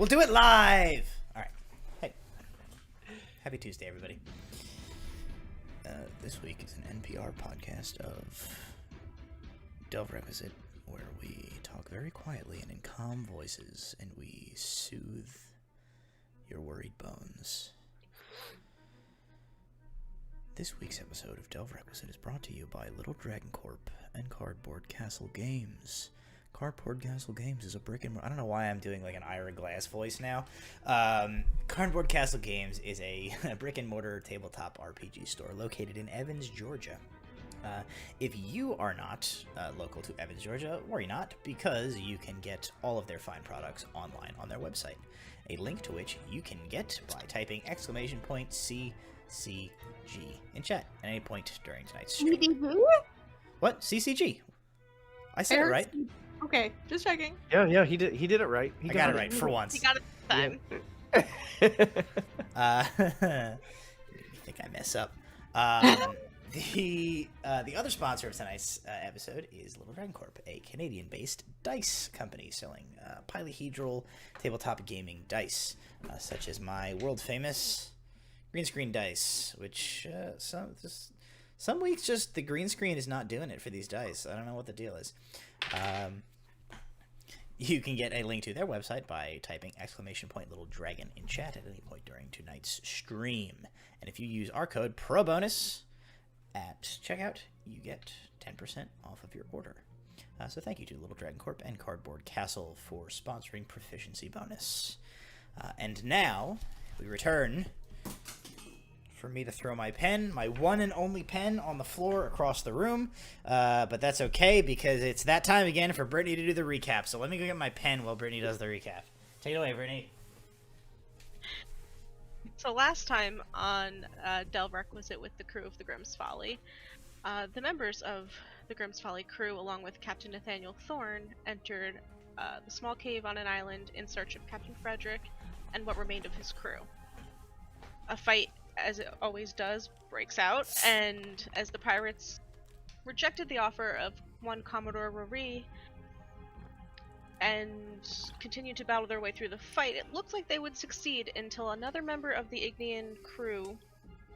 We'll do it live! Alright. Hey. Happy Tuesday, everybody. This week is an NPR podcast of Delve Requisite, where we talk very quietly and in calm voices, and we soothe your worried bones. This week's episode of Delve Requisite is brought to you by Little Dragon Corp and Cardboard Castle Games. Cardboard Castle Games is a brick and mortar. I don't know why I'm doing like an Ira Glass voice now. Cardboard Castle Games is a brick and mortar tabletop RPG store located in Evans, Georgia. If you are not local to Evans, Georgia, worry not, because you can get all of their fine products online on their website. A link to which you can get by typing !CCG in chat at any point during tonight's stream. What? CCG? I said it right. Okay, just checking. Yeah, he did it right. I got it right for once. He got it this time. You think I mess up? The other sponsor of tonight's episode is Little Dragon Corp, a Canadian-based dice company selling polyhedral tabletop gaming dice, such as my world-famous green screen dice, which some weeks just the green screen is not doing it for these dice. I don't know what the deal is. You can get a link to their website by typing !Little Dragon in chat at any point during tonight's stream. And if you use our code PROBONUS at checkout, you get 10% off of your order. So thank you to Little Dragon Corp and Cardboard Castle for sponsoring Proficiency Bonus. And now we return for me to throw my pen, my one and only pen, on the floor across the room. But that's okay, because it's that time again for Brittany to do the recap. So let me go get my pen while Brittany does the recap. Take it away, Brittany. So last time on Delve Requisite with the crew of the Grimm's Folly, the members of the Grimm's Folly crew, along with Captain Nathaniel Thorne, entered the small cave on an island in search of Captain Frederick and what remained of his crew. A fight, as it always does, breaks out, and as the pirates rejected the offer of one Commodore Rory and continued to battle their way through the fight, it looked like they would succeed until another member of the Ignian crew,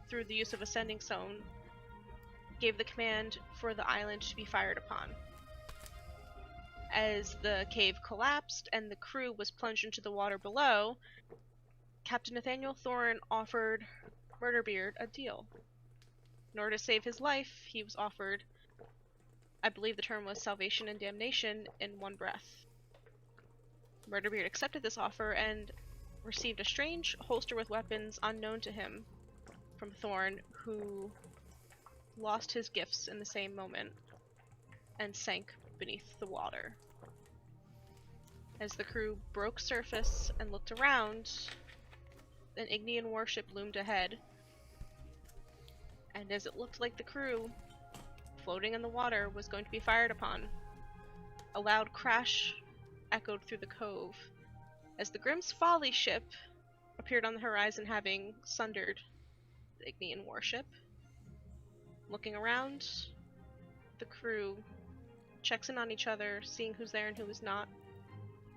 through the use of a sending zone, gave the command for the island to be fired upon. As the cave collapsed and the crew was plunged into the water below, Captain Nathaniel Thorne offered Murderbeard a deal. In order to save his life, he was offered, I believe the term was salvation and damnation, in one breath. Murderbeard accepted this offer and received a strange holster with weapons unknown to him from Thorne, who lost his gifts in the same moment and sank beneath the water. As the crew broke surface and looked around, an Ignian warship loomed ahead, and as it looked like the crew, floating in the water, was going to be fired upon, a loud crash echoed through the cove as the Grimm's Folly ship appeared on the horizon, having sundered the Ignian warship. Looking around, the crew checks in on each other, seeing who's there and who is not,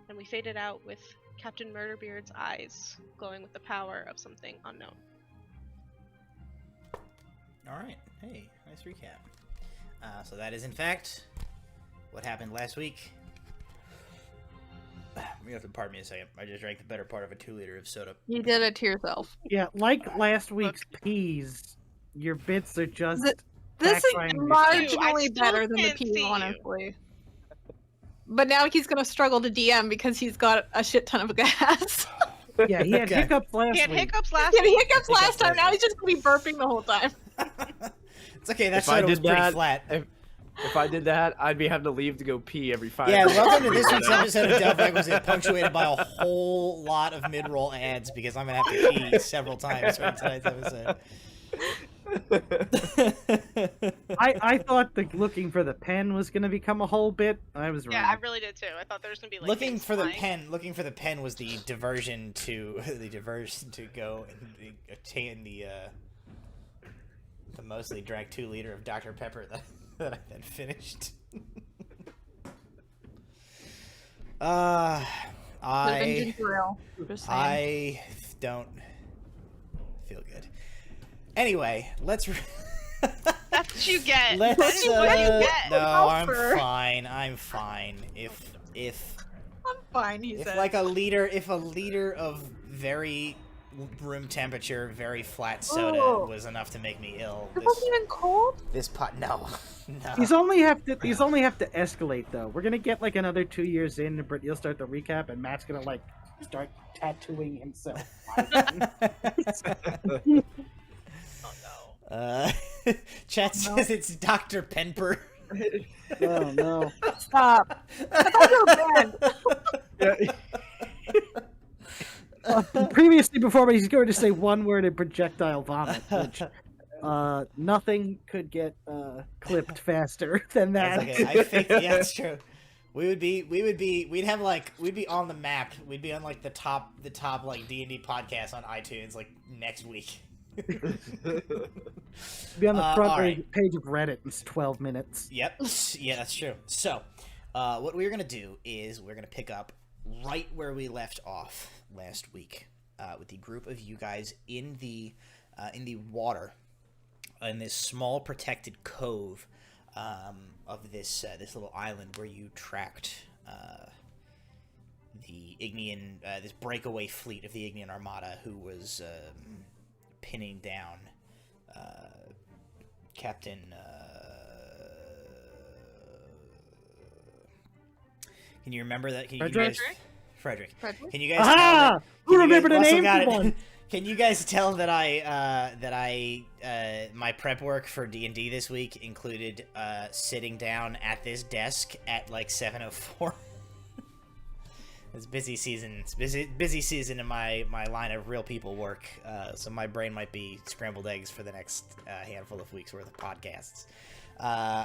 and we faded out with Captain Murderbeard's eyes glowing with the power of something unknown. Alright, hey, nice recap. So that is in fact what happened last week. You have to pardon me a second. I just drank the better part of a 2-liter of soda. You did it to yourself. Yeah, like last week's peas, your bits are just... This is backfiring. marginally still better than the can't pea, see you. honestly. But now he's going to struggle to DM because he's got a shit ton of gas. Yeah, he had Okay. hiccups last He had week. hiccups last He had week. hiccups last time, now he's just going to be burping the whole time. It's okay, that If I soda was did pretty that- flat. If I did that, I'd be having to leave to go pee every 5 Yeah, minutes. welcome to this week's episode of Delve Requisite, punctuated by a whole lot of mid-roll ads, because I'm going to have to pee several times during tonight's episode. I thought the looking for the pen was going to become a whole bit. I was wrong. Yeah, I really did too. I thought there was gonna be like Looking things for the flying. pen was the diversion to go and obtain the mostly drank 2-liter of Dr. Pepper that I then finished. I'll Could have been ginger ale. Just saying. I don't feel good. Anyway, let's. That's what you get. Let's. That is what you get. No, I'm Offer. fine. I'm fine. If I'm fine, he said. like a liter of very room temperature, very flat soda was enough to make me ill. It wasn't even cold? This pot, no. These only have to escalate though. We're gonna get like another 2 years in, and Britt, you'll start the recap, and Matt's gonna like start tattooing himself. Oh no. Chat says it's Dr. Penper. Oh no! Stop. I thought you were banned. Previously, before he's going to say one word in projectile vomit, which nothing could get clipped faster than that. That's okay. I think yeah, that's true. We'd be on the map. We'd be on like the top like D&D podcast on iTunes like next week. Be on the front right. page of Reddit in 12 minutes. Yep. Yeah, that's true. So, what we're gonna do is we're gonna pick up right where we left off last week, with the group of you guys in the water, in this small protected cove, of this little island where you tracked the Ignian, this breakaway fleet of the Ignian Armada, who was pinning down Captain. Can you remember that? Can you guys, Frederick. Can you guys? Aha! Who remembered a name for one? Can you guys tell that my prep work for D&D this week included sitting down at this desk at like 7:04? It's busy season. It's busy season in my line of real people work. So my brain might be scrambled eggs for the next handful of weeks worth of podcasts.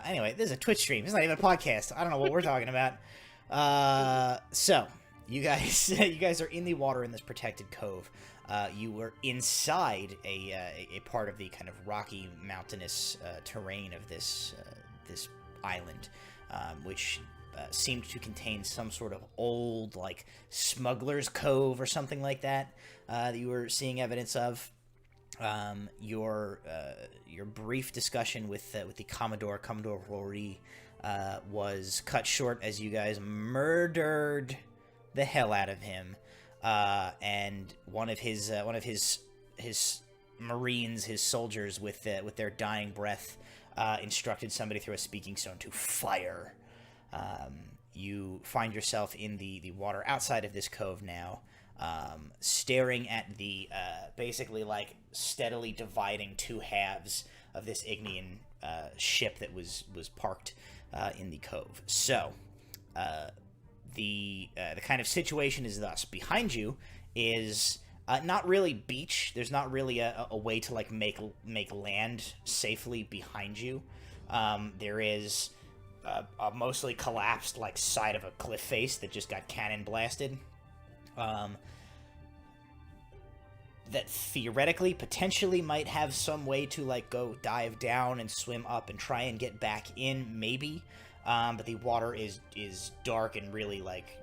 Anyway, this is a Twitch stream. It's not even a podcast. I don't know what we're talking about. So you guys are in the water in this protected cove. You were inside a part of the kind of rocky, mountainous terrain of this island, which seemed to contain some sort of old, like, smuggler's cove or something like that, that you were seeing evidence of. Your brief discussion with the Commodore Rory, was cut short as you guys murdered the hell out of him, and one of his Marines, his soldiers, with their dying breath, instructed somebody through a speaking stone to fire. You find yourself in the water outside of this cove now, staring at the basically like steadily dividing two halves of this Ignian ship that was parked in the cove. So the kind of situation is thus: behind you is not really beach. There's not really a way to like make land safely behind you. There is a mostly collapsed like side of a cliff face that just got cannon blasted, that theoretically potentially might have some way to like go dive down and swim up and try and get back in, maybe, but the water is dark and really like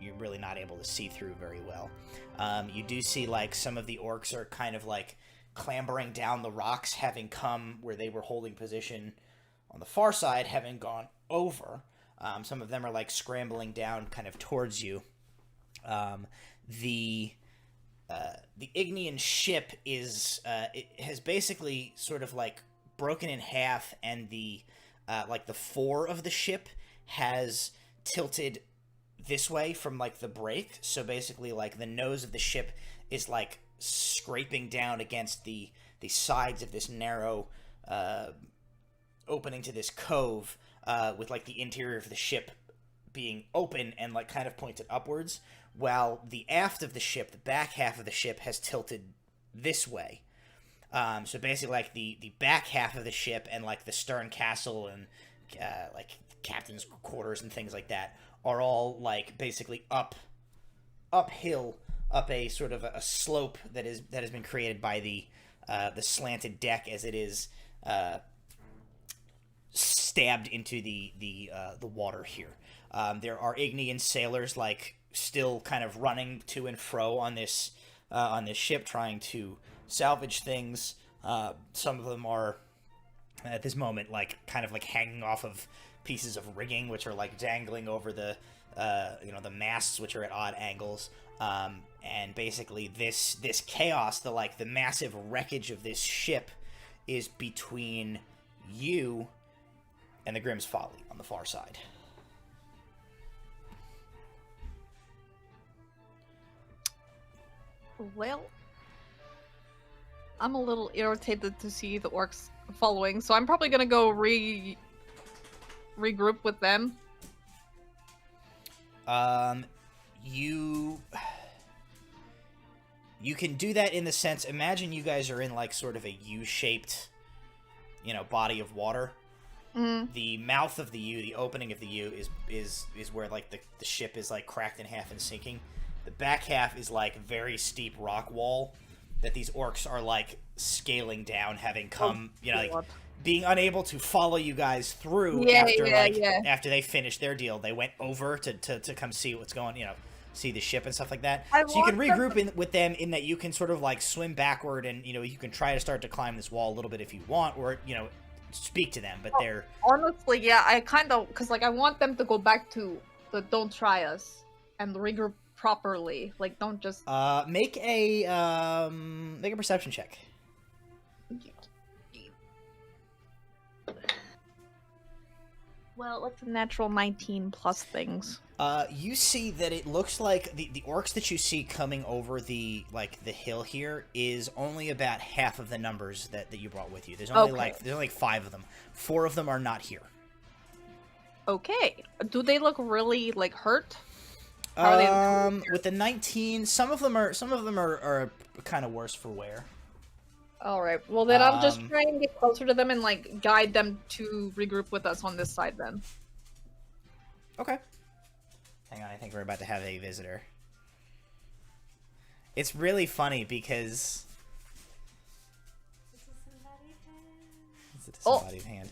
you're really not able to see through very well. You do see like some of the orcs are kind of like clambering down the rocks, having come where they were holding position on the far side, having gone over. Some of them are like scrambling down kind of towards you. The Ignian ship is it has basically sort of like broken in half, and the like the fore of the ship has tilted this way from like the break. So basically like the nose of the ship is like scraping down against the sides of this narrow opening to this cove, with like the interior of the ship being open and like kind of pointed upwards, while the aft of the ship, the back half of the ship, has tilted this way. So basically like the back half of the ship and like the stern castle and like captain's quarters and things like that are all like basically uphill, up a sort of a slope that has been created by the slanted deck as it is stabbed into the water here. There are Ignian sailors like still kind of running to and fro on this ship, trying to salvage things. Some of them are at this moment like kind of like hanging off of pieces of rigging, which are like dangling over the the masts, which are at odd angles. And basically this chaos, the massive wreckage of this ship, is between you and the Grimm's Folly on the far side. Well, I'm a little irritated to see the orcs following, so I'm probably gonna go regroup with them. You can do that in the sense, imagine you guys are in like sort of a U-shaped, body of water. Mm. The mouth of the U, the opening of the U is where like the ship is like cracked in half and sinking. The back half is like very steep rock wall that these orcs are like scaling down, having come, being unable to follow you guys through after they finished their deal. They went over to come see what's going, see the ship and stuff like that. So you can regroup with them in that you can sort of like swim backward and, you can try to start to climb this wall a little bit if you want, or, speak to them, but they're... Honestly, yeah, I kind of... Because, I want them to go back to the don't try us and regroup properly. Don't just... Make a perception check. Well, it's a natural 19 plus things. You see that it looks like the orcs that you see coming over the hill here is only about half of the numbers that you brought with you. There's only there's only 5 of them. 4 of them are not here. Okay. Do they look really hurt? How are they with the 19, some of them are kind of worse for wear. All right. Well, then I'll just try and get closer to them and guide them to regroup with us on this side then. Okay. Hang on, I think we're about to have a visitor. It's really funny because... It's a disembodied hand.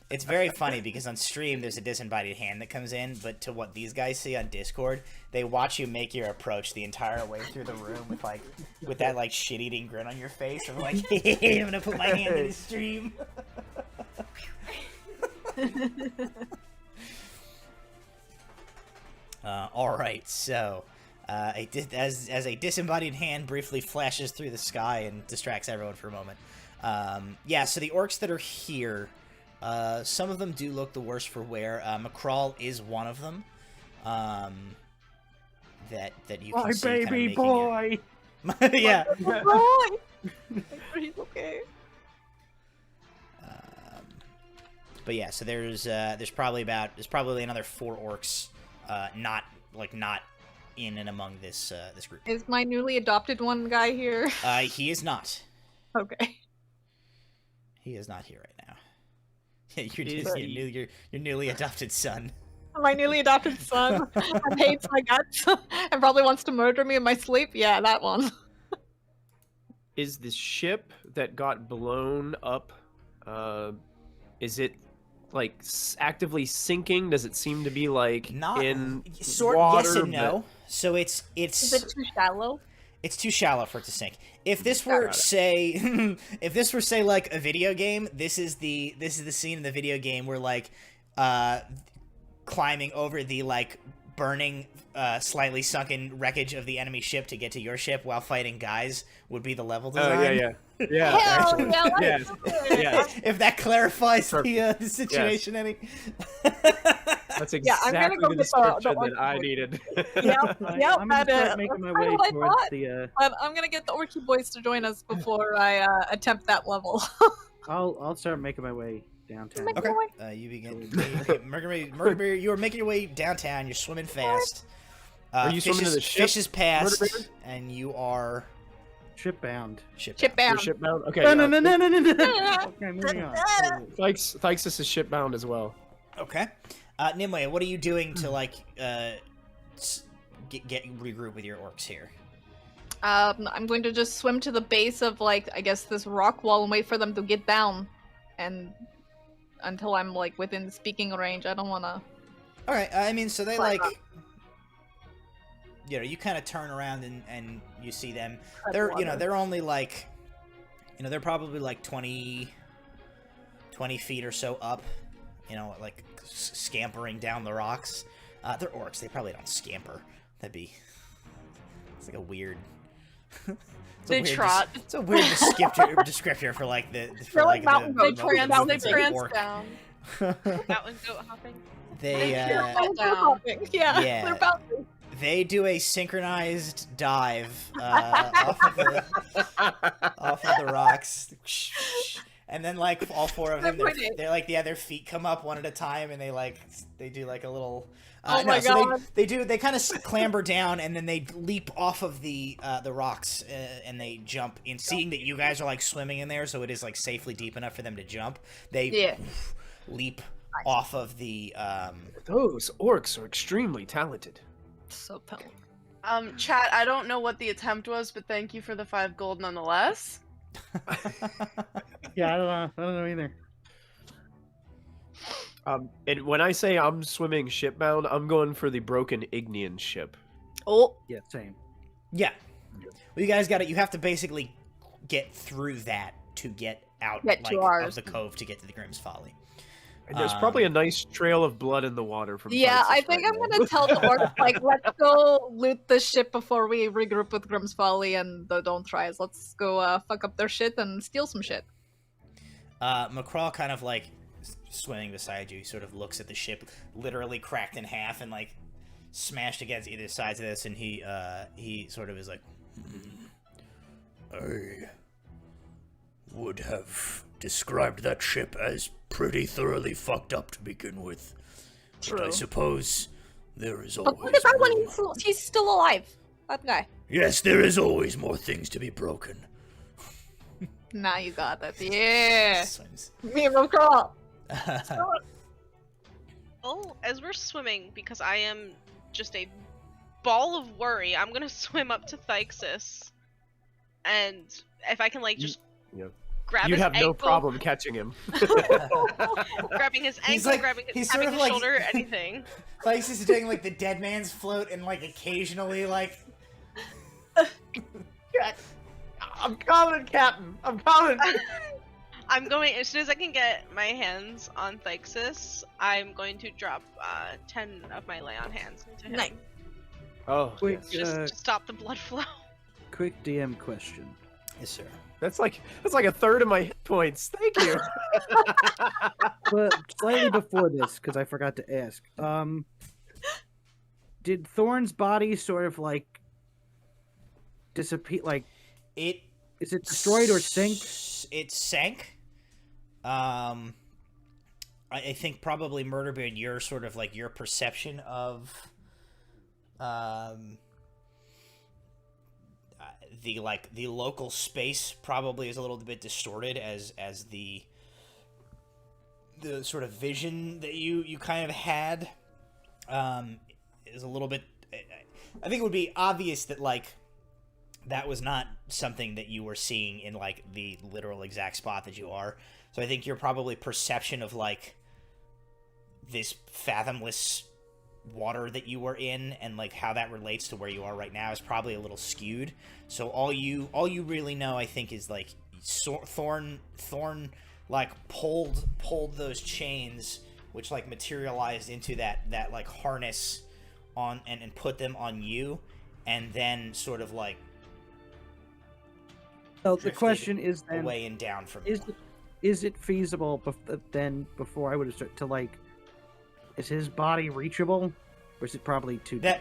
It's very funny because on stream there's a disembodied hand that comes in, but to what these guys see on Discord, they watch you make your approach the entire way through the room with that shit-eating grin on your face. I'm like, hey, I'm gonna put my hand in his stream. Alright, so, as a disembodied hand briefly flashes through the sky and distracts everyone for a moment. So the orcs that are here, some of them do look the worst for wear. McCrawl is one of them, that you can see baby kind of boy! Yeah. He's okay. But yeah, so there's probably another 4 orcs, not in and among this group. Is my newly adopted one guy here? He is not. Okay. He is not here right now. Your newly adopted son. My newly adopted son hates my guts and probably wants to murder me in my sleep. Yeah, that one. Is the ship that got blown up, is it actively sinking? Does it seem to be not in sort water? Yes and no. So it's Is it too shallow? It's too shallow for it to sink. If this were say like a video game, this is the scene in the video game where climbing over the burning slightly sunken wreckage of the enemy ship to get to your ship while fighting guys would be the level design. Yeah. Hell actually. yeah, Yes. Yes. If that clarifies the situation any. That's exactly I'm gonna go the get the description that I orchid needed. I'm gonna start making my way towards the. But I'm gonna get the Orchid Boys to join us before I attempt that level. I'll start making my way downtown. Okay. You begin. Mercury, you are making your way downtown. You're swimming fast. Are you swimming to the ship? Fish is past, and you are Shipbound. Shipbound. You're shipbound? Okay. No. Okay, moving on. Thyxus is shipbound as well. Okay. Nimue, what are you doing to get regroup with your orcs here? I'm going to just swim to the base of I guess this rock wall and wait for them to get down, and until I'm within speaking range. I don't want to. All right. I mean, so they you kind of turn around and you see them. Tread They're water. they're only like, they're probably like 20 feet or so up, like scampering down the rocks. They're orcs. They probably don't scamper. It's like a weird. They trot. It's a weird descriptor for like They're like mountain the goats. They movements of an prance orc. down. Mountain goat hopping. They down. Yeah, Yeah. they're bouncing. they do a synchronized dive off of the rocks, and then like all four of them, they're like their feet come up one at a time, and they do like a little. Oh my God. They kind of clamber down, and then they leap off of the rocks, and they jump in. Seeing that you guys are like swimming in there, so it is like safely deep enough for them to jump. They leap off of the. Those orcs are extremely talented. So talented. Chat, I don't know what the attempt was, but thank you for the 5 gold nonetheless. Yeah, I don't know either. And when I say I'm swimming shipbound, I'm going for the broken Ignian ship. Oh, Yeah, same. Yeah. Well, you guys got it. You have to basically get through that to get out Get to of ours. the cove to get to the Grimm's Folly. And there's probably a nice trail of blood in the water from. yeah. I Francis think right I'm now. gonna tell the orcs like, let's go loot the ship before we regroup with Grimm's Folly and the Don't Try Us. Let's go fuck up their shit and steal some shit. McCraw kind of like swimming beside you, sort of looks at the ship literally cracked in half and like smashed against either sides of this, and he sort of is like, I would have described that ship as pretty thoroughly fucked up to begin with. But I True. suppose there is But always look at that one. more. He's still alive. That guy. Yes, there is always more things to be broken. Now you got it. Yeah. swims. Me and McCraw. Well, as we're swimming, because I am just a ball of worry, I'm gonna swim up to Thyxus, and if I can like just Yeah. grab You'd his have ankle, no problem catching him. grabbing his ankle, He's like- grabbing he's tapping sort of his like- shoulder, anything. Thyxus is doing like the dead man's float and like occasionally like I'm coming, Captain. I'm coming. I'm going as soon as I can get my hands on Thyxus. I'm going to drop 10 of my lay on hands into him. Nice. Oh, Quick, yes. Just to stop the blood flow. quick DM question. yes sir. That's like a third of my hit points. Thank you. But slightly before this, because I forgot to ask, did Thorn's body sort of like disappear? Like, It is it destroyed or sink? It sank. I think probably Murderbeard, your sort of like your perception of the local space probably is a little bit distorted as the sort of vision that you kind of had is a little bit. I think it would be obvious that like that was not something that you were seeing in like the literal exact spot that you are. So I think your probably perception of like this fathomless water that you were in and like how that relates to where you are right now is probably a little skewed. So all you really know, I think, is like Thorn like pulled those chains, which like materialized into that like harness on and put them on you, and then sort of like So the drifted question is then, away and down from you. is it feasible then before I would have started to like, is his body reachable, or is it probably too deep?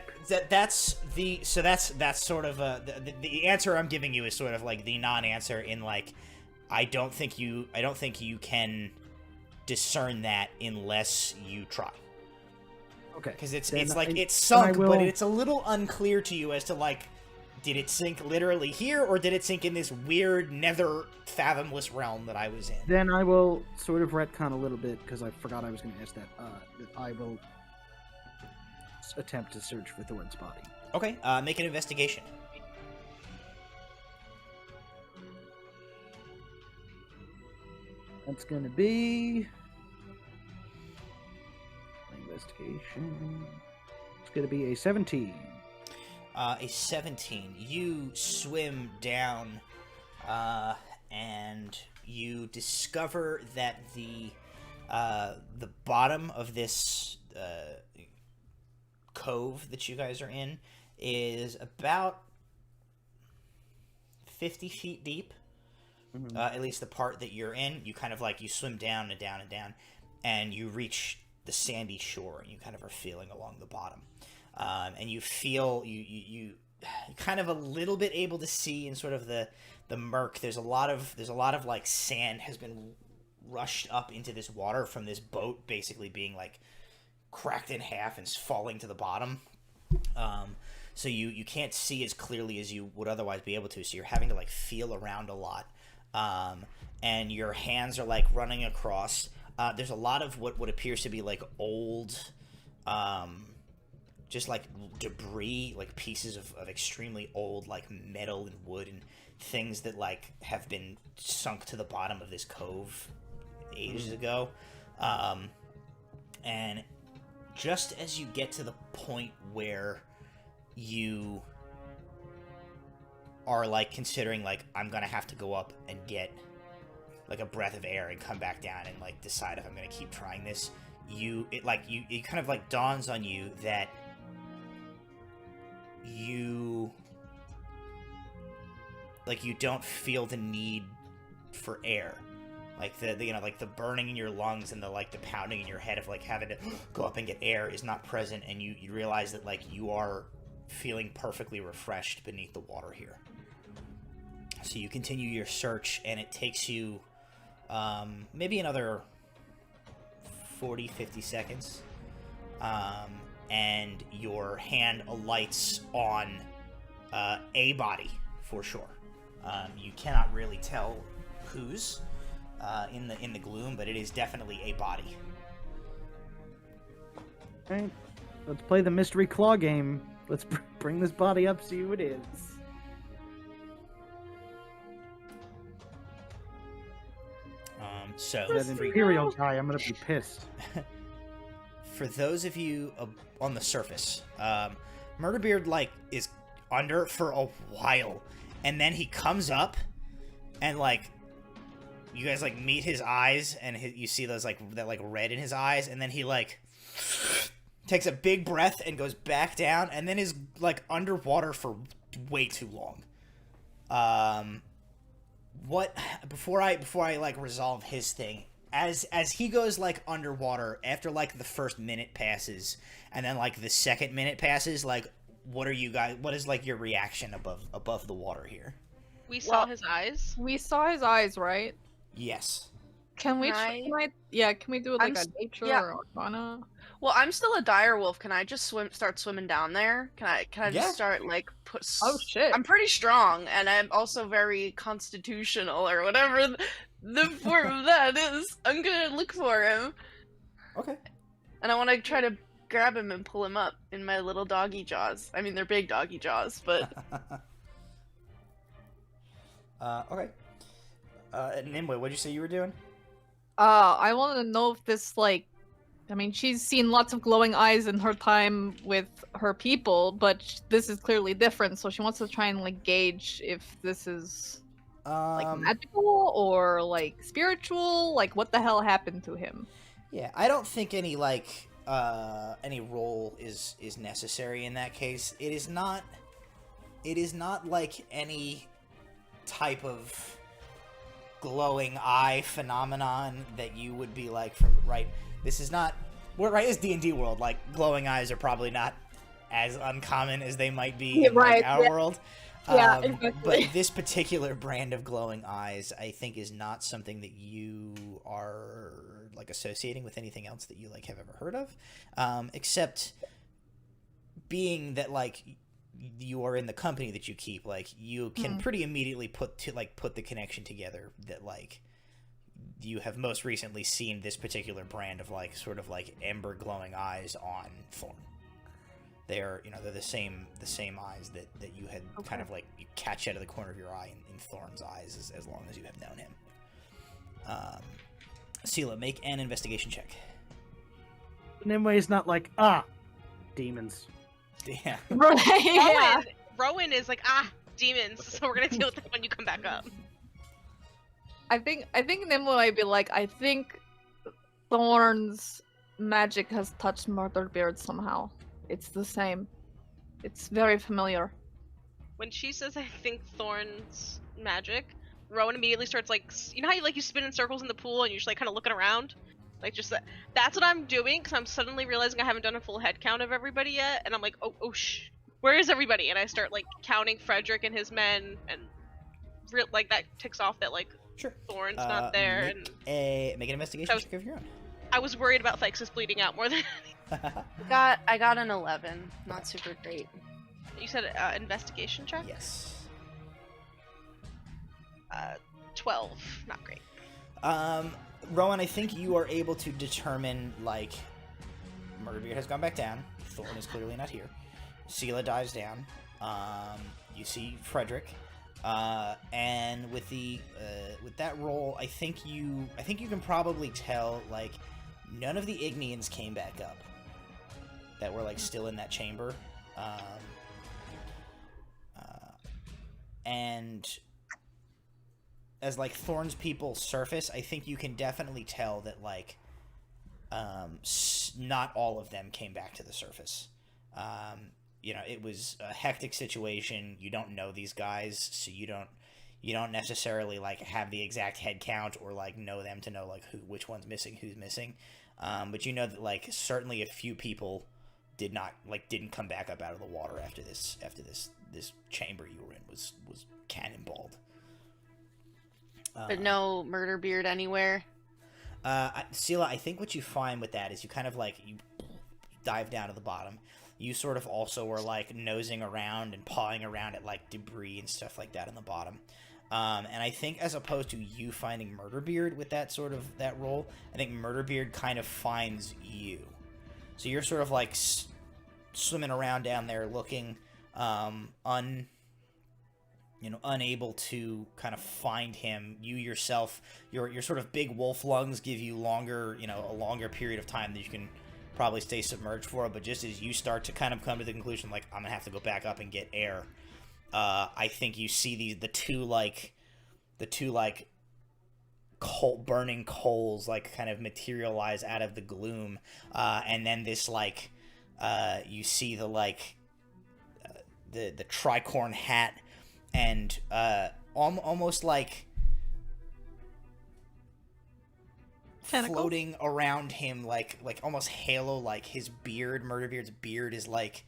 That's sort of the answer I'm giving you is sort of like the non-answer in like I don't think you can discern that unless you try, Okay, because it's then like I- it's then I sunk, but will- it's a little unclear to you as to like, did it sink literally here or did it sink in this weird nether fathomless realm that I was in? Then I will sort of retcon a little bit because I forgot I was going to ask that. That I will attempt to search for Thorn's body. Okay, make an investigation. That's going to be investigation. It's going to be a 17. A 17. You swim down, and you discover that the bottom of this cove that you guys are in is about 50 feet deep. At least the part that you're in. You kind of like, you swim down and down and down, and you reach the sandy shore, and you kind of are feeling along the bottom. And you feel, you kind of a little bit able to see in sort of the murk. There's a lot of like sand has been rushed up into this water from this boat basically being like cracked in half and falling to the bottom. So you can't see as clearly as you would otherwise be able to, so you're having to like feel around a lot. And your hands are like running across. There's a lot of what appears to be like old, just like debris, like pieces of extremely old like metal and wood and things that like have been sunk to the bottom of this cove ages ago. And just as you get to the point where you are like considering like, I'm gonna have to go up and get like a breath of air and come back down and like decide if I'm gonna keep trying this, it kind of like dawns on you that you don't feel the need for air. Like the burning in your lungs and the pounding in your head of like having to go up and get air is not present, and you realize that like you are feeling perfectly refreshed beneath the water here. So you continue your search, and it takes you maybe another 40-50 seconds, and your hand alights on a body for sure. You cannot really tell whose in the gloom, but it is definitely a body. Alright, let's play the mystery claw game. Let's bring this body up, see who it is. So That Imperial guy, I'm gonna be pissed. for those of you on the surface, Murderbeard like is under for a while, and then he comes up, and like you guys like meet his eyes, and you see those like that like red in his eyes, and then he like takes a big breath and goes back down, and then is like underwater for way too long. Before I like resolve his thing, as he goes like underwater, after like the first minute passes and then like the second minute passes, like what is like your reaction above the water here? We saw his eyes. We saw his eyes, right? Yes. Can we? Can Can we do it like a nature or arcana? Well, I'm still a dire wolf. Can I just start swimming down there? Can I Yeah. just start like Oh shit! I'm pretty strong, and I'm also very constitutional, or whatever the form of that is. I'm gonna look for him, Okay. and I want to try to grab him and pull him up in my little doggy jaws. I mean, they're big doggy jaws, but Okay. Nimue, what'd you say you were doing? I want to know if this like, I mean, she's seen lots of glowing eyes in her time with her people, but this is clearly different. So she wants to try and like gauge if this is like magical or like spiritual. Like, what the hell happened to him? Yeah, I don't think any like any roll is necessary in that case. It is not like any type of glowing eye phenomenon that you would be like from right. This is not right. It's D&D world. Like glowing eyes are probably not as uncommon as they might be in like, our world. Yeah, exactly. But this particular brand of glowing eyes, I think, is not something that you are like associating with anything else that you like have ever heard of, except being that like you are in the company that you keep. Like you can pretty immediately put the connection together that like you have most recently seen this particular brand of like sort of like ember glowing eyes on Thorn. They're they're the same eyes that you had kind of like you catch out of the corner of your eye in Thorn's eyes as long as you have known him. Sela, make an investigation check. Nimue is not like, demons. Yeah. Right, yeah. Rowan is like, demons, so we're gonna deal with that when you come back up. I think Nimue might be like, I think Thorn's magic has touched Murderbeard somehow. It's the same. It's very familiar. When she says, I think Thorn's magic, Rowan immediately starts like, you know how you spin in circles in the pool and you're just like kind of looking around? Like just that. That's what I'm doing because I'm suddenly realizing I haven't done a full head count of everybody yet, and I'm like, oh shh, where is everybody? And I start like counting Frederick and his men, and like that ticks off that like Sure. Thorn's not there. Make an investigation check of your own. I was worried about Thixus bleeding out more than I got an 11. Not super great. you said. Investigation check. Yes. 12. Not great. Rowan, I think you are able to determine, like, Murderbeard has gone back down. Thorn is clearly not here. Sela dives down. You see Frederick. And with that roll, I think you can probably tell, like, none of the Ignians came back up that were, like, still in that chamber. And as, like, Thorn's people surface, I think you can definitely tell that, like, not all of them came back to the surface. You know, it was a hectic situation. You don't know these guys, so you don't necessarily, like, have the exact head count or, like, know them to know, like, which one's missing, who's missing. But you know that, like, certainly a few people didn't come back up out of the water after this chamber you were in was cannonballed. But no Murderbeard anywhere. Sela, I think what you find with that is you kind of, like, you dive down to the bottom. You sort of also were, like, nosing around and pawing around at, like, debris and stuff like that in the bottom. And I think as opposed to you finding Murderbeard with that role, I think Murderbeard kind of finds you. So you're sort of, like, swimming around down there looking unable to kind of find him. You yourself, your sort of big wolf lungs give you a longer period of time that you can probably stay submerged for, but just as you start to kind of come to the conclusion, like, I'm gonna have to go back up and get air, I think you see the two burning coals, like, kind of materialize out of the gloom, and then this, like, you see the tricorn hat, and almost like Tentacles? floating around him, like almost halo, like his beard, Murderbeard's beard, is like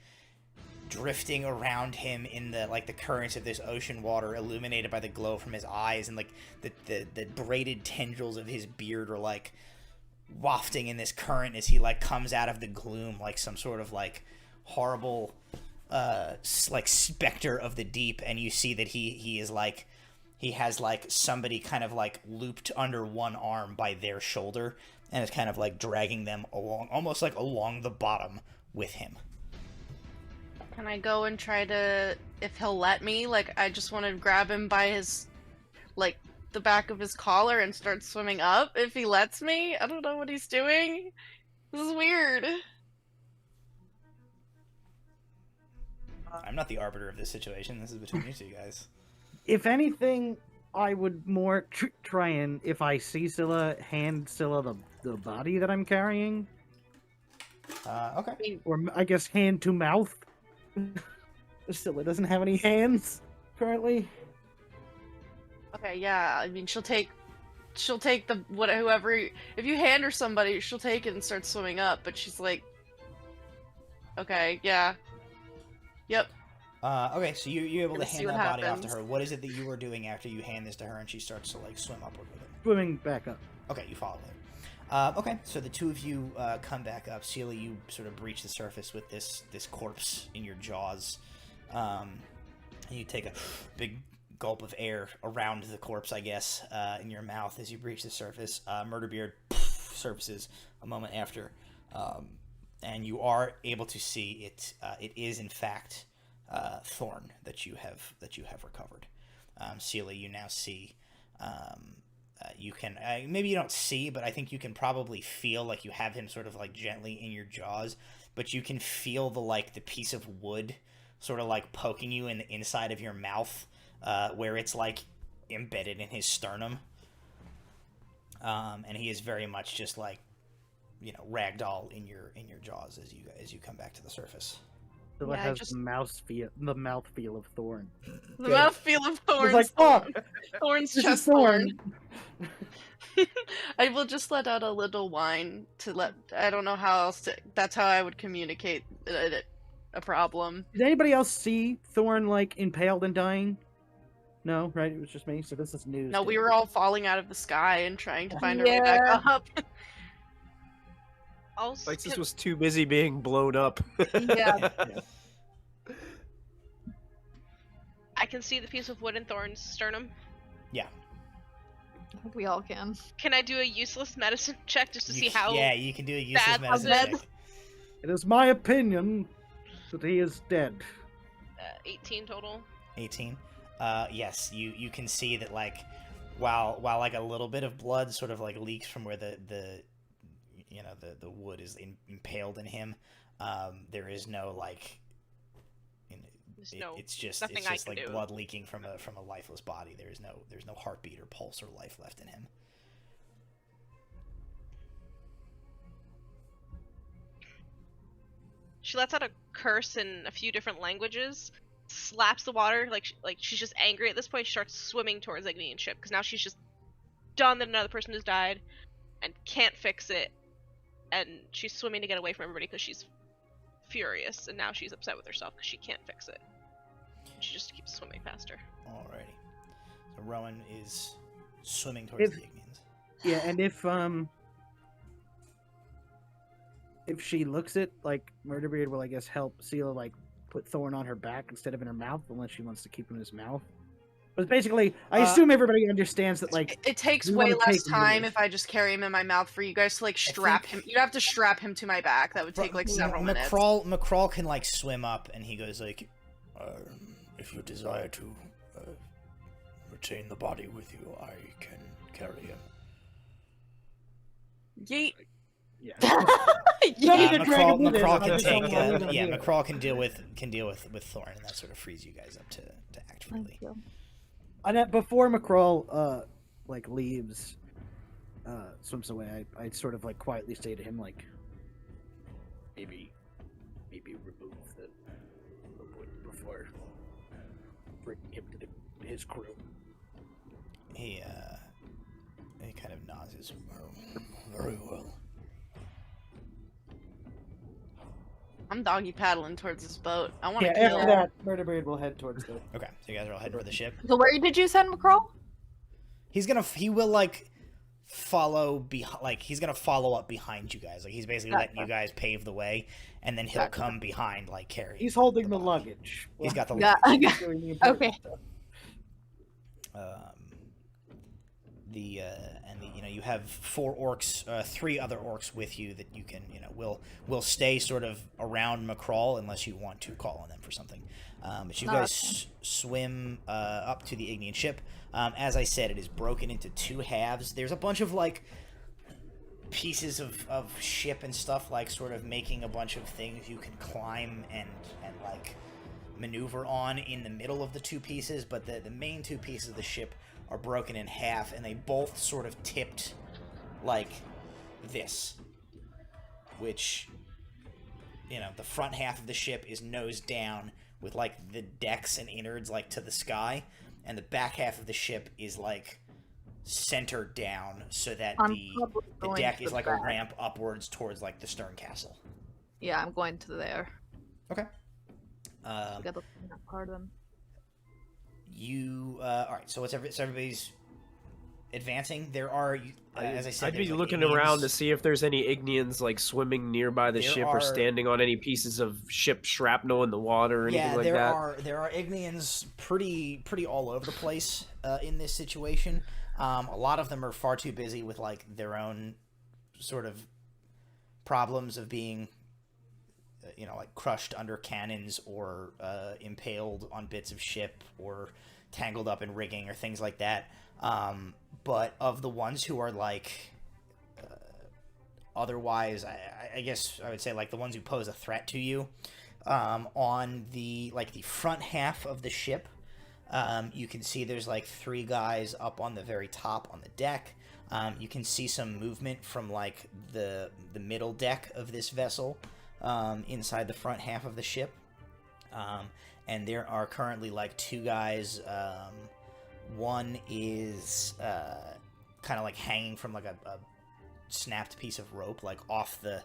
drifting around him in the currents of this ocean water, illuminated by the glow from his eyes, and like the braided tendrils of his beard are like wafting in this current as he like comes out of the gloom like some sort of like horrible like specter of the deep. And you see that he is like, he has like somebody kind of like looped under one arm by their shoulder and is kind of like dragging them along, almost like along the bottom with him. Can I go and try to, if he'll let me, like, I just want to grab him by his, like, the back of his collar and start swimming up, if he lets me? I don't know what he's doing. This is weird. I'm not the arbiter of this situation. This is between you two guys. If anything, I would more try and, if I see Scylla, hand Scylla the body that I'm carrying. Okay. Or I guess hand to mouth. Scylla doesn't have any hands currently. Okay, yeah, I mean, she'll take the, whoever, if you hand her somebody, she'll take it and start swimming up, but she's like, okay, yeah. Yep. Okay, so you're able to Gonna see hand what that body off to happens. her. What is it that you were doing after you hand this to her and she starts to like swim upward with it? Swimming back up. Okay, you follow her. Okay, so the two of you come back up. Celia, you sort of breach the surface with this corpse in your jaws. And you take a big gulp of air around the corpse, I guess, in your mouth as you breach the surface. Murderbeard surfaces a moment after. And you are able to see it. It is, in fact, Thorn that you have recovered. Celia, you now see... you can maybe you don't see, but I think you can probably feel like you have him sort of like gently in your jaws, but you can feel the piece of wood sort of like poking you in the inside of your mouth, where it's like embedded in his sternum. And he is very much just like, ragdoll in your jaws as you come back to the surface. So it has the mouth feel of Thorn. The mouthfeel of Thorn's. It's like, Thorn's this chest is Thorn. I will just let out a little whine to let. I don't know how else to. That's how I would communicate a problem. Did anybody else see Thorn like impaled and dying? No, right? It was just me. So this is news. No, to we me. were all falling out of the sky and trying to find our way back up. Also, Lexus was too busy being blown up. Yeah. I can see the piece of wood in Thorn's sternum. Yeah. I think we all can. Can I do a useless medicine check just to see how? Yeah, you can do a useless bad medicine was check. it? It is my opinion that he is dead. 18 total. 18. Yes, you can see that like while like a little bit of blood sort of like leaks from where the wood is impaled in him, there is no like it's just like do. blood leaking from a lifeless body. There's no heartbeat or pulse or life left in him. She lets out a curse in a few different languages, slaps the water like she's just angry at this point. She starts swimming towards the Ignian ship because now she's just done that another person has died and can't fix it, and she's swimming to get away from everybody because she's furious, and now she's upset with herself because she can't fix it. She just keeps swimming faster. Alrighty. So Rowan is swimming towards the Ignians. Yeah, and if she looks at like Murderbeard will, I guess, help Seal like put Thorn on her back instead of in her mouth, unless she wants to keep him in his mouth. But basically, I assume everybody understands that like It takes we way wanna less take him time with. if I just carry him in my mouth for you guys to like strap him. You'd have to strap him to my back. That would take like several minutes. McCrawl can like swim up, and he goes like, If you desire to retain the body with you, I can carry him. Yeet. Yeah. McCrawl can take. Yeah. McCrawl can deal with Thorn, and that sort of frees you guys up to act freely. Thank you. And before McCrawl like leaves, swims away, I sort of like quietly say to him like, maybe remove the wood before bringing him to his crew. He kind of nods his. Very well. I'm doggy paddling towards this boat. I want to Yeah, kill. after that, Murderbeard will head towards the. Okay, so you guys are all heading for the ship. So where did you send McCraw? He will like follow he's gonna follow up behind you guys. Like he's basically letting you guys pave the way, and then he'll come behind like carrying. He's holding the body. luggage. He's got the Yeah. luggage. He's doing the important Okay. stuff. You have 4 orcs, 3 other orcs with you that you can, will stay sort of around McCrawl unless you want to call on them for something. But you guys swim up to the Ignian ship. As I said, it is broken into 2 halves. There's a bunch of like pieces of ship and stuff, like sort of making a bunch of things you can climb and like maneuver on in the middle of the 2 pieces, but the main 2 pieces of the ship are broken in half, and they both sort of tipped like this, which, the front half of the ship is nose down with like the decks and innards like to the sky, and the back half of the ship is like centered down so that the deck is like a ramp upwards towards like the stern castle. Yeah, I'm going to there. Okay. Got the part of them. All right, so everybody's advancing. There are, as I said, I'd be there's, like, looking Ignians. around to see if there's any Ignians like swimming nearby the There ship are- or standing on any pieces of ship shrapnel in the water or anything like that. There are Ignians pretty all over the place in this situation. A lot of them are far too busy with like their own sort of problems of being like crushed under cannons or impaled on bits of ship or tangled up in rigging or things like that. But of the ones who are like otherwise, I guess I would say like the ones who pose a threat to you, on the front half of the ship, you can see there's like 3 guys up on the very top on the deck. You can see some movement from like the middle deck of this vessel, inside the front half of the ship. And there are currently like 2 guys. One is kind of like hanging from like a snapped piece of rope, like off the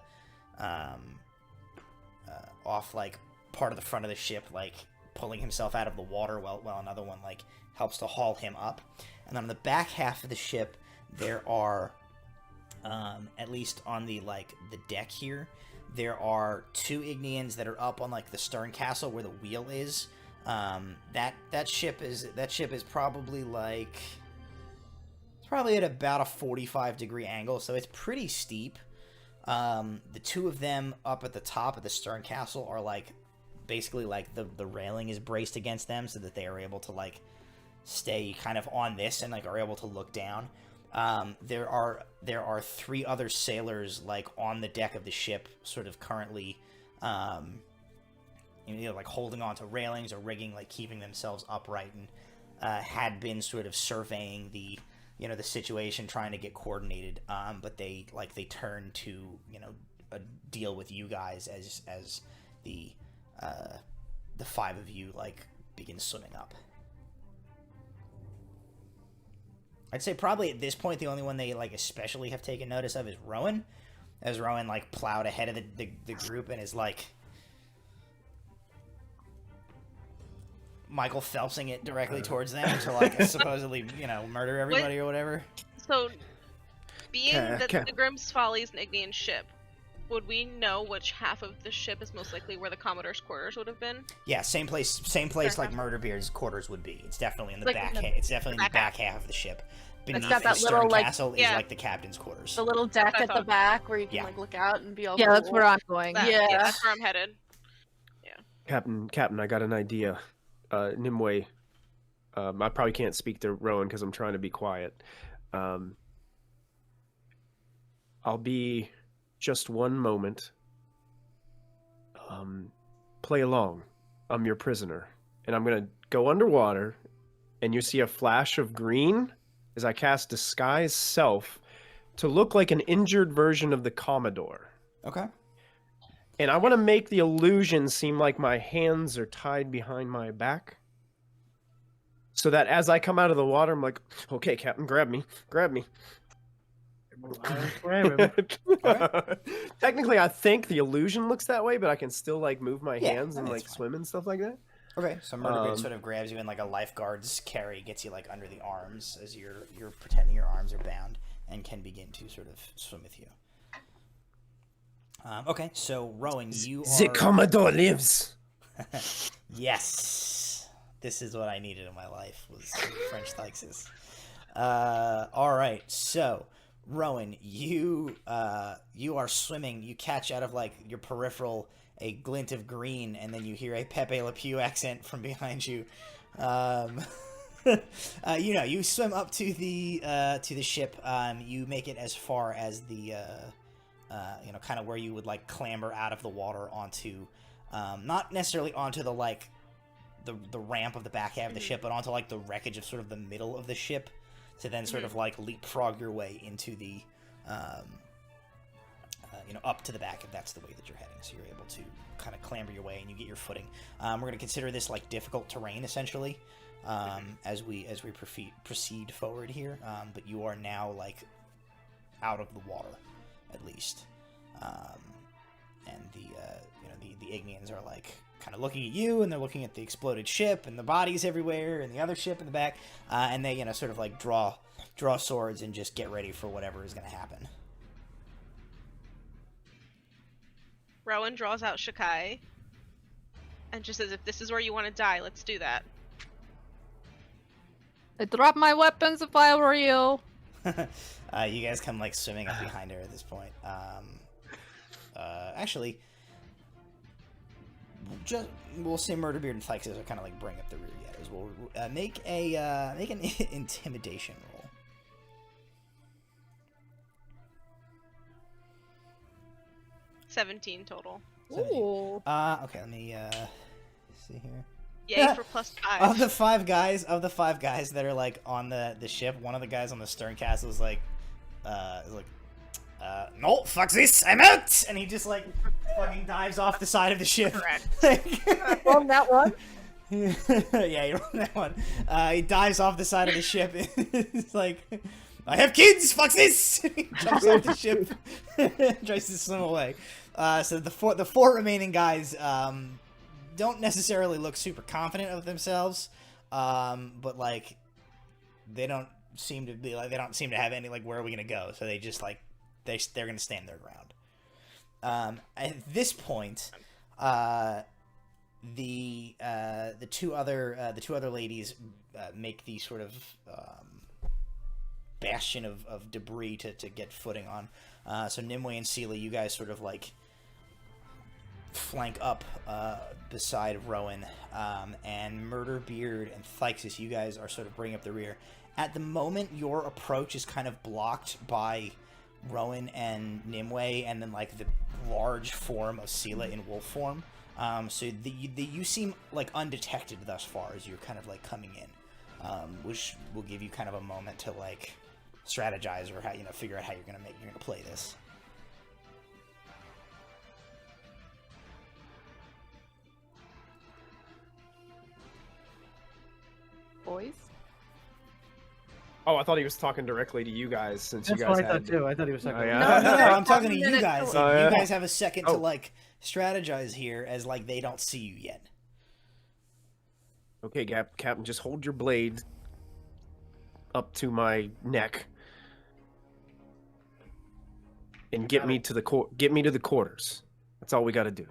off like part of the front of the ship, like pulling himself out of the water, while another one like helps to haul him up. And then on the back half of the ship, there are at least on the deck here, there are 2 Ignians that are up on like the stern castle where the wheel is. That ship is probably like, it's probably at about a 45-degree angle, so it's pretty steep. The 2 of them up at the top of the stern castle are like basically like the railing is braced against them so that they are able to like stay kind of on this and like are able to look down. There are 3 other sailors like on the deck of the ship, sort of currently like holding on to railings or rigging, like keeping themselves upright, and had been sort of surveying the situation, trying to get coordinated, but they turn to deal with you guys as the 5 of you like begin swimming up. I'd say probably at this point the only one they like especially have taken notice of is Rowan, as Rowan like plowed ahead of the group and is like Michael Phelpsing it directly towards them to like supposedly murder everybody or whatever. So, being that the Grimm's Folly is an Ignian ship, would we know which half of the ship is most likely where the Commodore's quarters would have been? Yeah, same place like Murderbeard's quarters would be. It's definitely in the Like back. It's definitely in the back half of the ship. Beneath got that the stern little, like- castle is like the captain's quarters. The little deck I at the thought. back where you can Yeah. like look out and be all Yeah, that's cool. where I'm going. Yeah. That's where I'm headed. Captain, I got an idea. Nimue, I probably can't speak to Rowan because I'm trying to be quiet. I'll be just one moment. Play along. I'm your prisoner. And I'm going to go underwater, and you see a flash of green as I cast Disguise Self to look like an injured version of the Commodore. Okay. And I want to make the illusion seem like my hands are tied behind my back. So that as I come out of the water, I'm like, okay, Captain, grab me. Technically, I think the illusion looks that way, but I can still like move my hands and like swim and stuff like that. Okay, so Murderbeard sort of grabs you in like a lifeguard's carry, gets you like under the arms as you're pretending your arms are bound, and can begin to sort of swim with you. Okay, so Rowan, you are... The Commodore lives. Yes, this is what I needed in my life, was French Thyxis. All right, so Rowan, you are swimming. You catch out of like your peripheral a glint of green, and then you hear a Pepe Le Pew accent from behind you. You swim up to the ship. You make it as far as the kind of where you would like clamber out of the water onto, not necessarily onto the like the ramp of the back half of the ship, but onto like the wreckage of sort of the middle of the ship, to then sort of like leapfrog your way into the up to the back, if that's the way that you're heading. So you're able to kind of clamber your way and you get your footing. We're going to consider this like difficult terrain essentially, as we proceed forward here. But you are now like out of the water, at least, and the Ignians are like kind of looking at you, and they're looking at the exploded ship and the bodies everywhere and the other ship in the back, and they sort of like draw swords and just get ready for whatever is going to happen. Rowan draws out Shakai and just says, if this is where you want to die, let's do that. I'd drop my weapons if I were you. You guys come like swimming up behind her at this point. Actually, we'll say Murderbeard and Thyxis are kind of like bring up the rear yet as well. Make an intimidation roll. 17 total. 17. Ooh. Okay, let me see here. Yay for plus 5. Of the five guys that are like on the ship, one of the guys on the stern castle is like, no, fuck this, I'm out, and he just like fucking dives off the side of the ship. Correct. On that one. Yeah, you're on that one. He dives off the side of the ship. It's like, I have kids, fuck this. He jumps off the ship, tries to swim away. So the four remaining guys don't necessarily look super confident of themselves, but like they don't seem to have any like, where are we gonna go? So they just like they're gonna stand their ground. At this point, the two other ladies make the sort of bastion of debris to get footing on. So Nimue and Seela, you guys sort of like flank up beside Rowan, and Murderbeard and Thixis, you guys are sort of bringing up the rear. At the moment, your approach is kind of blocked by Rowan and Nimue, and then like the large form of Seela in wolf form. So you seem like undetected thus far as you're kind of like coming in, which will give you kind of a moment to like strategize or how, figure out how you're gonna play this. Boys. Oh, I thought he was talking directly to you guys since That's you guys what I had. thought too. I thought he was talking. Oh, about yeah? No, I'm talking to you guys. Oh, yeah? You guys have a second to Oh. like strategize here, as like they don't see you yet. Okay, Captain, just hold your blade up to my neck and get me to the quarters. That's all we got to do.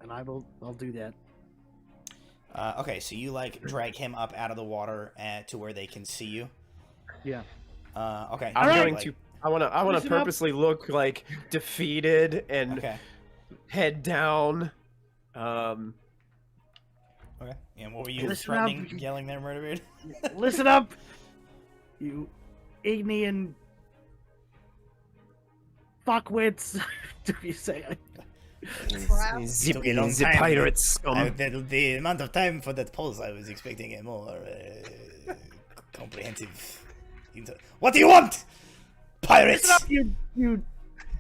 And I'll do that. Okay, so you like drag him up out of the water to where they can see you. Yeah. Okay. I'm like- going to. I want to Listen up. purposely look like defeated and Okay. head down. Okay. And what were you Listen threatening, up. yelling there, Murderbeard? Listen up, you Ignian fuckwits. Do you say it? Crap. Took a long time. pirates. The amount of time for that pulse, I was expecting a more comprehensive. What do you want, pirates? Listen up, you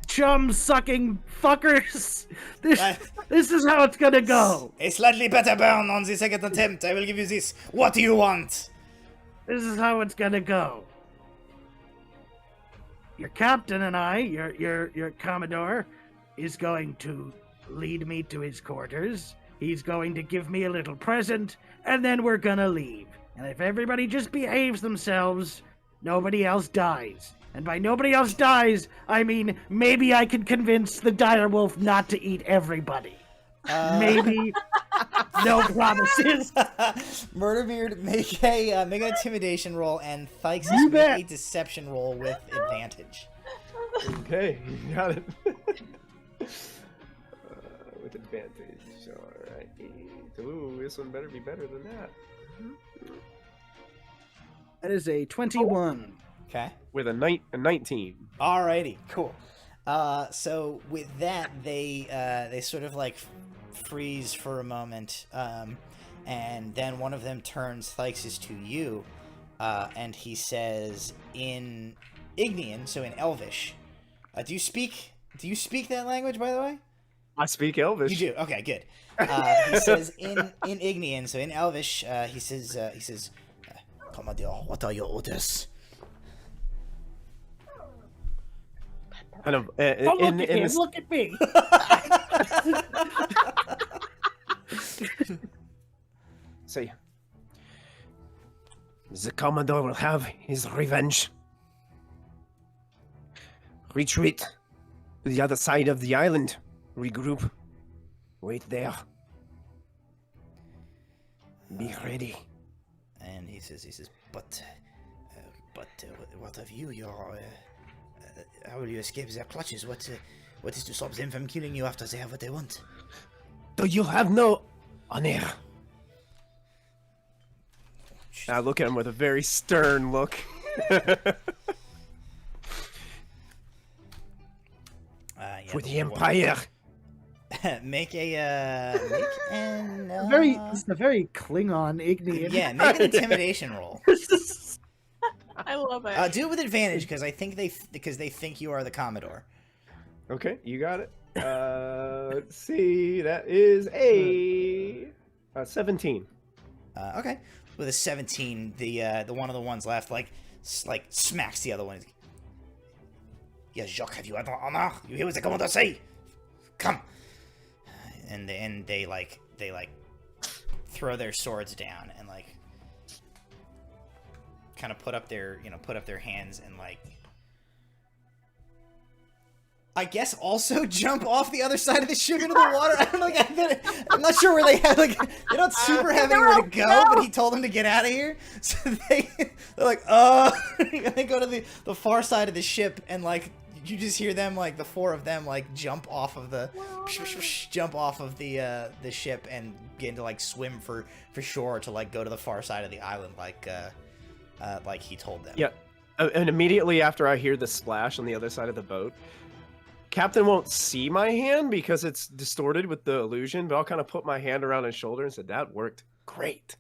chum-sucking fuckers. Uh, This is how it's gonna go. A slightly better burn on the second attempt. I will give you this. What do you want? This is how it's gonna go. Your captain and I, your commodore, is going to lead me to his quarters. He's going to give me a little present, and then we're gonna leave. And if everybody just behaves themselves, nobody else dies. And by nobody else dies, I mean maybe I can convince the direwolf not to eat everybody. Maybe. No promises. Murderbeard, make an intimidation roll, and Thixis You make bet. a deception roll with advantage. Okay, you got it. With advantage. Alright. Ooh, this one better be better than that. That is a 21. Okay. With a 19. Alrighty, cool. So with that, they sort of like freeze for a moment, and then one of them turns Thixis to you, and he says in Ignian, so in Elvish. Do you speak that language, by the way? I speak Elvish. You do. Okay, good. He says in Ignian, so in Elvish, he says, Commodore, what are your orders? Kind of, Don't in look at him, this, look at me. say, the Commodore will have his revenge. Retreat to the other side of the island. Regroup. Wait there. Be ready. And he says, but what of you? How will you escape their clutches? What is to stop them from killing you after they have what they want? Do you have no honor? I look at him with a very stern look. For the Empire. Make a make an It's a very Klingon Ignian. yeah, make an intimidation roll. I love it. Do it with advantage because they think you are the Commodore. Okay, you got it. Let's see. That is a 17. Okay, with a 17, the one of the ones left like smacks the other one. Yeah, Jacques, have you had the honor? You hear what the Commodore say? Come. And they throw their swords down and like kind of put up their hands and like I guess also jump off the other side of the ship into the water. I'm not sure where they have they don't super have anywhere to go, but he told them to get out of here. So they're like, and they go to the far side of the ship and like you just hear them like the four of them like jump off of the ship and begin to like swim for shore to like go to the far side of the island like he told them. Yeah, and immediately after I hear the splash on the other side of the boat, Captain won't see my hand because it's distorted with the illusion, but I'll kind of put my hand around his shoulder and said, "That worked great."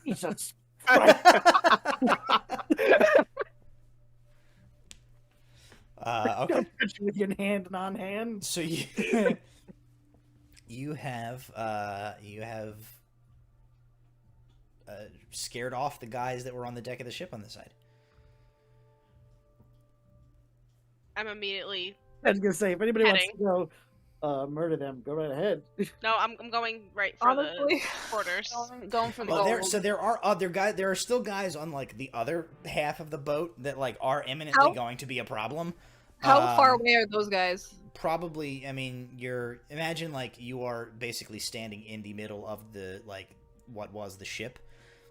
Jesus. Okay. With your hand on hand. So you have scared off the guys that were on the deck of the ship on this side. I'm immediately. I was gonna say, if anybody wants Heading. to go murder them, go right ahead. No, I'm going right for Honestly. the quarters. Going for the Well, gold. there are other guys. There are still guys on like the other half of the boat that like are imminently How- going to be a problem. How far away are those guys? Probably. I mean, imagine like you are basically standing in the middle of the like what was the ship.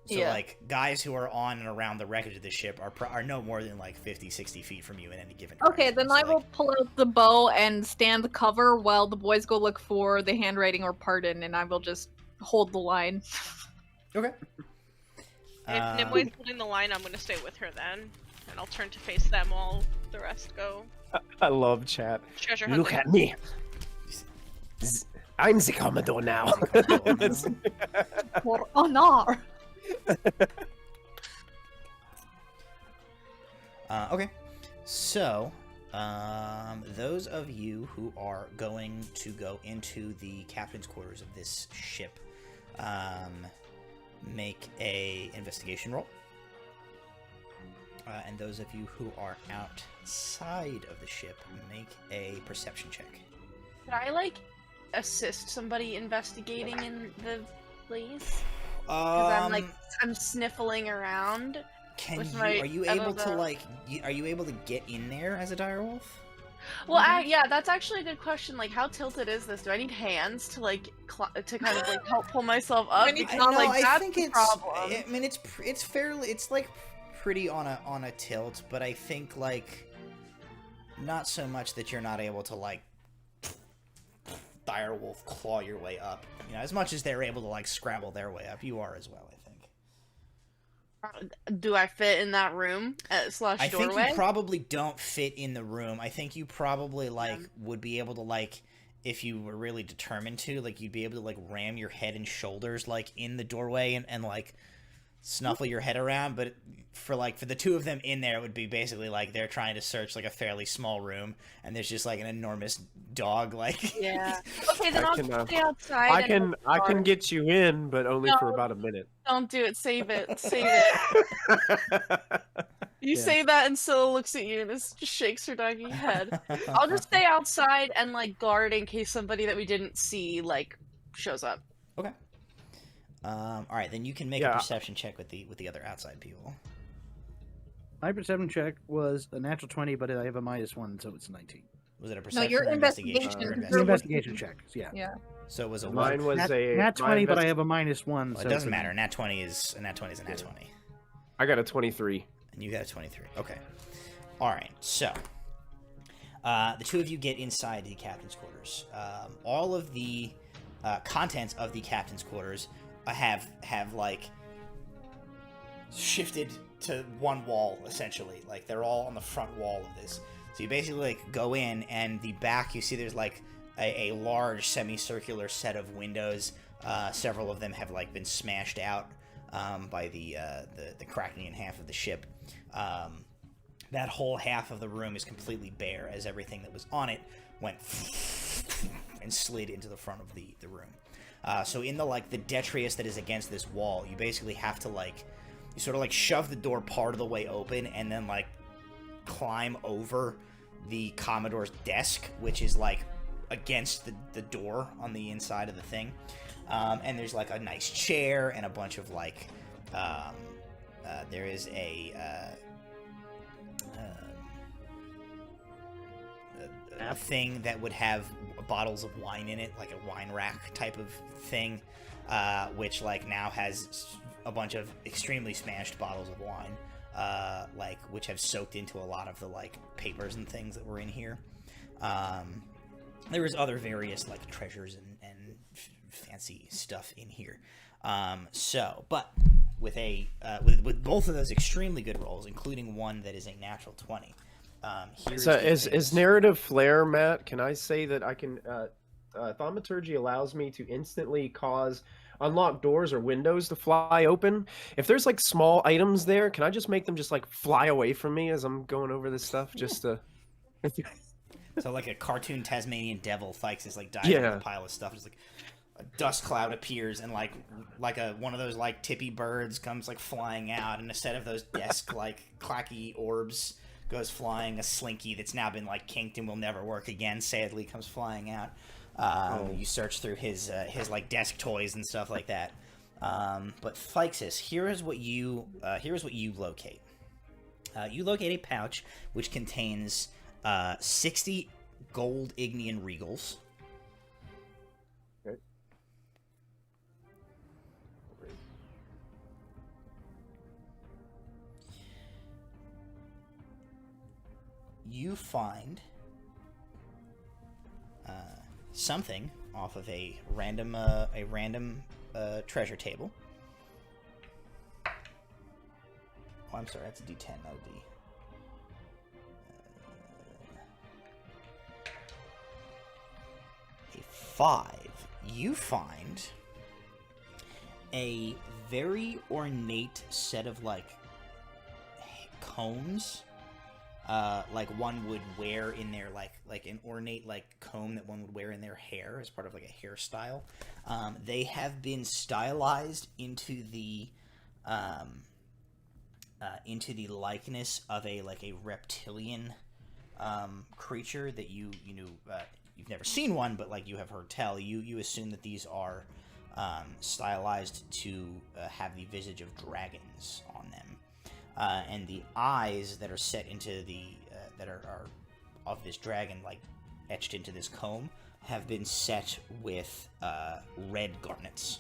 So Yeah. like guys who are on and around the wreckage of the ship are no more than like 50, 60 feet from you in any given direction. Okay, then So, I will like, pull out the bow and stand cover while the boys go look for the handwriting or pardon, and I will just hold the line. Okay. If Nimway's holding the line, I'm gonna stay with her then, and I'll turn to face them while the rest go I love chat. treasure Look hunting. at me. I'm the Commodore now. For honor. Okay, so those of you who are going to go into the captain's quarters of this ship, make a investigation roll. And those of you who are outside of the ship, make a perception check. Could I like assist somebody investigating in the place? Because I'm sniffling around. Can with you? my- Are you I able don't to know. like? Are you able to get in there as a direwolf? Well, yeah, that's actually a good question. Like, how tilted is this? Do I need hands to like to kind of like help pull myself up? I need- Because No, like I that's think the it's. problem. I mean, it's fairly. It's like pretty on a tilt, but I think like not so much that you're not able to like direwolf claw your way up. You know, as much as they're able to like scrabble their way up, you are as well. I think. Do I fit in that room slash I think doorway? you probably don't fit in the room. I think you probably like would be able to like if you were really determined to, like you'd be able to like ram your head and shoulders like in the doorway and like snuffle your head around, but for the two of them in there, it would be basically like they're trying to search like a fairly small room and there's just like an enormous dog like Yeah. Okay, then I I'll can, stay outside. I and can get you in, but only for No. about a minute. Don't do it. Save it. Save it. You Yeah. say that, and Scylla looks at you and just shakes her doggy head. I'll just stay outside and like guard in case somebody that we didn't see like shows up. Okay. All right, then you can make a perception check with the other outside people. My perception check was a natural 20, but I have a -1, so it's 19. Was it a perception your or investigation? investigation. Or It's an You're investigation check, yeah. Yeah. So it was a Mine what? was a Nat my 20, but I invest- have a -1, Well, so it it's doesn't a- matter. Nat 20 is a nat 20 is a nat 20. I got a 23. And you got a 23. Okay. All right. So, the two of you get inside the captain's quarters. All of the contents of the captain's quarters have like shifted to one wall essentially. Like they're all on the front wall of this. So you basically like go in, and the back you see there's like a large semicircular set of windows. Several of them have like been smashed out by the cracking in half of the ship. That whole half of the room is completely bare, as everything that was on it went and slid into the front of the room. So in the detritus that is against this wall, you basically have to you sort of shove the door part of the way open, and then climb over the Commodore's desk, which is against the door on the inside of the thing. And there's a nice chair and a bunch of there is a thing that would have bottles of wine in it, like a wine rack type of thing, which now has a bunch of extremely smashed bottles of wine, which have soaked into a lot of the papers and things that were in here. There was other various treasures and fancy stuff in here. But with with both of those extremely good rolls, including one that is a natural 20. Is narrative flair, Matt? Can I say that I can? Thaumaturgy allows me to instantly cause unlock doors or windows to fly open. If there's small items there, can I just make them just fly away from me as I'm going over this stuff? Just to. So a cartoon Tasmanian devil, Fikes is diving in a pile of stuff. Just a dust cloud appears, and one of those tippy birds comes flying out, and a set of those desk clacky orbs goes flying. A slinky that's now been kinked and will never work again, sadly, comes flying out. You search through his desk toys and stuff like that. But Fikes, here's what you locate. You locate a pouch which contains 60 gold Ignian regals. Okay. You find something off of a random treasure table. Oh, I'm sorry, that's a D10, not a D. A 5. You find a very ornate set of combs. One would wear in their an ornate comb that one would wear in their hair as part of a hairstyle. They have been stylized into the likeness of a reptilian creature that you've never seen one, but you have heard tell. You assume that these are stylized to have the visage of dragons on them. And the eyes that are set into that are of this dragon, etched into this comb, have been set with red garnets.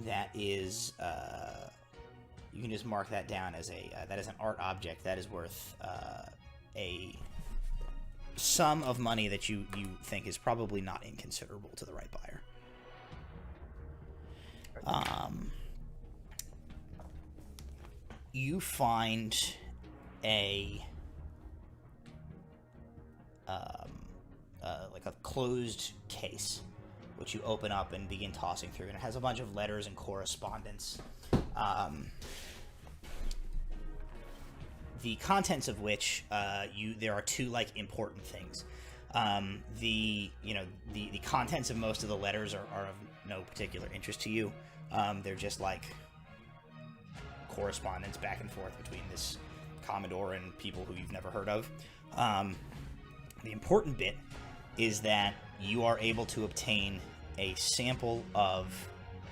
That is, you can just mark that down as that is an art object that is worth a sum of money that you think is probably not inconsiderable to the right buyer. You find a closed case, which you open up and begin tossing through, and it has a bunch of letters and correspondence. The contents of which there are two important things. The contents of most of the letters are of no particular interest to you. They're just correspondence back and forth between this Commodore and people who you've never heard of. The important bit is that you are able to obtain a sample of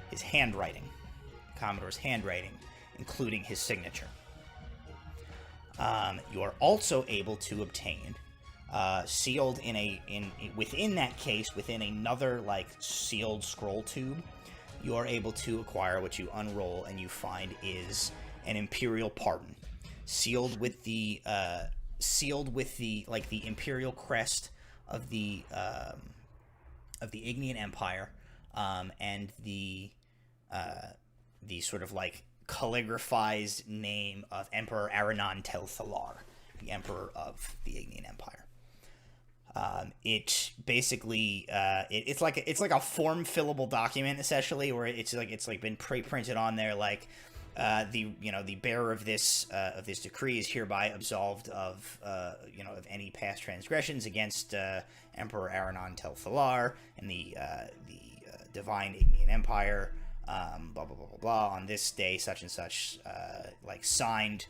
his handwriting, Commodore's handwriting, including his signature. You are also able to obtain, sealed within that case, within another sealed scroll tube, you are able to acquire what you unroll and you find is an imperial pardon, sealed with the the imperial crest of the Ignian Empire, and the sort of calligraphized name of Emperor Aranon Tel Thalar, the Emperor of the Ignian Empire. It basically it's like a form fillable document essentially, where it's like been pre-printed on there, like the bearer of this decree is hereby absolved of of any past transgressions against Emperor Aranon Tel Thalar and the divine Ignian Empire, blah blah blah blah blah, on this day such and such, like signed,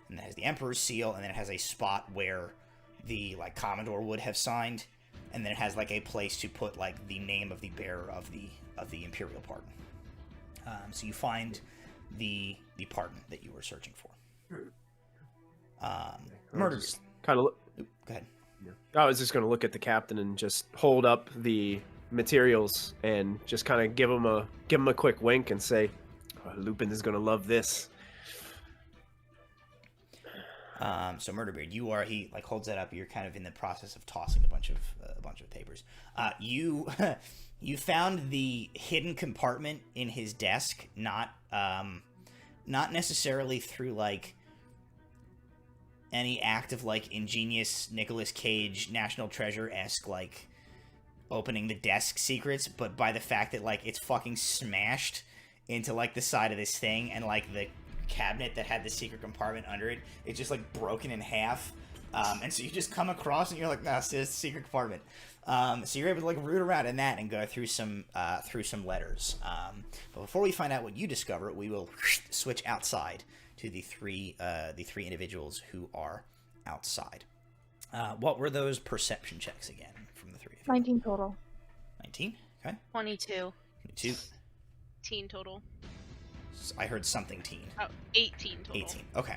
and it has the Emperor's seal, and then it has a spot where the like Commodore would have signed, and then it has like a place to put like the name of the bearer of the Imperial pardon. So you find the pardon that you were searching for. Murder. Kind of. Go ahead. I was just going to look at the captain and just hold up the materials and just kind of give him a quick wink and say, oh, Lupin is going to love this. So Murderbeard, he like holds that up. You're kind of in the process of tossing a bunch of papers. You found the hidden compartment in his desk, not necessarily through like any act of like ingenious Nicolas Cage National Treasure-esque like opening the desk secrets, but by the fact that like it's fucking smashed into like the side of this thing, and like the cabinet that had the secret compartment under it, it's just like broken in half, and so you just come across and you're like, nah, it's a secret compartment. So you're able to like root around in that and go through some letters. But before we find out what you discover, we will switch outside to the three individuals who are outside. What were those perception checks again from the three of you? 19 total. 19. Okay. 22. 22. Teen total. I heard something teen. Oh, 18 total. 18. Okay.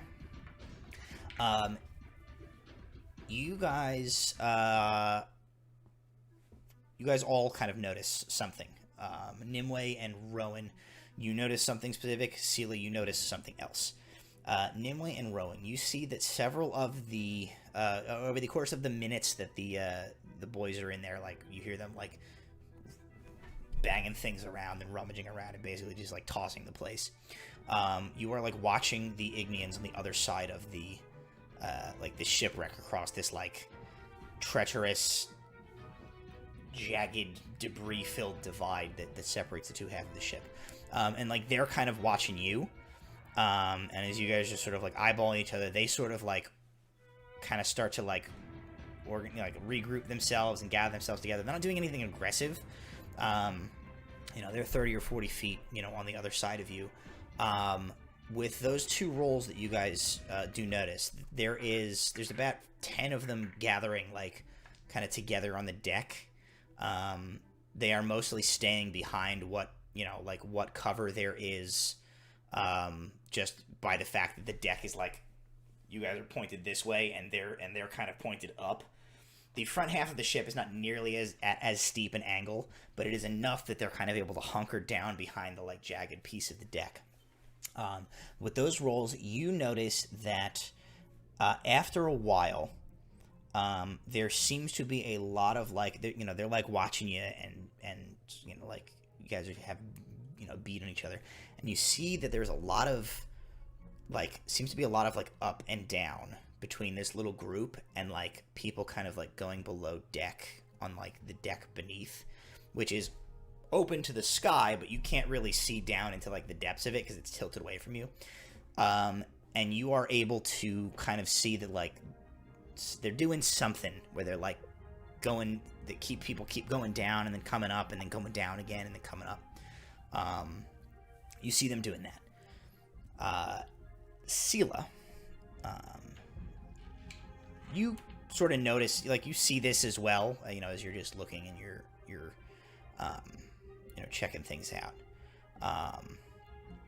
You guys all kind of notice something. Nimue and Rowan, you notice something specific. Seela, you notice something else. Nimue and Rowan, you see that several of the over the course of the minutes that the boys are in there, like you hear them like banging things around and rummaging around and basically just like tossing the place. You are like watching the Ignians on the other side of the like the shipwreck across this like treacherous, jagged, debris-filled divide that separates the two halves of the ship. And like they're kind of watching you. And as you guys are sort of like eyeballing each other, they sort of like kind of start to like regroup themselves and gather themselves together. They're not doing anything aggressive. They're 30 or 40 feet, on the other side of you. With those two rolls that you guys do notice, there's about 10 of them gathering like kind of together on the deck. They are mostly staying behind what cover there is, just by the fact that the deck is like, you guys are pointed this way and they're kind of pointed up. The front half of the ship is not nearly as steep an angle, but it is enough that they're kind of able to hunker down behind the like jagged piece of the deck. With those rolls, you notice that after a while, there seems to be a lot of like they're like watching you and like you guys have beat on each other, and you see that there's a lot of like seems to be a lot of like up and down between this little group and like people kind of like going below deck on like the deck beneath, which is open to the sky, but you can't really see down into like the depths of it because it's tilted away from you. And you are able to kind of see that like they're doing something where they're like people keep going down and then coming up and then going down again and then coming up. You see them doing that. Seela, you sort of notice, like you see this as well, as you're just looking and you're checking things out.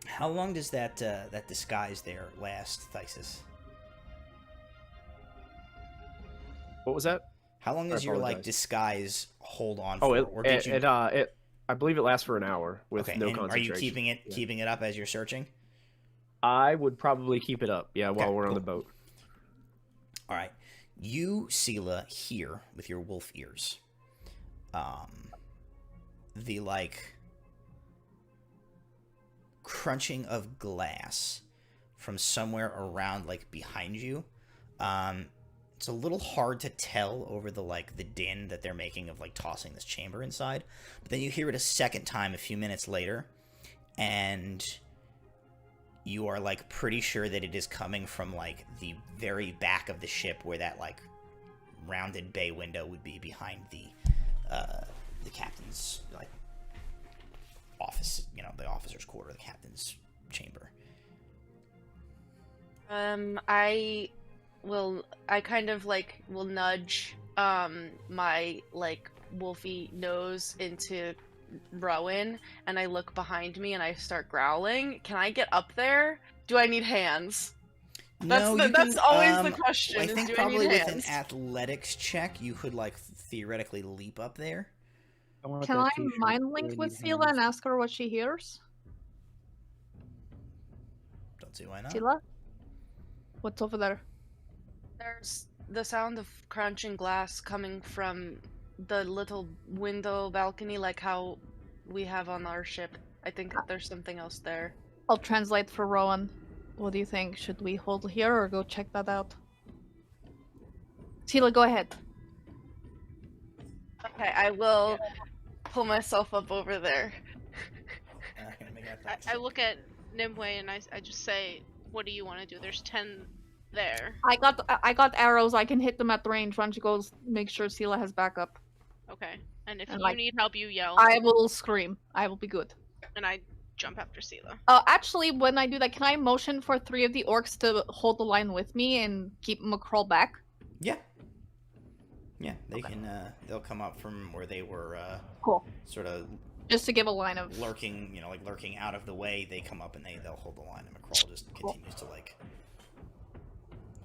How long does that disguise there last, Thysis? What was that? How long does your like disguise hold on for? Oh, or did you... I believe it lasts for an hour with no and concentration. Are you keeping it up as you're searching? I would probably keep it up, while we're on the boat. All right. You, Seela, hear with your wolf ears the like crunching of glass from somewhere around, like, behind you. It's a little hard to tell over the, like, the din that they're making of, like, tossing this chamber inside. But then you hear it a second time a few minutes later, and you are, like, pretty sure that it is coming from, like, the very back of the ship where that, like, rounded bay window would be behind the captain's, like, office, you know, the officer's quarter, the captain's chamber. I kind of like will nudge my like wolfy nose into Rowan, and I look behind me and I start growling. Can I get up there? Do I need hands? That's always the question. I think do probably I need with hands? an athletics check, you could, like, theoretically leap up there. Can I mind link with Sela and ask her what she hears? Don't see why not. Sela? What's over there? There's the sound of crunching glass coming from the little window balcony, like how we have on our ship. I think that there's something else there. I'll translate for Rowan. What do you think? Should we hold here or go check that out? Sela, go ahead. Okay, I will pull myself up over there. I look at Nimue and I just say, what do you want to do? There's 10 there. I got arrows. I can hit them at the range. Why don't you go make sure Sela has backup? Okay. And if And, you like, need help, you yell. I will scream. I will be good. And I jump after Sela. Actually, when I do that, can I motion for 3 of the orcs to hold the line with me and keep Macrawl back? Yeah. Yeah, they can, they'll come up from where they were, Cool. sort of Just to give a line of... lurking, you know, like, lurking out of the way. They come up and they'll hold the line, and McCrawl just continues to, like,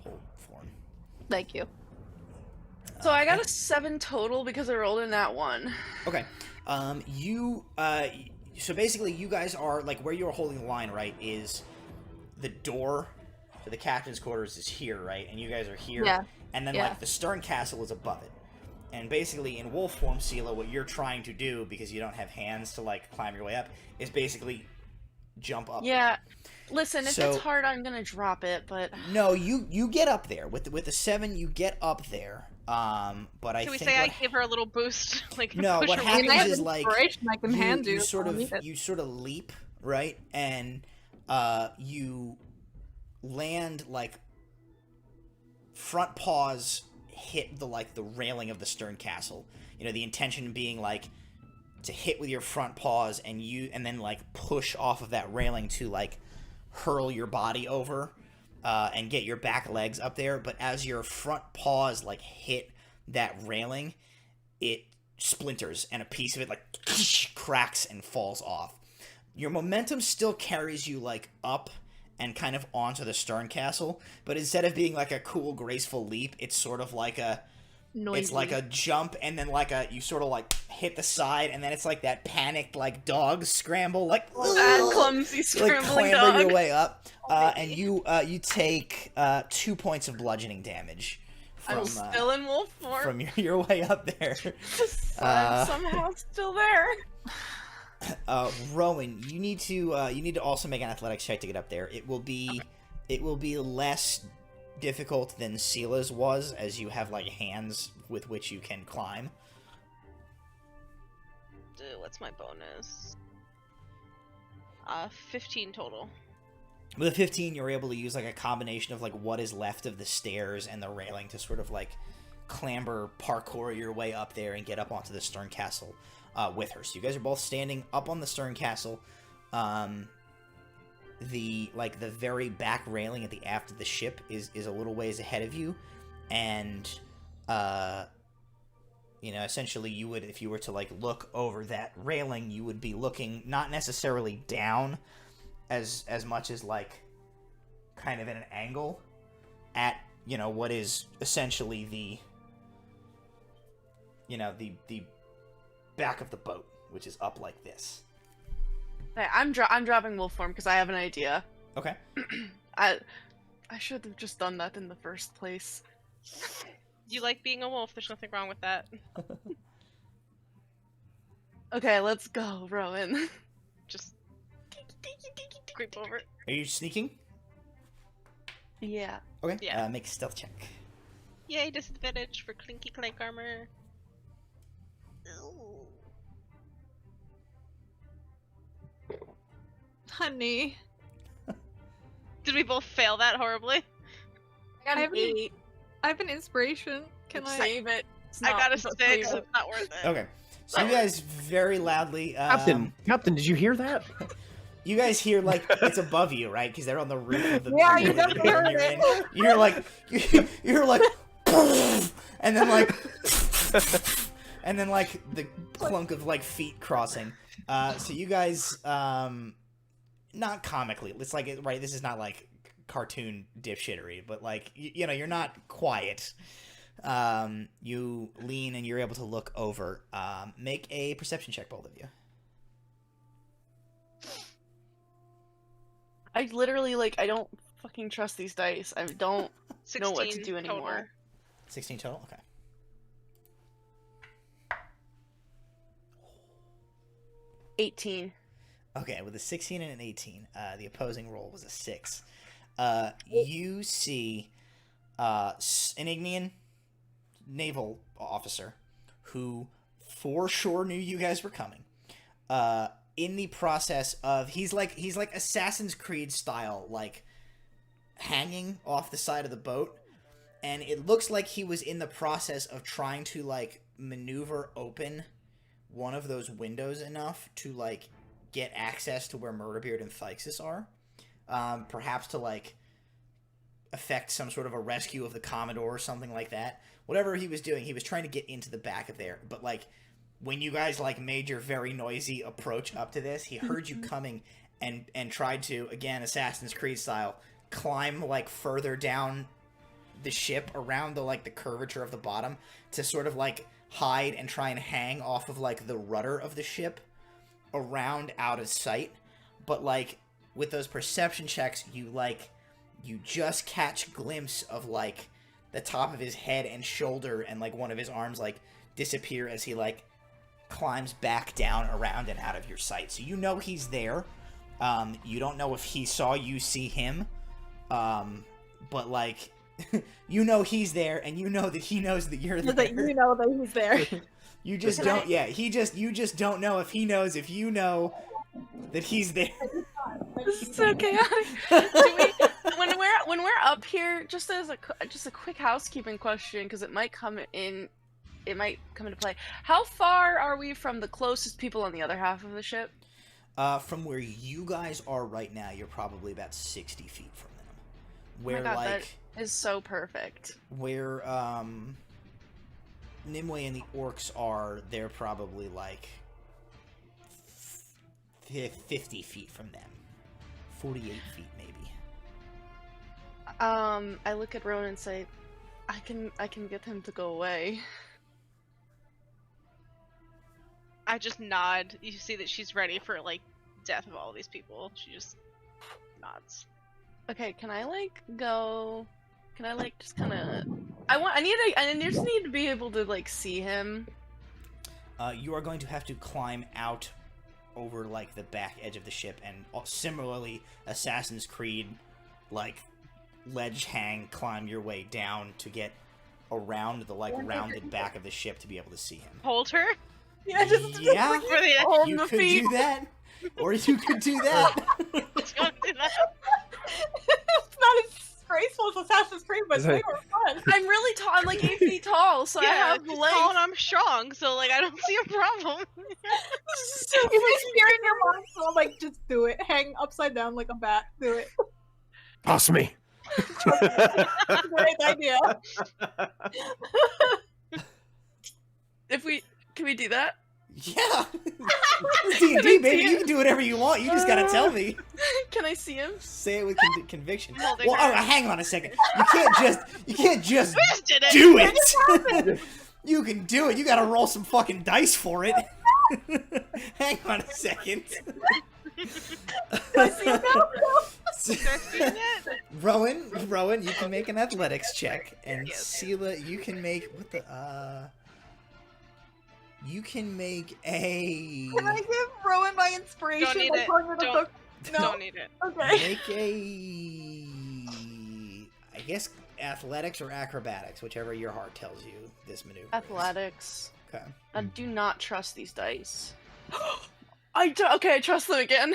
hold form. Thank you. So I got a 7 total because I rolled in that one. Okay. So basically, you guys are, like, where you're holding the line, right, is the door to the captain's quarters is here, right? And you guys are here. Yeah. And then, Yeah. like, the stern castle is above it. And basically, in wolf form, Sela, what you're trying to do, because you don't have hands to, like, climb your way up, is basically jump up. Yeah. Listen, if So- it's hard, I'm gonna drop it, but... No, you get up there. With the 7, you get up there. But I Can we think say I what give her a little boost? Like, No, push what her happens way I have is, like, inspiration I can hand you. you sort I'll of need it. you sort of leap, right? And you land, like, front paws hit the railing of the stern castle. You know, the intention being, like, to hit with your front paws and then, like, push off of that railing to, like, hurl your body over and get your back legs up there. But as your front paws, like, hit that railing, it splinters and a piece of it, like, cracks and falls off. Your momentum still carries you, like, up and kind of onto the stern castle, but instead of being like a cool, graceful leap, it's sort of like a Noisy. it's like a jump, and then like you sort of like hit the side, and then it's like that panicked, like, dog scramble, like, Bad, clumsy, like, scrambling clamber dog. your way up, and you take 2 points of bludgeoning damage I'm still in wolf form. from your way up there. I'm somehow still there. Rowan, you need to also make an athletics check to get up there. It will be less difficult than Sela's was, as you have, like, hands with which you can climb. What's my bonus? 15 total. With a 15, you're able to use, like, a combination of, like, what is left of the stairs and the railing to sort of, like, clamber, parkour your way up there and get up onto the stern castle with her. So you guys are both standing up on the stern castle. The very back railing at the aft of the ship is a little ways ahead of you, and you know, essentially you would, if you were to, like, look over that railing, you would be looking not necessarily down as much as, like, kind of at an angle at, you know, what is essentially the back of the boat, which is up like this. Hey, I'm dropping wolf form because I have an idea. Okay. I should have just done that in the first place. You like being a wolf, there's nothing wrong with that. Okay, let's go, Rowan. Just Creep over. Are you sneaking? Yeah. Okay. Yeah. Make a stealth check. Yay, disadvantage for clinky clank armor. Ooh. Honey. Did we both fail that horribly? I got I an haven't- 8. I have an inspiration. Can I? Save it. It's I not- got a but 6, save so it. it's not worth it. Okay. So you guys very loudly. Captain, did you hear that? You guys hear like it's above you, right? Because they're on the roof of the Yeah, you building definitely heard you're it. in. You hear like you're like, and then like, and then like the clunk of like feet crossing. So you guys, not comically. It's like right. This is not like cartoon dipshittery, but like you know, you're not quiet. You lean and you're able to look over. Make a perception check, both of you. I literally, like, I don't fucking trust these dice. I don't 16 know what to do total. anymore. 16 total? Okay. $18. Okay, with a 16 and an 18, the opposing roll was a 6. You see an Ignian naval officer who for sure knew you guys were coming. In the process of he's like Assassin's Creed style, like hanging off the side of the boat, and it looks like he was in the process of trying to like maneuver open one of those windows enough to like get access to where Murderbeard and Thixis are, perhaps to like affect some sort of a rescue of the Commodore or something like that. Whatever he was doing, he was trying to get into the back of there, but like when you guys like made your very noisy approach up to this, he heard you coming and tried to, again, Assassin's Creed style, climb like further down the ship around the like the curvature of the bottom to sort of like hide and try and hang off of like the rudder of the ship around out of sight. But like with those perception checks, you just catch a glimpse of like the top of his head and shoulder and like one of his arms like disappear as he like climbs back down around and out of your sight. So you know he's there. You don't know if he saw you see him, but like you know he's there, and you know that he knows that you're there. That you know that he's there. You just don't. Yeah, you just don't know if he knows if you know that he's there. This is so chaotic. Do we, when we're up here, just as a quick housekeeping question, because it might come into play. How far are we from the closest people on the other half of the ship? From where you guys are right now, you're probably about 60 feet from them. Where oh my God, like that is so perfect. where Nimue and the orcs are, they're probably like 50 feet from them. 48 feet maybe. I look at Rowan and say, I can get him to go away. I just nod. You see that she's ready for like death of all these people. She just nods. Okay, can I like go? Can I like just kind of? I just need to be able to like see him. You are going to have to climb out over like the back edge of the ship, and similarly Assassin's Creed like ledge hang, climb your way down to get around the like rounded back of the ship to be able to see him. Hold her. Yeah, For the Hold you the could feet. do that, or you could do that. Let's go do that. It's not as graceful as Assassin's Creed, but Is they it- were fun. I'm really tall. I'm like 8 feet tall, so I have she's legs. tall and I'm strong, so like I don't see a problem. So you were scaring your mom, so I'm like, just do it. Hang upside down like a bat. Do it. Toss me. Great idea. Can we do that? Yeah, D&D, baby. You can do whatever you want. You just gotta tell me. Can I see him? Say it with conviction. Holding Well, her. all right, hang on a second. You can't just We just did it. do it. You can do it. You gotta roll some fucking dice for it. Hang on a second. Do I see him now? Start doing it. Rowan, you can make an athletics check, and Yes. Sela, you can make you can make a. Can I give Rowan my inspiration? Don't need by it. telling her to Don't. cook? Don't need it. Okay. Make I guess athletics or acrobatics, whichever your heart tells you this maneuver is. Athletics. Okay. I do not trust these dice. I trust them again.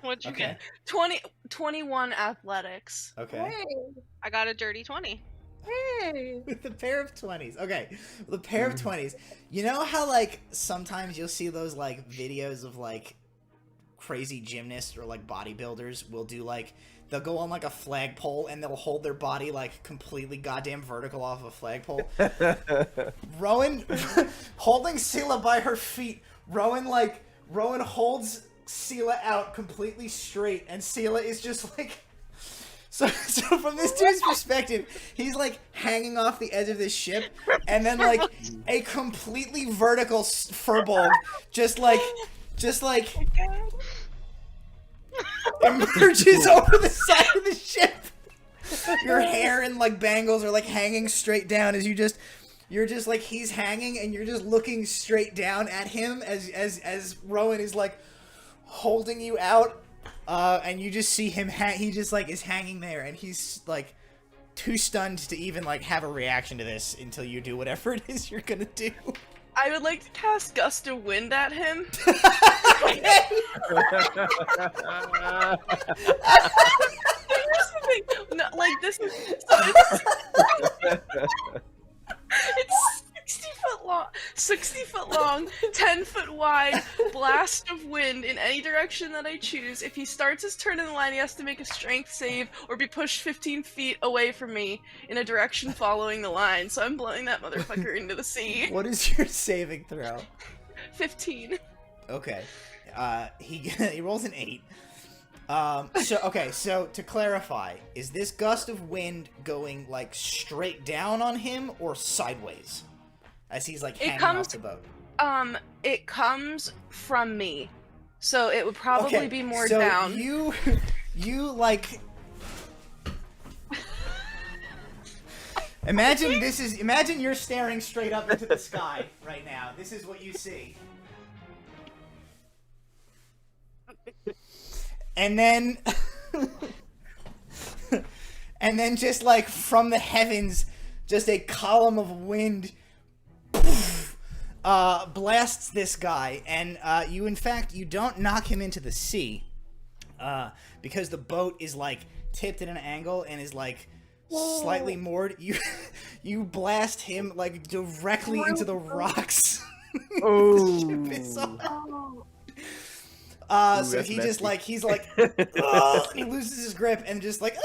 What'd you Okay. get? 21 athletics. Okay. I got a dirty 20. Hey. With a pair of 20s. Okay. With a pair of 20s. You know how, like, sometimes you'll see those, like, videos of, like, crazy gymnasts or, like, bodybuilders will do, like, they'll go on, like, a flagpole and they'll hold their body, like, completely goddamn vertical off a flagpole. Rowan, holding Sela by her feet, Rowan holds Sela out completely straight, and Sela is just, like... So from this dude's perspective, he's like hanging off the edge of this ship, and then like a completely vertical furball just like emerges over the side of the ship. Your hair and like bangles are like hanging straight down as you're just like he's hanging and you're just looking straight down at him as Rowan is like holding you out. And you just see him, he just, like, is hanging there, and he's, like, too stunned to even, like, have a reaction to this until you do whatever it is you're gonna do. I would like to cast Gust of Wind at him. Here's the thing. No, like, this is... It's 60 foot long, 10 foot wide, blast of wind in any direction that I choose. If he starts his turn in the line, he has to make a strength save or be pushed 15 feet away from me in a direction following the line. So I'm blowing that motherfucker into the sea. What is your saving throw? 15. Okay. He rolls an 8. So to clarify, is this gust of wind going, like, straight down on him or sideways? As he's, like, hanging off the boat. It comes from me. So it would probably be more so down. you, like... Imagine you're staring straight up into the sky right now. This is what you see. And then... and then just, like, from the heavens, just a column of wind... blasts this guy, and you don't knock him into the sea, because the boat is like tipped at an angle and is like slightly moored. You blast him like directly into the rocks. Oh. The ship is on. So that's he messy. just like he's like and he loses his grip and just like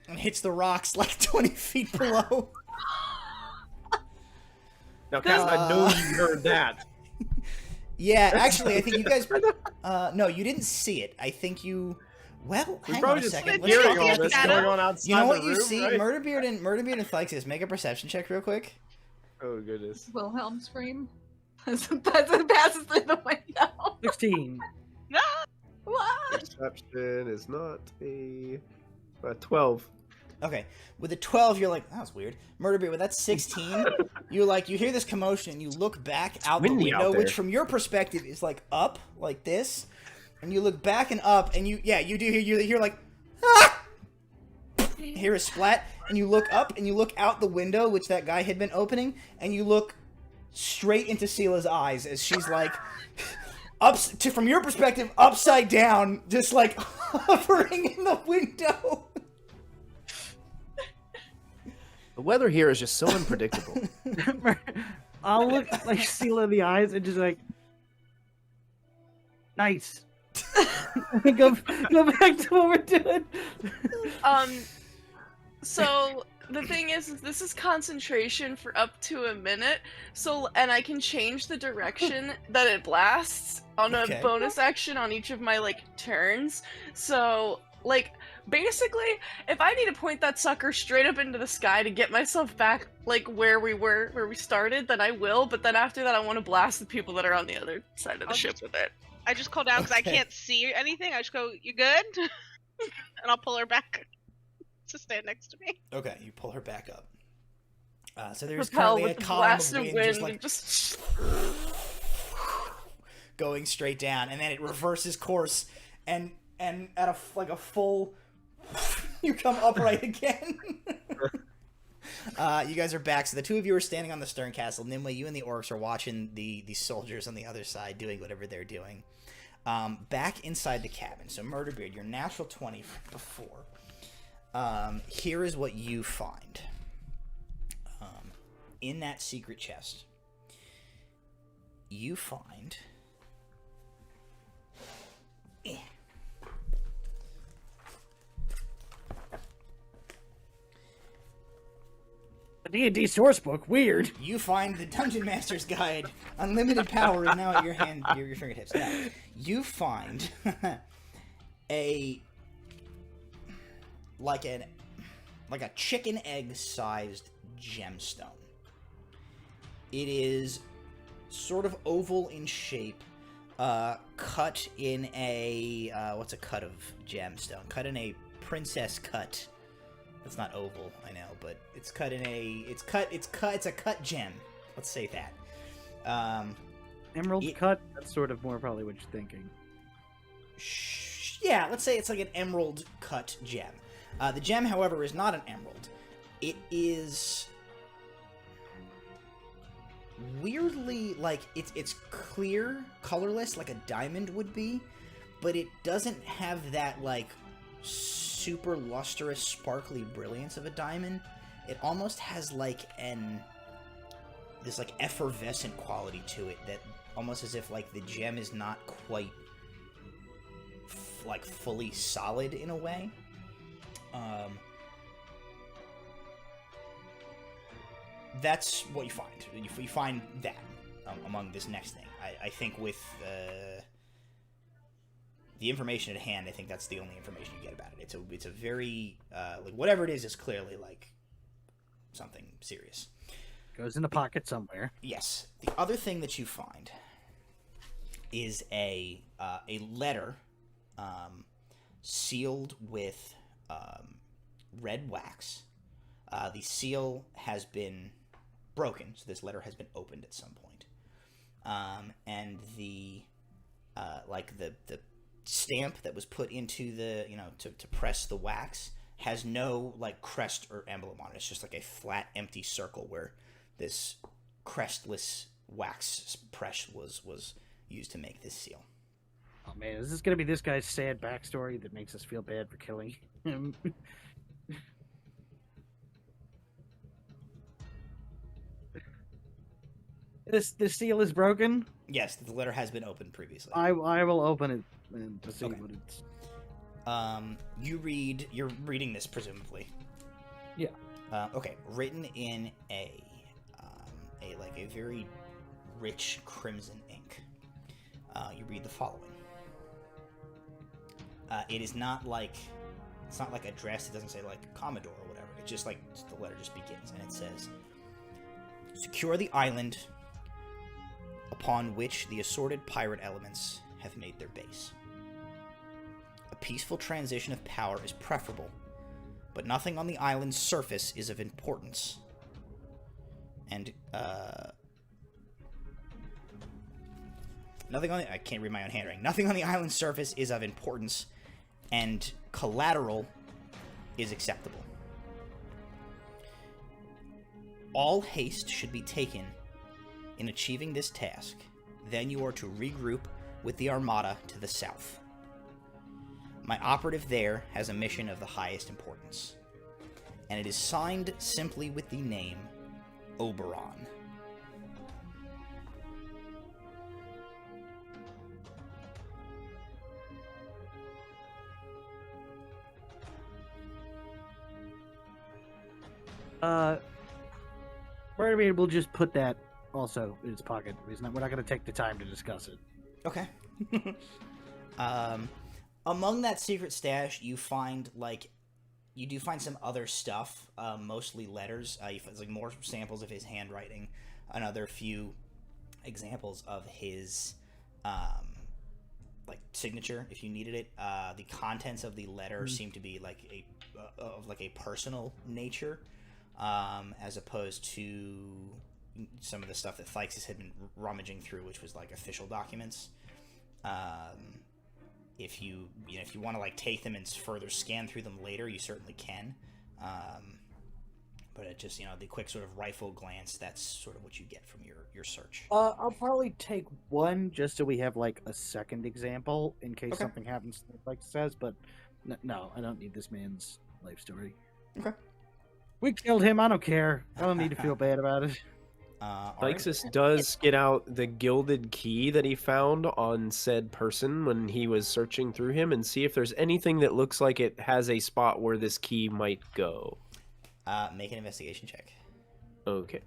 and hits the rocks like 20 feet below. Now, Cass, I know you heard that. Yeah, actually, I think you guys... no, you didn't see it. I think you... Well, hang on Probably a just second. hearing Let's all check this this going out. on outside You know what the you room, see? right? Murderbeard and Thyxis, make a perception check real quick. Oh, goodness. Wilhelm scream. As it passes through the window. 16. No! What? Perception is not a 12. Okay, with a 12, you're like, that was weird. Murderbeard, with that 16, you hear this commotion, and you look back out the windy out window, there. which from your perspective is like up, like this, and you look back and up, and you hear like, ah! Hear a splat, and you look up, and you look out the window, which that guy had been opening, and you look straight into Sela's eyes as she's like, from your perspective, upside down, just like hovering in the window. The weather here is just so unpredictable. I'll look like Sela in the eyes and just like, nice. go back to what we're doing. So the thing is this is concentration for up to a minute. So, and I can change the direction that it blasts on a Okay. bonus action on each of my like turns. So, like, basically, if I need to point that sucker straight up into the sky to get myself back, like, where we started, then I will, but then after that I want to blast the people that are on the other side of the I'll ship with it. I just call down because I Okay. can't see anything. I just go, "You good?" And I'll pull her back to stand next to me. Okay, you pull her back up. So there's Propel currently a with the column blast of of wind, wind just and like just... going straight down, and then it reverses course, and at a full, you come upright again. You guys are back. So the two of you are standing on the stern castle. Nimue, you and the orcs are watching the soldiers on the other side doing whatever they're doing. Back inside the cabin. So Murderbeard, your natural 20 from before. Here is what you find. In that secret chest, you find... D&D source book, weird. You find the Dungeon Master's Guide. Unlimited power is now at your fingertips. Now, you find a chicken egg sized gemstone. It is sort of oval in shape, cut in a what's a cut of gemstone? Cut in a princess cut. It's not oval, I know, but it's cut in a... It's a cut gem. Let's say that. Emerald cut? That's sort of more probably what you're thinking. Yeah, let's say it's like an emerald cut gem. The gem, however, is not an emerald. It is... weirdly, like, it's clear, colorless, like a diamond would be, but it doesn't have that, like... super lustrous, sparkly brilliance of a diamond. It almost has like this like effervescent quality to it, that almost as if like the gem is not quite like fully solid in a way. That's what you find. You find that among this next thing. I think with the information at hand, I think that's the only information you get about it. It's a very like whatever it is clearly like something serious. Goes in a pocket somewhere. Yes. The other thing that you find is a letter sealed with red wax. The seal has been broken, so this letter has been opened at some point. And the like the stamp that was put into the, to press the wax has no like crest or emblem on it. It's just like a flat empty circle where this crestless wax press was used to make this seal. Oh man, is this gonna be this guy's sad backstory that makes us feel bad for killing him? This seal is broken? Yes, the letter has been opened previously. I will open it and to see Okay. what it's... You're reading this presumably. Yeah. Okay, written in a very rich crimson ink. You read the following. It is not like, it's not like addressed. It doesn't say like Commodore or whatever. It's just like the letter just begins, and it says, "Secure the island upon which the assorted pirate elements have made their base. A peaceful transition of power is preferable, but nothing on the island's surface is of importance. And, I can't read my own handwriting. Nothing on the island's surface is of importance, and collateral is acceptable. All haste should be taken in achieving this task. Then you are to regroup with the Armada to the south. My operative there has a mission of the highest importance, and it is signed simply with the name Oberon." Maybe we'll just put that also in his pocket. We're not going to take the time to discuss it. Okay. Among that secret stash, you find you do find some other stuff, mostly letters. You find more samples of his handwriting, another few examples of his signature if you needed it. The contents of the letter seem to be of a personal nature, as opposed to some of the stuff that Thixus had been rummaging through, which was like official documents. If you want to like take them and further scan through them later, you certainly can. But it just, the quick sort of rifle glance, that's sort of what you get from your search. I'll probably take one just so we have like a second example in case Okay. something happens like says, but no, I don't need this man's life story. Okay. We killed him, I don't care. I don't need to feel bad about it. Lexus does get out the gilded key that he found on said person when he was searching through him and see if there's anything that looks like it has a spot where this key might go. Make an investigation check. Okay.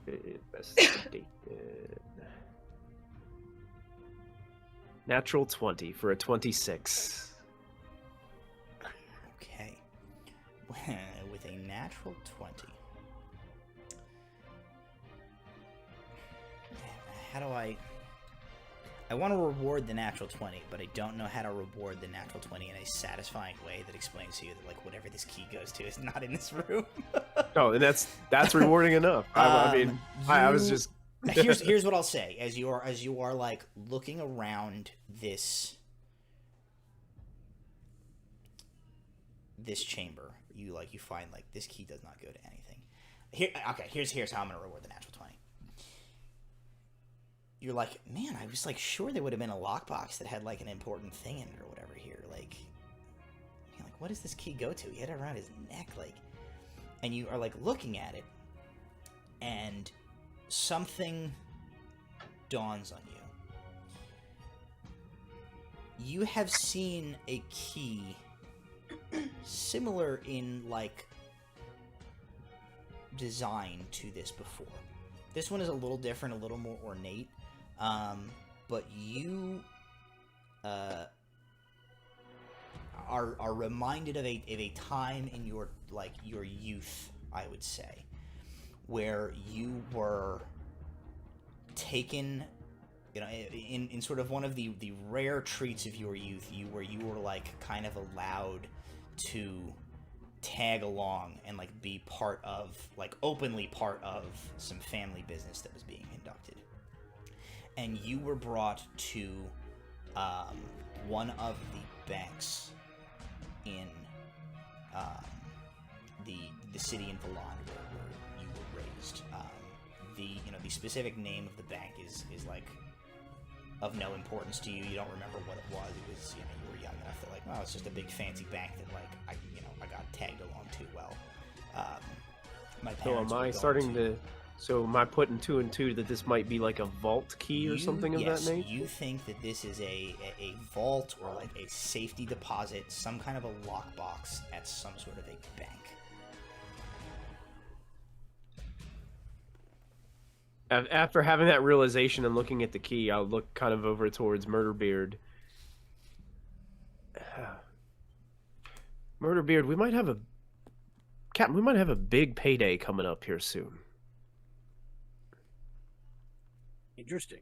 Investigation. Natural 20 for a 26. Okay. With a natural 20. How do I want to reward the natural 20, but I don't know how to reward the natural 20 in a satisfying way that explains to you that, like, whatever this key goes to is not in this room. Oh, and that's rewarding enough. I was just... here's what I'll say. As you are like looking around this chamber, you find like this key does not go to anything. Here's how I'm gonna reward the natural 20. You're like, man, I was like sure there would have been a lockbox that had like an important thing in it or whatever here. Like, what does this key go to? He had it around his neck, like, and you are like looking at it, and something dawns on you. You have seen a key similar in like design to this before. This one is a little different, a little more ornate. But you are reminded of a time in your youth, I would say, where you were taken, in sort of one of the rare treats of your youth, where you were like kind of allowed to tag along and like be part of, like openly part of some family business that was being conducted. And you were brought to one of the banks in the city in Voland where you were raised. The specific name of the bank is like of no importance to you. You don't remember what it was. It was, you were young enough that like, oh, it's just a big fancy bank that like I got tagged along to. Well, my parents. So am I putting two and two that this might be like a vault key or something of that nature? You think that this is a vault or like a safety deposit, some kind of a lockbox at some sort of a bank. After having that realization and looking at the key, I'll look kind of over towards Murderbeard. Murderbeard, we might have a big payday coming up here soon. Interesting.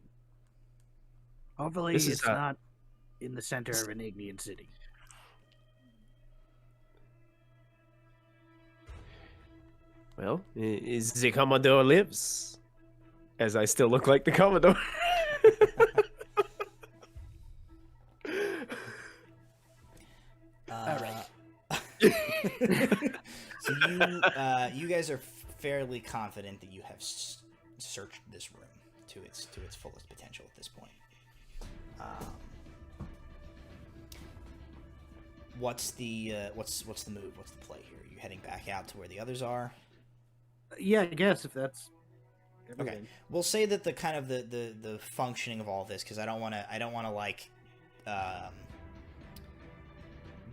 Hopefully it's not in the center of an Ignian city. Well, the Commodore lives. As I still look like the Commodore. So you guys are fairly confident that you have searched this room to its fullest potential at this point. What's the move? What's the play here? Are you heading back out to where the others are? Yeah, I guess if that's everything. Okay. We'll say that the kind of the functioning of all this, because I don't want to like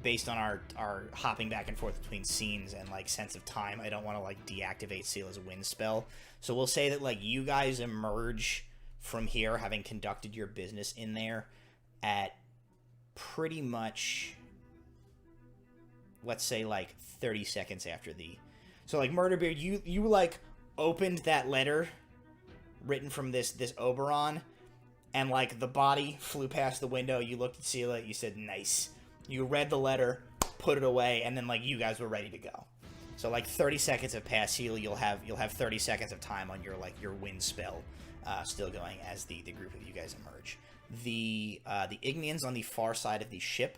based on our hopping back and forth between scenes and like sense of time, I don't want to like deactivate Seal as a wind spell. So we'll say that like you guys emerge from here having conducted your business in there at pretty much, let's say like 30 seconds after the... So like Murderbeard, you like opened that letter written from this Oberon, and like the body flew past the window. You looked at Sela, you said nice. You read the letter, put it away, and then like you guys were ready to go. So like 30 seconds have passed. You'll have 30 seconds of time on your wind spell still going as the group of you guys emerge. The Ignians on the far side of the ship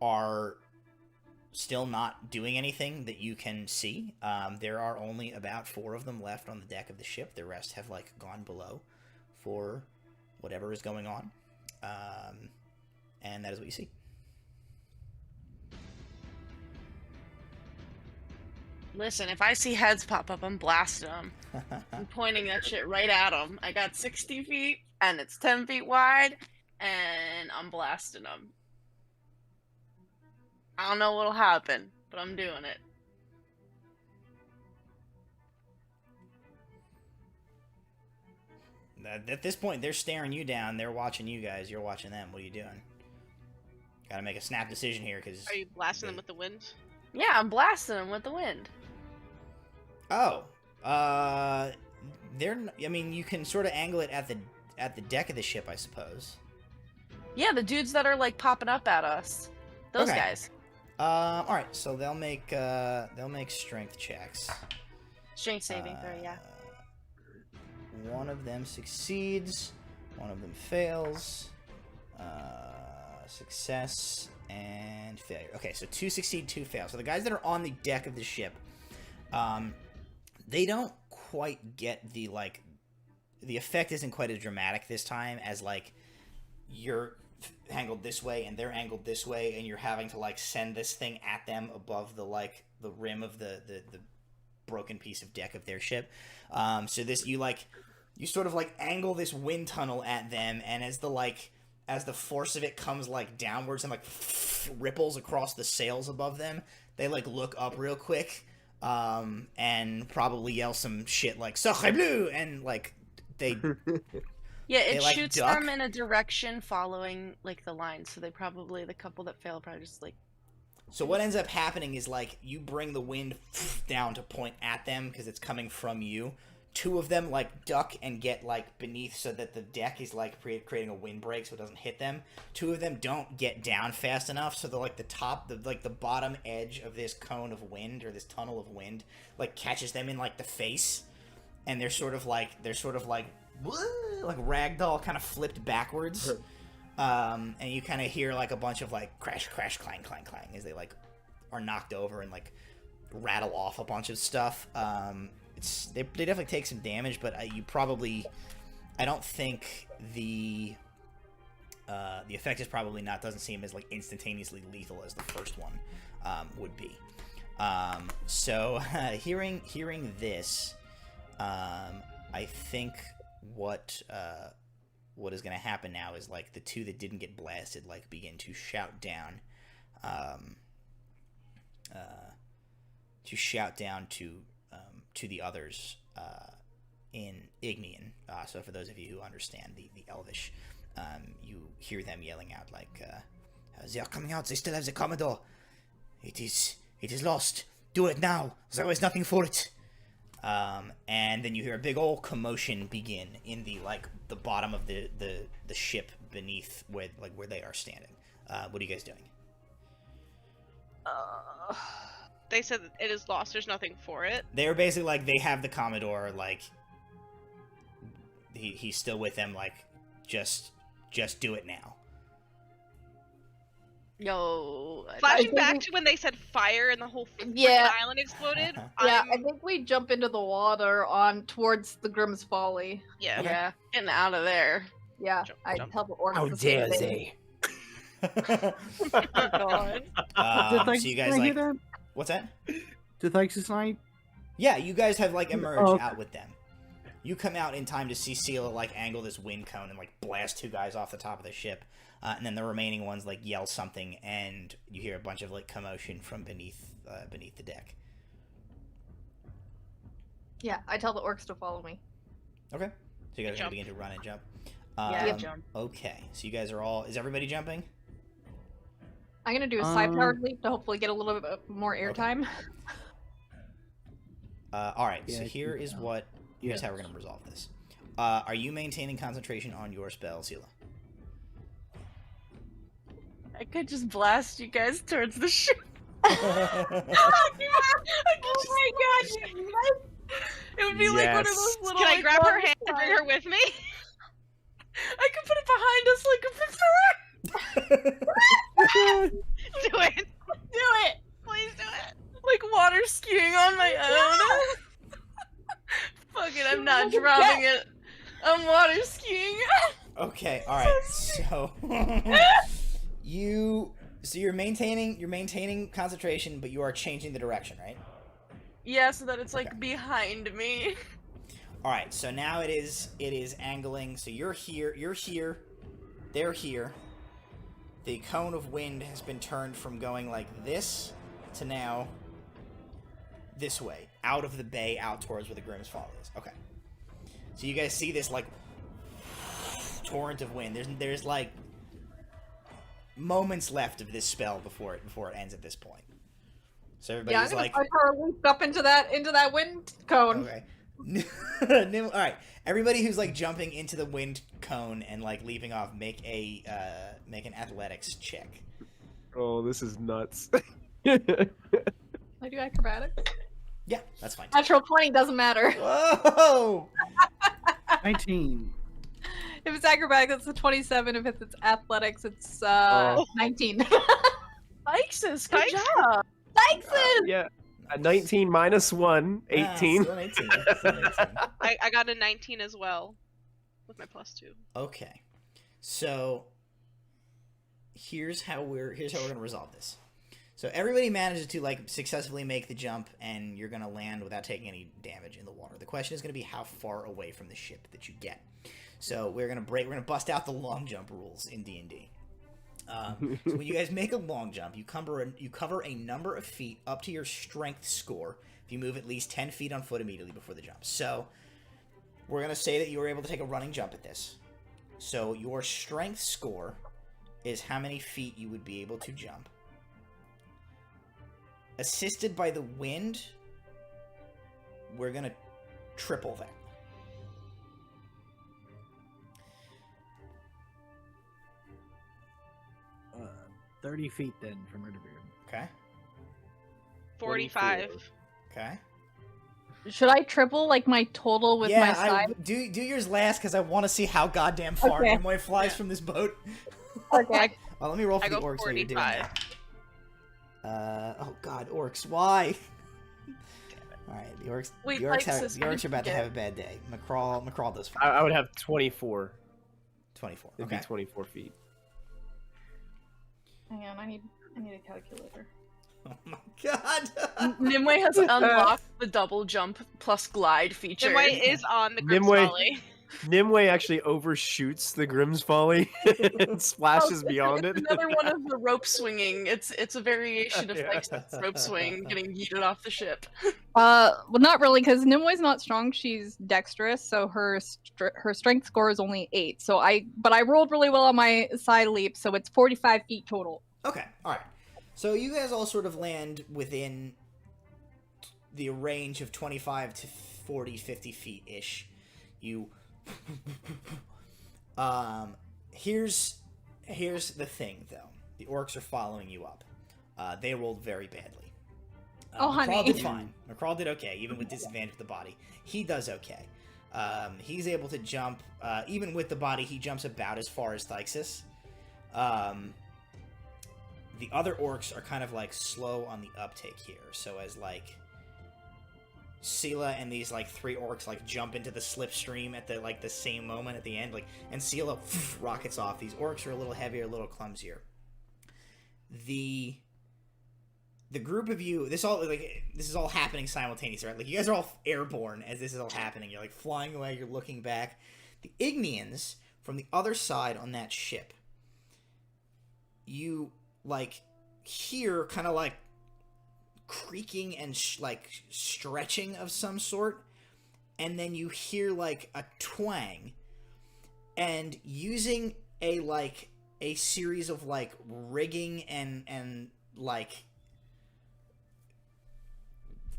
are still not doing anything that you can see. There are only about 4 of them left on the deck of the ship. The rest have gone below for whatever is going on, and that is what you see. Listen, if I see heads pop up, I'm blasting them. I'm pointing that shit right at them. I got 60 feet, and it's 10 feet wide, and I'm blasting them. I don't know what'll happen, but I'm doing it. At this point, they're staring you down. They're watching you guys. You're watching them. What are you doing? Gotta make a snap decision here, because... Are you blasting them with the wind? Yeah, I'm blasting them with the wind. Oh, they're. I mean, you can sort of angle it at the deck of the ship, I suppose. Yeah, the dudes that are popping up at us, those Okay. guys. All right, so they'll make strength checks. Strength saving throw, yeah. One of them succeeds. One of them fails. Success and failure. Okay, so 2 succeed, 2 fail. So the guys that are on the deck of the ship, they don't quite get the effect isn't quite as dramatic this time as you're angled this way and they're angled this way, and you're having to send this thing at them above the rim of the broken piece of deck of their ship. So this you sort of angle this wind tunnel at them, and as the force of it comes downwards and ripples across the sails above them, they look up real quick and probably yell some shit like "Sacre bleu!" and they Yeah, it they, shoots duck. them in a direction following the line, so they probably, the couple that fail probably just So what ends up happening is you bring the wind down to point at them because it's coming from you. 2 of them duck and get beneath so that the deck is creating a windbreak so it doesn't hit them. 2 of them don't get down fast enough, so the bottom edge of this cone of wind, or this tunnel of wind, catches them in the face, and they're sort of ragdoll kind of flipped backwards. And you kind of hear a bunch of crash, crash, clang, clang, clang as they are knocked over and rattle off a bunch of stuff. They definitely take some damage, but I don't think the effect is probably doesn't seem as instantaneously lethal as the first one would be. So hearing this, I think what is going to happen now is the 2 that didn't get blasted begin to shout down to the others in Ignian. So for those of you who understand the Elvish, you hear them yelling out they are coming out. They still have the Commodore. It is lost. Do it now. There is nothing for it. And then you hear a big old commotion begin in the bottom of the ship beneath where they are standing. What are you guys doing? They said that it is lost. There's nothing for it. They're basically they have the Commodore. He's still with them. Just do it now. Yo. Flashing think back we- to when they said fire and the whole Yeah. island exploded. Yeah, I'm- I think we jump into the water towards the Grimm's Folly. yeah. Yeah, getting out of there. Yeah, Jump, I jump. tell the orcs. How the same dare thing. they? Oh god. So you guys what's that? Did Thyxus Yeah, you guys have emerged Oh, okay. out with them. You come out in time to see Sela angle this wind cone and blast 2 guys off the top of the ship, and then the remaining ones yell something, and you hear a bunch of commotion from beneath the deck. Yeah, I tell the orcs to follow me. Okay, so you guys are gonna Jump. begin to run and jump. Yeah, jump. Okay, so you guys are all. Is everybody jumping? I'm gonna do a side-powered leap to hopefully get a little bit more airtime. All right. Yeah, So I here think is so. what. Here's how we're gonna resolve this. Are you maintaining concentration on your spell, Sela? I could just blast you guys towards the ship. Oh my god! It would be like one of those Yes. little. Can I like, grab her water hand and bring slides. her with me? I could put it behind us like a picture. Do it. Do it. Please do it. Like water skiing on my own. Fuck it, I'm not dropping it. I'm water skiing. Okay, all right. So you're maintaining concentration, but you are changing the direction, right? Yeah, so that it's like Okay. behind me. All right. So now it is angling. So you're here, they're here. The cone of wind has been turned from going like this to now this way, out of the bay, out towards where the Grimm's Folly is. Okay. So you guys see this like torrent of wind. There's like moments left of this spell before it ends at this point. So Yeah, I'm everybody's gonna like, push her loop up into that wind cone. okay. All right. Everybody who's like jumping into the wind cone and like leaping off, make an athletics check. Oh, this is nuts. I do acrobatics. Yeah, that's fine. Natural 20 doesn't matter. Whoa! 19. If it's acrobatics, it's a 27. If it's athletics, it's 19. Alexis, good Thanks. job. Thanks! Yeah. A 19 minus 1, 18. Still an 18. Still an 18. I got a 19 as well, with my +2. Okay, so here's how we're gonna resolve this. So everybody manages to like successfully make the jump, and you're gonna land without taking any damage in the water. The question is gonna be how far away from the ship that you get. So we're gonna bust out the long jump rules in D&D. So when you guys make a long jump, you cover a number of feet up to your strength score if you move at least 10 feet on foot immediately before the jump. So we're going to say that you were able to take a running jump at this. So your strength score is how many feet you would be able to jump. Assisted by the wind, we're going to triple that. 30 feet then from Murderbeard. Okay? 45. Okay. Should I triple like my total with my side? do yours last because I want to see how goddamn far Okay. Nimue flies from this boat. Okay. Let me roll for I the go orcs while you're doing 45. that. Oh god, orcs, why? Alright, the orcs, Wait, the Alexis, what orcs did are about to you have a bad day. McCraw does fine. I would have 24. 24. It'd Okay. be 24 feet. Hang on, I need a calculator. Oh my god. Nimue has unlocked the double jump plus glide feature. Nimue is on the Grimm's Nimue- Folly. Nimue actually overshoots the Grimm's Folly and splashes beyond it's it. another one of the rope swinging. It's a variation of Yeah. like rope swing, getting yeeted off the ship. Well, not really, because Nimue's not strong. She's dexterous, so her strength score is only 8. But I rolled really well on my side leap, so it's 45 feet total. Okay, alright. So you guys all sort of land within the range of 25 to 40, 50 feet-ish. You... Here's the thing, though. The orcs are following you up. They rolled very badly. Oh, McCraw honey. did fine. McCraw did okay, even with disadvantage of the body. He does okay. He's able to jump, even with the body, he jumps about as far as Thyxus. The other orcs are kind of like slow on the uptake here. So as like Sela and these like 3 orcs like jump into the slipstream at the same moment at the end, like, and Sela rockets off. These orcs are a little heavier, a little clumsier. The group of you, this is all happening simultaneously, right? Like you guys are all airborne as this is all happening. You're like flying away, you're looking back. The Ignians from the other side on that ship, you like hear kind of like creaking and like stretching of some sort, and then you hear like a twang, and using a series of like rigging and like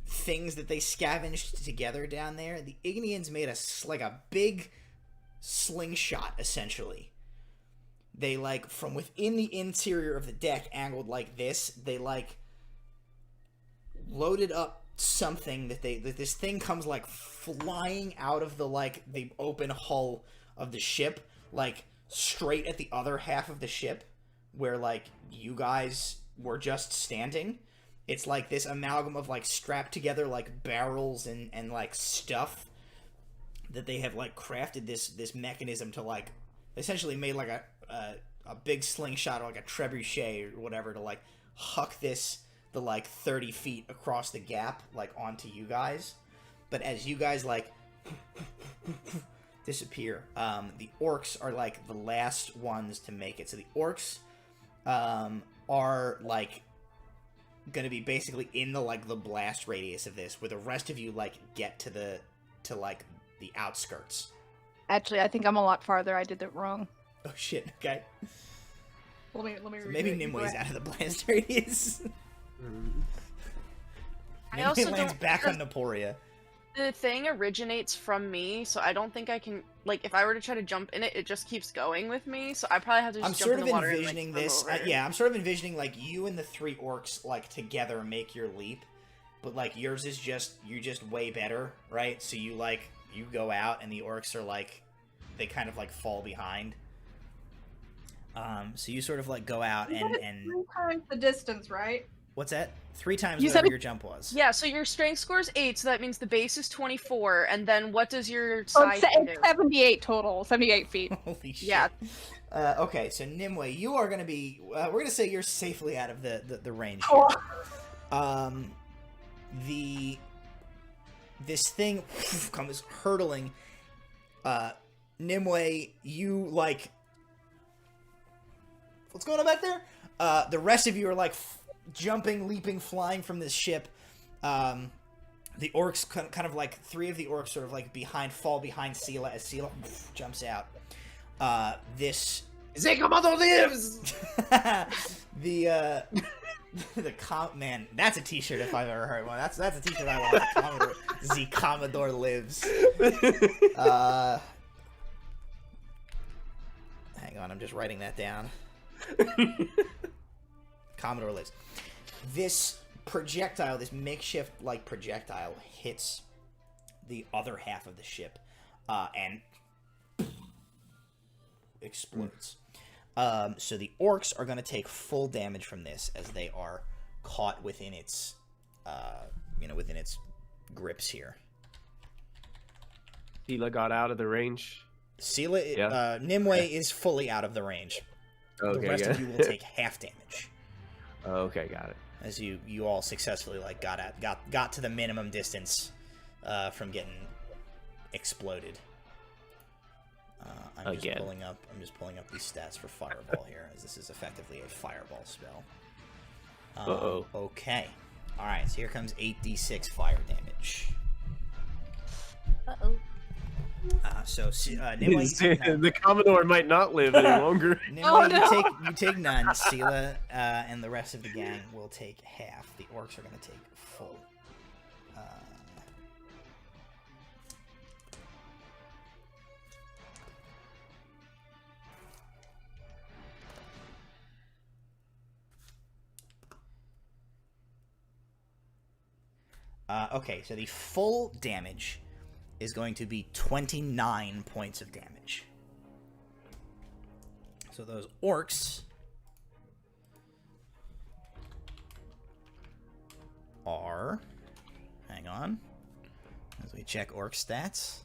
things that they scavenged together down there, the Ignians made like a big slingshot essentially. They like from within the interior of the deck angled like this, they like loaded up something that this thing comes like flying out of the open hull of the ship, like straight at the other half of the ship where like you guys were just standing. It's like this amalgam of like strapped together like barrels and like stuff that they have like crafted this mechanism to like essentially made like a big slingshot or like a trebuchet or whatever to like huck the like 30 feet across the gap like onto you guys. But as you guys like disappear, the orcs are like the last ones to make it. So the orcs are like gonna be basically in the like the blast radius of this, where the rest of you like get to the outskirts. Actually, I think I'm a lot farther. I did it wrong. Oh shit! Okay. Let me So maybe Nimwe's out of the blast radius. I Nimue also lands don't- back on Naporia. The thing originates from me, so I don't think I can. Like, if I were to try to jump in it, it just keeps going with me. So I probably have to just I'm jump sort in of the water envisioning and, like, this. swim over. Yeah, I'm sort of envisioning like you and the three orcs like together make your leap, but like yours is just way better, right? So you go out and the orcs are like they kind of like fall behind. So you sort of like go out and 3 times the distance, right? what's that? 3 times You whatever said- your jump was. Yeah, so your strength score is 8, so that means the base is 24, and then what does your Oh, side do? it's 78 total, 78 feet. Holy shit. Yeah. Okay, so Nimue, you are going to be. We're going to say you're safely out of the range Oh. here. This thing comes hurtling. Nimue, you like. What's going on back there? The rest of you are like jumping, leaping, flying from this ship. The orcs kind of like 3 of the orcs sort of like fall behind Sela as Sela jumps out. This Zekamado lives! Man, that's a t-shirt if I've ever heard one. That's a t-shirt I want. Commodore, the Commodore lives. Hang on, I'm just writing that down. Commodore lives. This projectile, this makeshift like projectile, hits the other half of the ship, and explodes. So the orcs are going to take full damage from this as they are caught within its, within its grips here. Tila got out of the range. Sela, Yeah. Nimue is fully out of the range. Okay, The rest of you will take half damage Okay, got it. as you all successfully like got to the minimum distance from getting exploded. I'm Again. just pulling up these stats for Fireball here, as this is effectively a Fireball spell. Uh-oh. Okay. Alright, so here comes 8d6 fire damage. Uh-oh. Nimue, you take none. The Commodore might not live any longer. Nimue, Oh, no. you take none. Sela and the rest of the gang will take half. The orcs are going to take full. Okay, so the full damage is going to be 29 points of damage. So those orcs are... Hang on. As we check orc stats.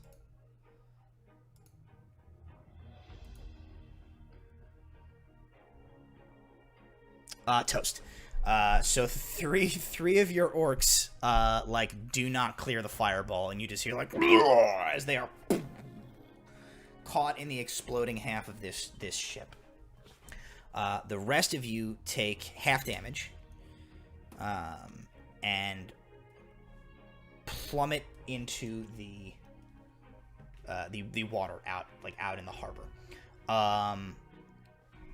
Toast. So three of your orcs, do not clear the fireball, and you just hear, like, as they are caught in the exploding half of this ship. The rest of you take half damage, and plummet into the water out in the harbor.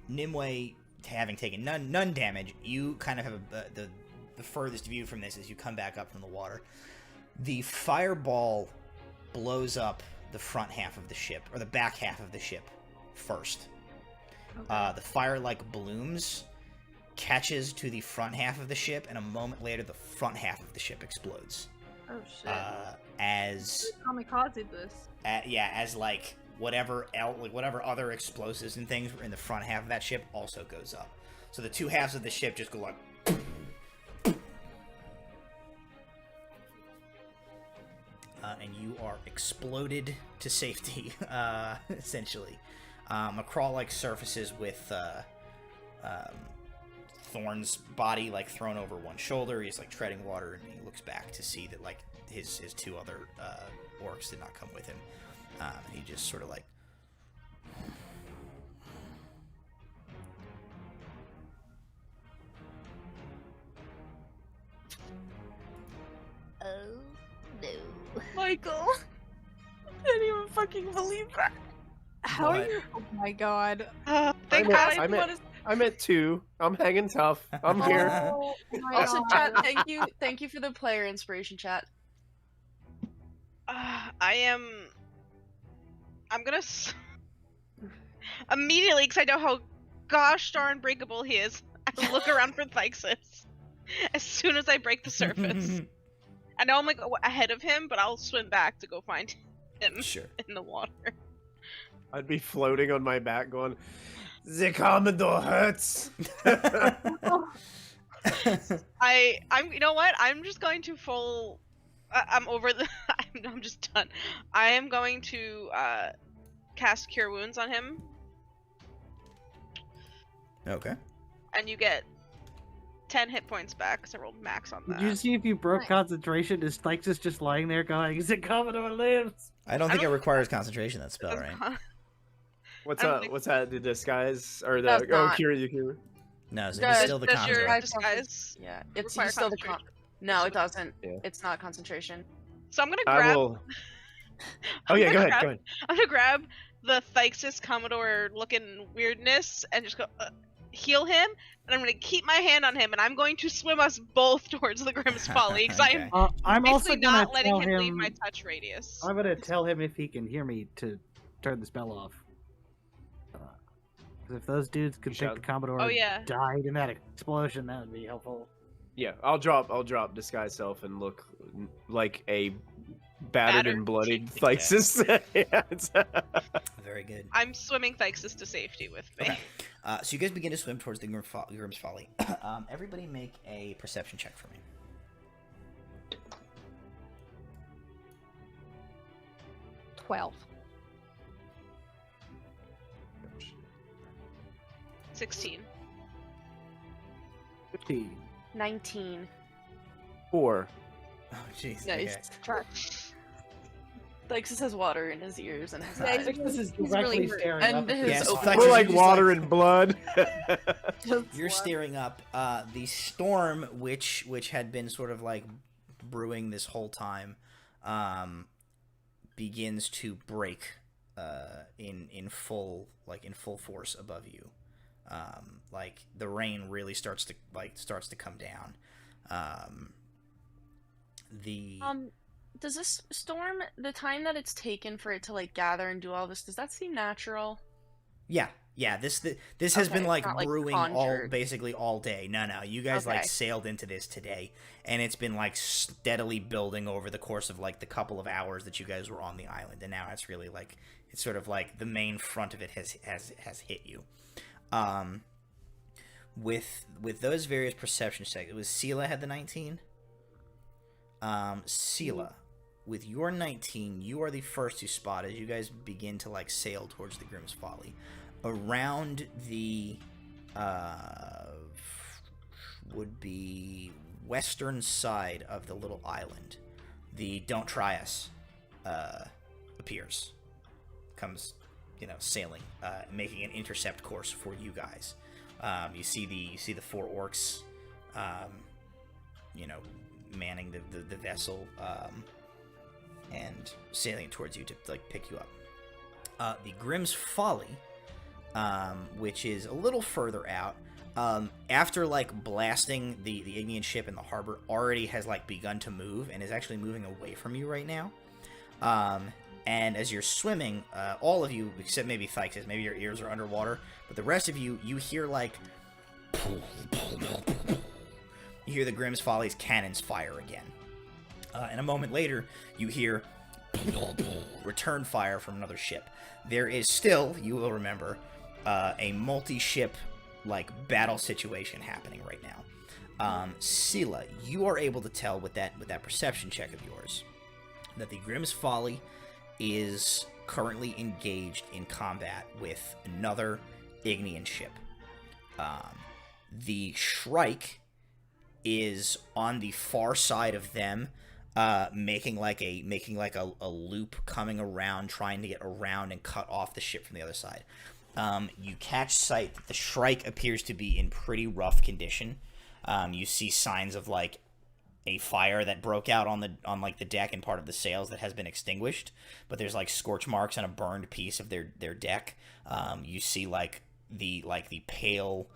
Nimue, having taken none damage, you kind of have the furthest view from this as you come back up from the water. The fireball blows up the front half of the ship, or the back half of the ship first. Okay. The fire blooms catches to the front half of the ship, and a moment later, the front half of the ship explodes. Oh shit. As Kamikaze this. as like whatever other explosives and things were in the front half of that ship also goes up. So the two halves of the ship just go like. And you are exploded to safety, essentially. McCraw like surfaces with Thorn's body like thrown over one shoulder. He's like treading water, and he looks back to see that like his two other orcs did not come with him. And he just sort of like. Oh no. Michael, I didn't even fucking believe that. How are What? you? Oh my god. Thank I'm God at- I I'm thought at- his- I'm at 2. I'm hanging tough. I'm here. Oh my Also, god. chat, thank you for the player inspiration, chat. I'm gonna immediately, because I know how gosh darn breakable he is. I look around for Thyxus as soon as I break the surface. I know I'm like ahead of him, but I'll swim back to go find him Sure. in the water. I'd be floating on my back going, the Commodore hurts. I'm you know what? I'm just going to full. I'm over the. I'm just done. I am going to cast Cure Wounds on him, Okay. and you get 10 hit points back because I rolled max on that. Did you see if you broke Nice. concentration? Is Thyxus just lying there going, "Is it Commodore lives?" I don't think it requires concentration, that spell, right? What's I don't up? think- What's that? The disguise or the That's not- Kira. No, so Does- it's still the Does your conjurer. disguise Yeah, it's require still the concentration? No, it doesn't. Yeah. It's not concentration. So I'm gonna I grab. will. Oh yeah, go ahead. Go ahead. I'm gonna grab the Thyxus Commodore looking weirdness and just go heal him, and I'm gonna keep my hand on him, and I'm going to swim us both towards the Grimm's Folly because I am Okay. I'm also basically gonna not letting tell him leave him. my touch radius. I'm gonna tell him if he can hear me to turn the spell off. 'Cause if those dudes could think Shout- the Commodore Oh, yeah. died in that explosion, that would be helpful. Yeah, I'll drop disguise self and look like a battered and bloodied Thyxus. Yeah, it's- Very good. I'm swimming Thyxus to safety with me. Okay. So you guys begin to swim towards the Grimm's Folly. Everybody make a perception check for me. 12. 16. 15. 19. 4. Oh, jeez. Nice. Okay. Thyxus has water in his ears and his Yeah, eyes. Thyxus is He's directly really hurt. staring And up at his the- Yes, open- Thyxus, We're you're like just water and blood. You're staring up. The storm, which had been sort of like brewing this whole time, begins to break in full force above you. Like the rain really starts to come down. Does this storm, the time that it's taken for it to like gather and do all this, does that seem natural? Yeah. This has Okay, been it's like not, like, brewing conjured. basically all day. No, you guys like Okay. sailed into this today, and it's been like steadily building over the course of like the couple of hours that you guys were on the island, and now it's really like it's sort of like the main front of it has hit you. With those various perception checks, it was Sela had the 19. Sela, with your 19, you are the first to spot as you guys begin to like sail towards the Grimm's Folly. Around the would be western side of the little island, the Don't Try Us appears, comes, sailing, making an intercept course for you guys. You see the 4 orcs, manning the vessel, and sailing towards you to like pick you up. The Grimm's Folly, which is a little further out, after like blasting the Ignian ship in the harbor, already has like begun to move and is actually moving away from you right now. And as you're swimming, all of you, except maybe Thyxus, maybe your ears are underwater, but the rest of you hear like You hear the Grimm's Folly's cannons fire again. And a moment later, you hear return fire from another ship. There is still, you will remember, a multi-ship battle situation happening right now. Sela, you are able to tell with that perception check of yours that the Grimm's Folly is currently engaged in combat with another Ignian ship. The Shrike is on the far side of them, making a loop, coming around, trying to get around and cut off the ship from the other side. You catch sight that the Shrike appears to be in pretty rough condition. You see signs of a fire that broke out on the deck and part of the sails that has been extinguished, but there's scorch marks on a burned piece of their deck. You see the pale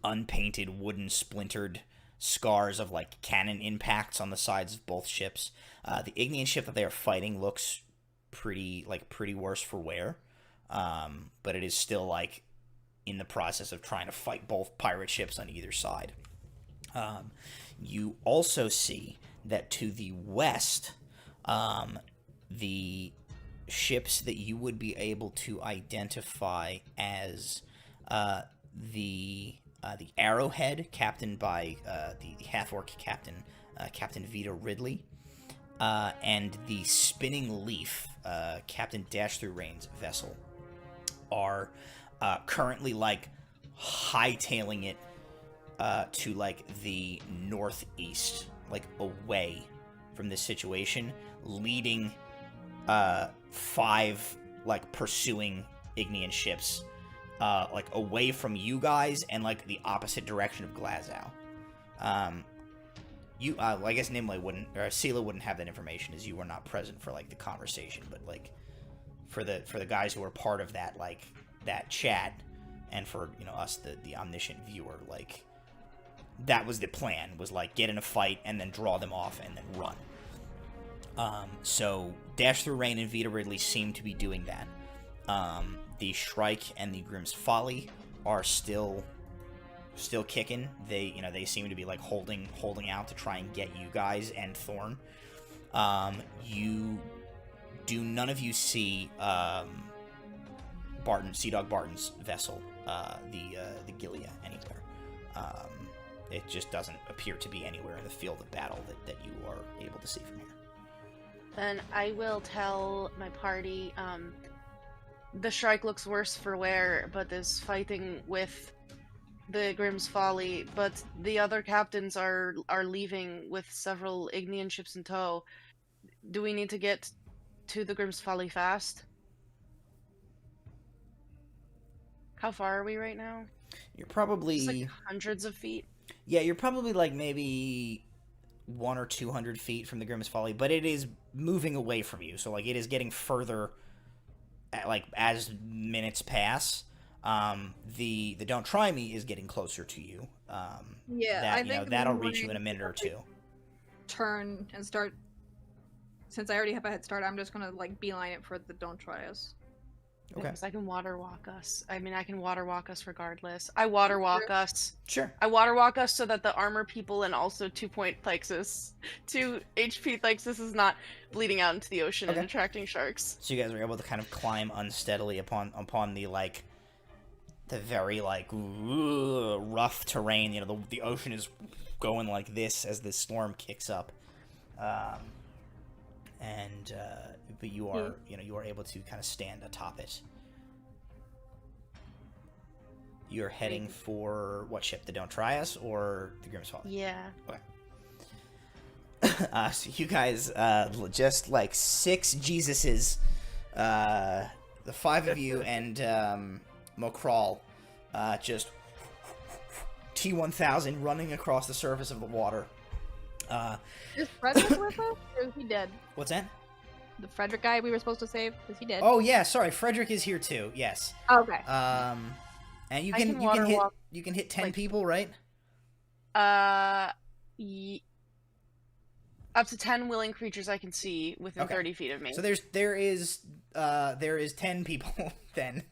unpainted wooden splintered scars of cannon impacts on the sides of both ships. The Ignian ship that they are fighting looks pretty worse for wear, but it is still in the process of trying to fight both pirate ships on either side. You also see that to the west, the ships that you would be able to identify as the Arrowhead, captained by the half-orc captain, Captain Vito Ridley, and the Spinning Leaf, Captain Dash-Through-Rain's vessel, are currently hightailing it to the northeast, away from this situation, leading 5 pursuing Ignian ships away from you guys and the opposite direction of Glazow. I guess Nimue wouldn't, or Sela wouldn't have that information as you were not present for the conversation, but for the guys who were part of that that chat, and for us the omniscient viewer, that was the plan, was get in a fight and then draw them off and then run. So Dash Through Rain and Vita Ridley seem to be doing that. The Shrike and the Grimm's Folly are still kicking. They seem to be holding out to try and get you guys and Thorn. None of you see Sea Dog Barton's vessel, the Gilia, anywhere. It just doesn't appear to be anywhere in the field of battle that you are able to see from here. Then I will tell my party, the Shrike looks worse for wear, but is fighting with the Grimm's Folly, but the other captains are leaving with several Ignian ships in tow. Do we need to get to the Grimm's Folly fast? How far are we right now? You're probably... It's hundreds of feet. Yeah, you're probably maybe 100 or 200 feet from the Grimm's Folly, but it is moving away from you, so it is getting further as minutes pass. The Don't Try Me is getting closer to you. I think that'll reach you in a minute or two. Turn and start. Since I already have a head start, I'm just gonna beeline it for the Don't Try Us. Okay. Because I can water walk us. I can water walk us regardless. I water walk us. Sure. I water walk us so that the armor people and also 2 HP Thixus is not bleeding out into the ocean and attracting sharks. So you guys are able to kind of climb unsteadily upon the the very rough terrain. The ocean is going like this as the storm kicks up, but you are you are able to kind of stand atop it. You're heading for what ship? The Don't Try Us or the Grimm's Folly? Yeah. Okay. So you guys, just 6 Jesuses, the 5 of you and Mokral, just T-1000 running across the surface of the water. Is Frederick with us, or is he dead? What's that? The Frederick guy we were supposed to save, is he dead? Oh yeah, sorry, Frederick is here too. Yes. Okay. And you I can hit 10 people, right? Up to 10 willing creatures I can see within 30 feet of me. So there is 10 people then.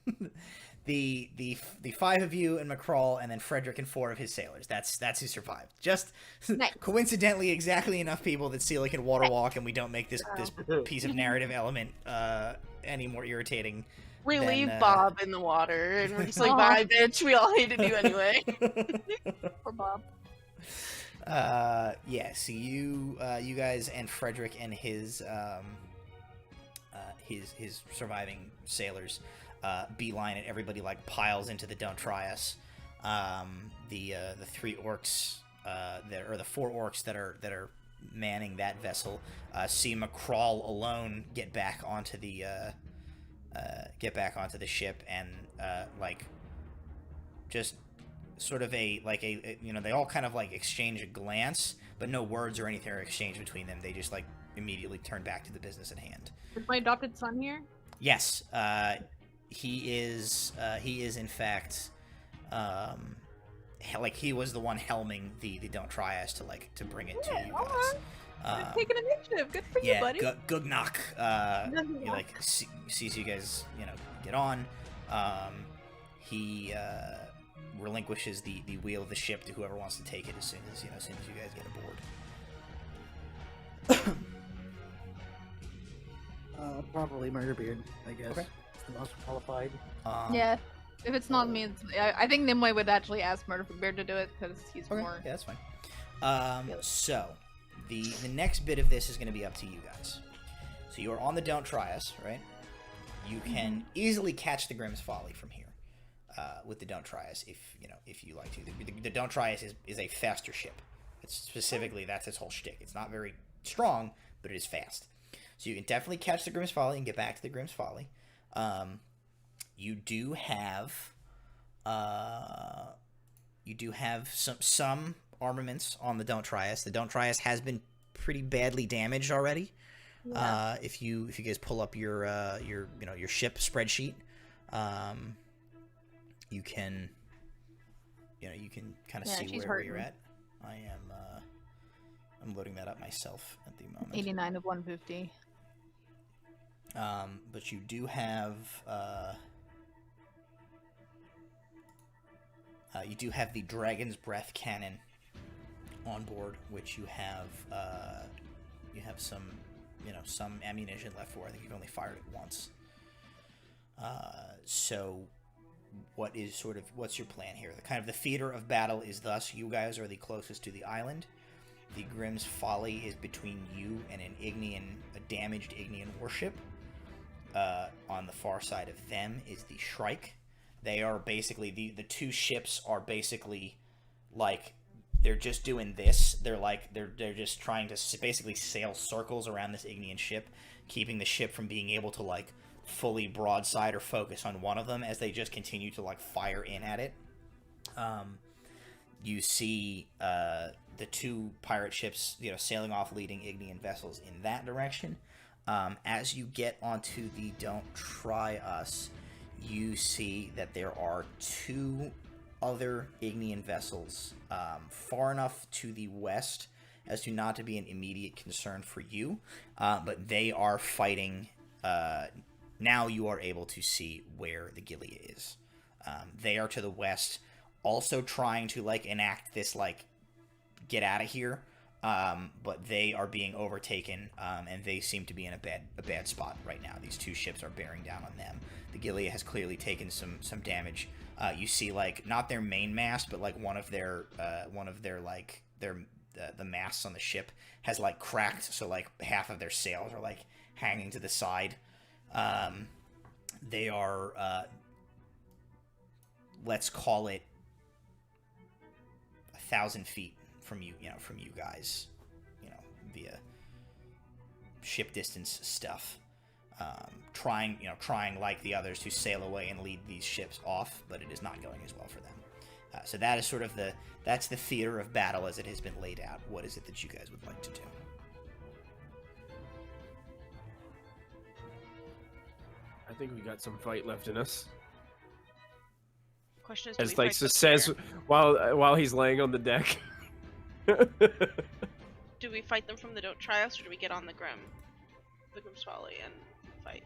the 5 of you and McCrawl, and then Frederick and 4 of his sailors. That's who survived. Just Nice. coincidentally, exactly enough people that Celia can water walk, and we don't make this piece of narrative element any more irritating. We Then, leave Bob in the water, and we're just like, Aw. bye, bitch. We all hated you anyway. For Bob. Yeah. So you guys and Frederick and his surviving sailors beeline it. Everybody like piles into the Don't Try Us. The 3 orcs the 4 orcs that are manning that vessel see McCrawl alone get back onto the ship, and like just sort of they all kind of like exchange a glance, but no words or anything are exchanged between them. They just like immediately turn back to the business at hand. Is my adopted son here? Yes, he is in fact like he was the one helming the Don't Try Us to bring it to you guys. Taking initiative. Good for Yeah, you, buddy. Gugnock, he like sees you guys, get on. He relinquishes the wheel of the ship to whoever wants to take it as soon as you guys get aboard. Probably Murderbeard, I guess. Okay. It's the most qualified. Yeah. If it's not me, I think Nimue would actually ask Murderbeard to do it because he's Okay, more. yeah, that's fine. So the next bit of this is going to be up to you guys. So you are on the Don't Try Us, right? You can easily catch the Grimm's Folly from here with the Don't Try Us if you like to. The Don't Try Us is a faster ship. It's specifically, that's its whole shtick. It's not very strong, but it is fast. So you can definitely catch the Grimm's Folly and get back to the Grimm's Folly. You do have some armaments on the Don't Try Us. The Don't Try Us has been pretty badly damaged already. Yeah. If you guys pull up your ship spreadsheet, you can kind of Yeah, see she's where you're hurting. at. I'm loading that up myself at the moment. 89 of 150. But you do have the Dragon's Breath cannon on board, which you have some ammunition left for. I think you've only fired it once. So what's your plan here? The theater of battle is thus: you guys are the closest to the island. The Grimm's Folly is between you and a damaged Ignian warship. On the far side of them is the Shrike. They are basically the 2 ships are basically like they're just doing this. They're just trying to basically sail circles around this Ignian ship, keeping the ship from being able to fully broadside or focus on one of them as they just continue to fire in at it. You see the 2 pirate ships sailing off, leading Ignian vessels in that direction. As you get onto the Don't Try Us, you see that there are 2 other Ignian vessels far enough to the west as to not to be an immediate concern for you, but they are fighting. Now you are able to see where the Gilead is. They are to the west, also trying to enact this get out of here. But they are being overtaken, and they seem to be in a bad spot right now. These 2 ships are bearing down on them. The Gilead has clearly taken some damage. You see, not their main mast, but one of their the masts on the ship has cracked, so half of their sails are hanging to the side. They are let's call it 1,000 feet from you guys, via ship distance stuff. Trying like the others to sail away and lead these ships off, but it is not going as well for them. So that is sort of that's the theater of battle as it has been laid out. What is it that you guys would like to do? I think we got some fight left in us. Question is, do As we like fight them says there? while he's laying on the deck. Do we fight them from the Don't Try Us, or do we get on the Grimm's Folly and fight?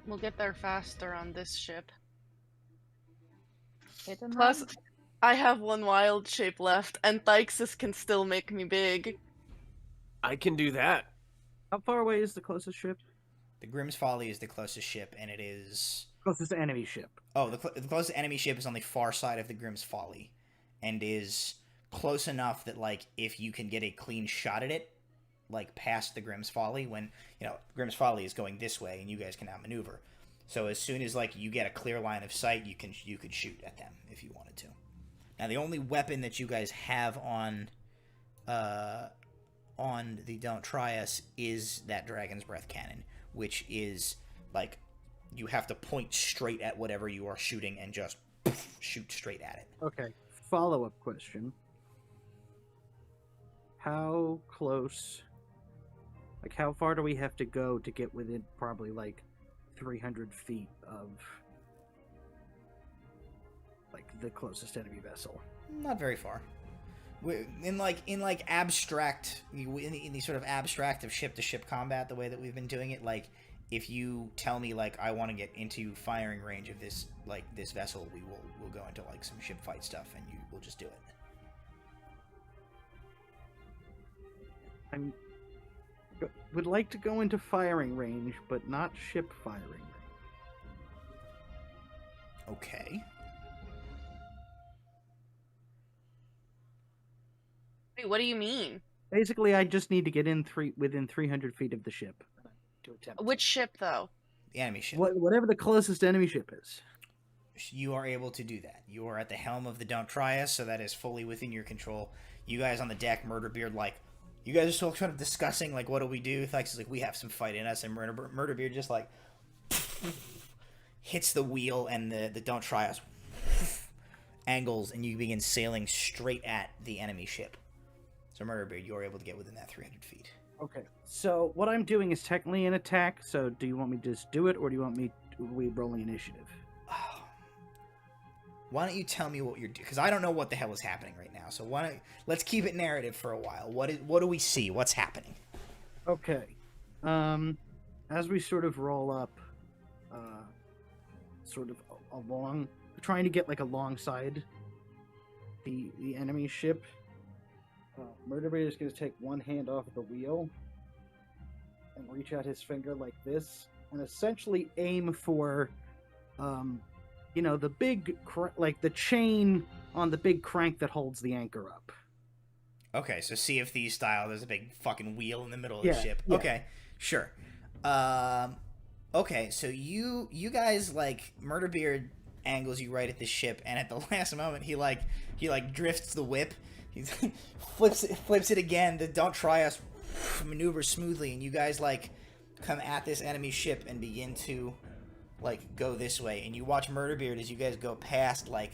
We'll get there faster on this ship. Hit and Plus, run. I have one wild shape left, and Thyxus can still make me big. I can do that. How far away is the closest ship? The Grimm's Folly is the closest ship, and it is... Closest enemy ship. Oh, the closest enemy ship is on the far side of the Grimm's Folly, and is close enough that, like, if you can get a clean shot at it, like, past the Grimm's Folly, when, you know, Grimm's Folly is going this way, and you guys can outmaneuver. So as soon as, like, you get a clear line of sight, you could shoot at them if you wanted to. Now, the only weapon that you guys have on the Don't Try Us is that Dragon's Breath Cannon, which is, like, you have to point straight at whatever you are shooting and just shoot straight at it. Okay. Follow-up question. How close... Like, how far do we have to go to get within probably, like, 300 feet of, like, the closest enemy vessel? Not very far. In abstract, in the sort of abstract of ship-to-ship combat, the way that we've been doing it, like, if you tell me, like, I want to get into firing range of this, like, this vessel, we'll go into, like, some ship fight stuff, and we'll just do it. Would like to go into firing range, but not ship firing range. Okay. Wait, what do you mean? Basically, I just need to get in within 300 feet of the ship to attempt. Which ship, though? The enemy ship. Whatever the closest enemy ship is. You are able to do that. You are at the helm of the Don't Try Us, so that is fully within your control. You guys on the deck, Murderbeard, like, you guys are still kind of discussing, like, what do we do? Thyx is like, we have some fight in us, and Murderbeard just, like, hits the wheel, and the Don't Try Us angles, and you begin sailing straight at the enemy ship. So, Murderbeard, you are able to get within that 300 feet. Okay. So, what I'm doing is technically an attack, so do you want me to just do it, or do you want we rolling initiative? Why don't you tell me what you're doing? Because I don't know what the hell is happening right now. So let's keep it narrative for a while. What do we see? What's happening? Okay. As we sort of roll up, sort of along, trying to get like alongside the enemy ship, Murderbeard is going to take one hand off the wheel and reach out his finger like this, and essentially aim for, you know, the big, like the chain on the big crank that holds the anchor up. Okay, so Sea of Thieves style, there's a big fucking wheel in the middle of the ship. Yeah. Okay, sure. Okay, so you guys, like, Murderbeard angles you right at the ship, and at the last moment, he drifts the whip. He flips it again. The Don't Try Us maneuvers smoothly, and you guys, like, come at this enemy ship and begin to, like, go this way. And you watch Murderbeard as you guys go past, like,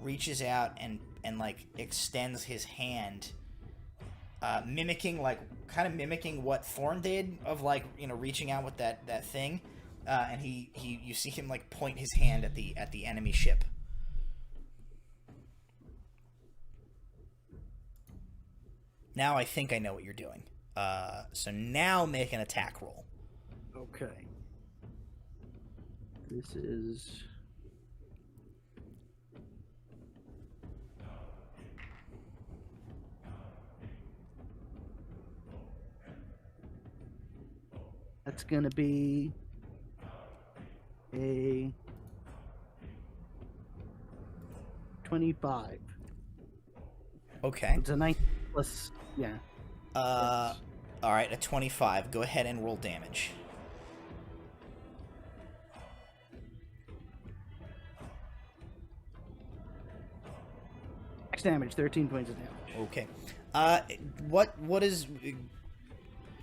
reaches out and like, extends his hand, mimicking what Thorn did of, like, you know, reaching out with that thing. And you see him, like, point his hand at the enemy ship. Now I think I know what you're doing. So now make an attack roll. Okay. This is... That's gonna be a 25. Okay. It's a 19 plus, yeah. Alright, a 25. Go ahead and roll damage. Max damage, 13 points of damage. Okay. What is...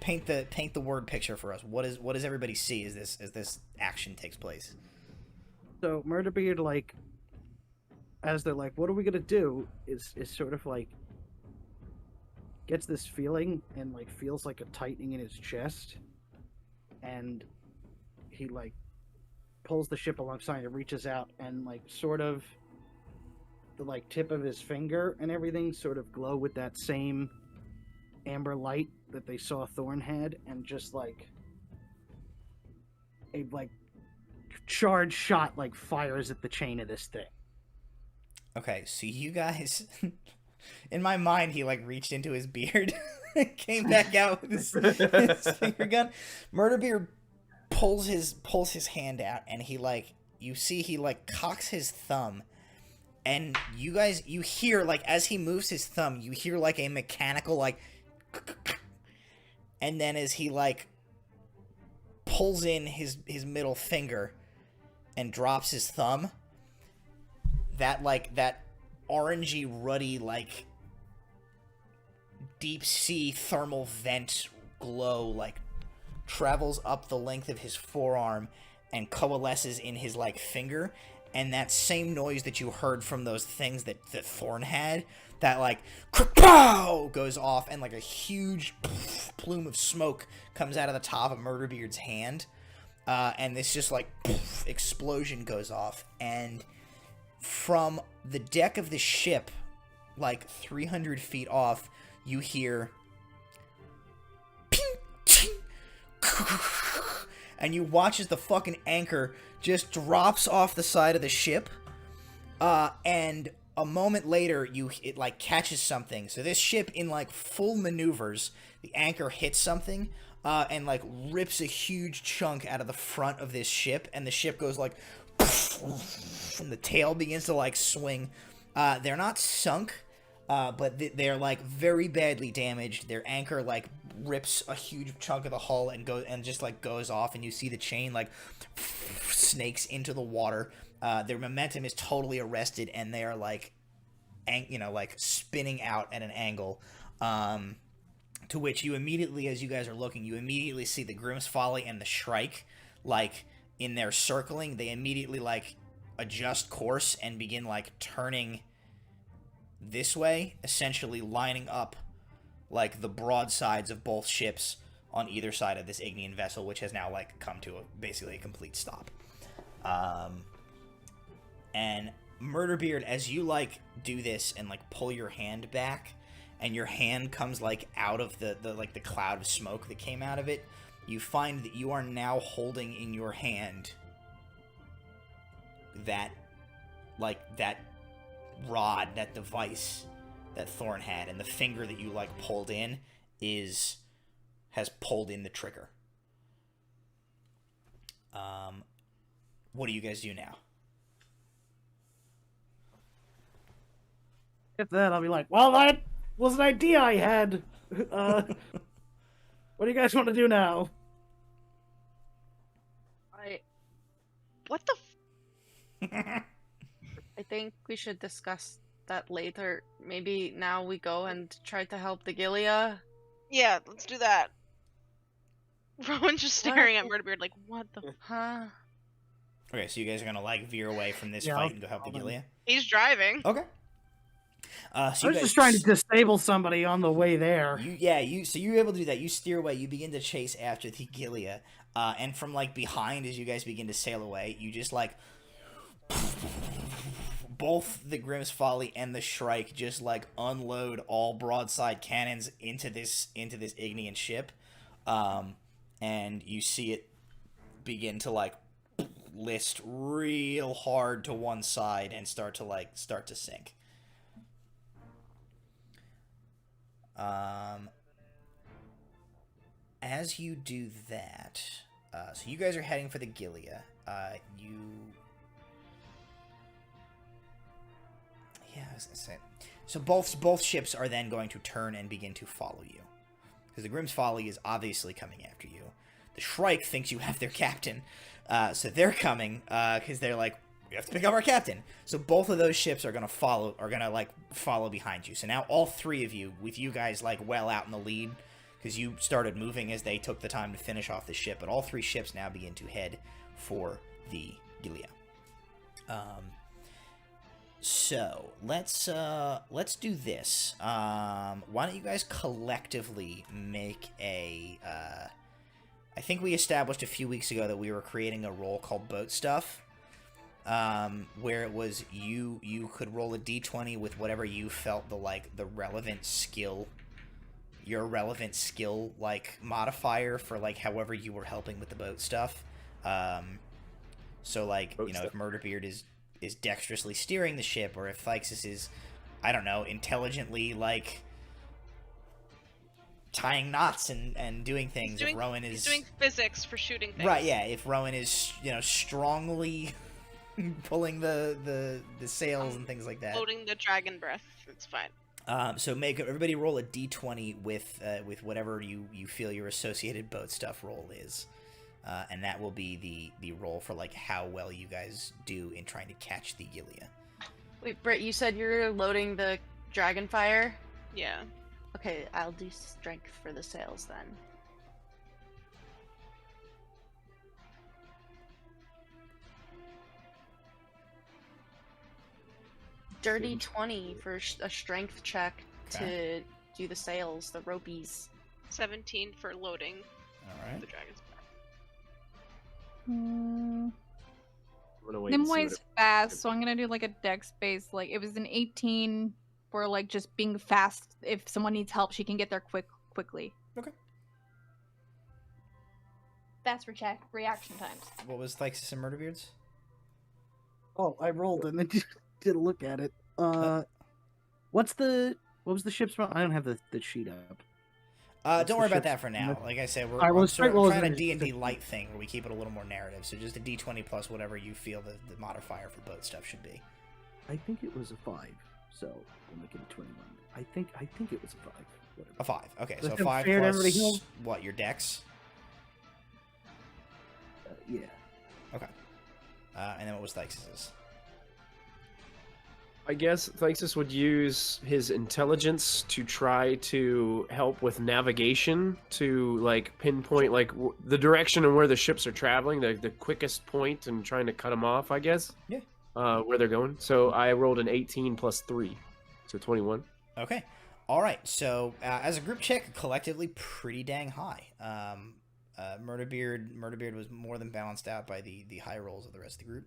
Paint the word picture for us. What does everybody see as this action takes place? So Murderbeard, like, as they're like, what are we gonna do? Is sort of like gets this feeling and like feels like a tightening in his chest, and he like pulls the ship alongside and reaches out, and like sort of the like tip of his finger and everything sort of glow with that same amber light that they saw Thorn had, and just like a like charged shot like fires at the chain of this thing. Okay, so you guys, in my mind, he like reached into his beard, came back out with his finger gun. Murderbeard pulls his hand out, and he like he like cocks his thumb, and you hear like as he moves his thumb, you hear like a mechanical like, and then as he like pulls in his middle finger and drops his thumb, that orangey ruddy like deep sea thermal vent glow like travels up the length of his forearm and coalesces in his like finger, and that same noise that you heard from those things that Thorn had, that like pow goes off, and like a huge plume of smoke comes out of the top of Murderbeard's hand, and this just like explosion goes off, and from the deck of the ship, like 300 feet off, you hear and you watch as the fucking anchor just drops off the side of the ship, and a moment later it like catches something. So this ship, in like full maneuvers, the anchor hits something, and like rips a huge chunk out of the front of this ship, and the ship goes like and the tail begins to like swing. They're not sunk, but they're like very badly damaged. Their anchor like rips a huge chunk of the hull and just like goes off, and you see the chain like snakes into the water. Their momentum is totally arrested, and they are like like spinning out at an angle, to which you immediately, as you guys are looking, you immediately see the Grimm's Folly and the Shrike like in their circling. They immediately like adjust course and begin like turning this way, essentially lining up like the broadsides of both ships on either side of this Ignian vessel, which has now like come to basically a complete stop. And Murderbeard, as you like do this and like pull your hand back, and your hand comes like out of the like the cloud of smoke that came out of it, you find that you are now holding in your hand that rod, that device that Thorn had, and the finger that you like pulled in has pulled in the trigger. What do you guys do now? If that, I'll be like, well, that was an idea I had. What do you guys want to do now? What the I think we should discuss that later. Maybe now we go and try to help the Gilia. Yeah, let's do that. Rowan's just staring at Murderbeard like, what the Huh? Okay, so you guys are gonna like veer away from this Yeah, fight and go help the Gilia? He's driving. Okay. So I you was guys, just trying to disable somebody on the way there. So you're able to do that. You steer away. You begin to chase after the Gilia, and from like behind, as you guys begin to sail away, you just like both the Grimm's Folly and the Shrike just like unload all broadside cannons into this Ignian ship, and you see it begin to like list real hard to one side and start to sink. As you do that, so you guys are heading for the Gilia. I was gonna say. So both ships are then going to turn and begin to follow you, because the Grimm's Folly is obviously coming after you. The Shrike thinks you have their captain, so they're coming because they're like, we have to pick up our captain. So both of those ships are gonna follow behind you. So now all three of you, with you guys like well out in the lead, because you started moving as they took the time to finish off the ship. But all three ships now begin to head for the Gilia. So let's do this. Why don't you guys collectively make a? I think we established a few weeks ago that we were creating a role called Boat Stuff, where it was you could roll a d20 with whatever you felt the relevant skill, your relevant skill like modifier for like however you were helping with the boat stuff. So, like, Boat you know, stuff. if Murderbeard is dexterously steering the ship, or if Phyxis is, I don't know, intelligently, like, tying knots and doing things. If Rowan He's is doing physics for shooting things. right, yeah. If Rowan is, you know, strongly pulling the sails and things like that. Loading the dragon breath. It's fine. So make everybody roll a d20 with whatever you feel your associated boat stuff roll is, and that will be the roll for like how well you guys do in trying to catch the Gilia. Wait, Britt, you said you're loading the dragon fire? Yeah. Okay, I'll do strength for the sails then. Dirty 20 for a strength check Okay. to do the sails, the ropies. 17 for loading All right. the dragon's breath. Hmm. I'm gonna wait and see what Nimway's fast, so I'm gonna do like a dex base. Like it was an 18 for like just being fast. If someone needs help, she can get there quickly. Okay. Fast reaction times. What was Phyxis and Murderbeard's? Oh, I rolled and then didn't look at it. What was the ship's run? I don't have the sheet up. What's Don't the worry about ship's that for now. number? Like I said, we're, Alright, well, we're straight roll is trying a gonna- D&D light thing where we keep it a little more narrative. So just a d20 plus whatever you feel the modifier for boat stuff should be. I think it was a 5, so we'll make it a 21. I think it was a 5. Whatever. A 5. Okay, Does so that 5 fair to everybody plus else? what? Your dex. Yeah. Okay. And then what was Phyxis's? I guess Phyxis would use his intelligence to try to help with navigation to like pinpoint like the direction and where the ships are traveling, the quickest point, and trying to cut them off. I guess. Yeah. Where they're going. So I rolled an 18 plus 3, so 21. Okay. All right. So as a group check, collectively pretty dang high. Murderbeard was more than balanced out by the high rolls of the rest of the group.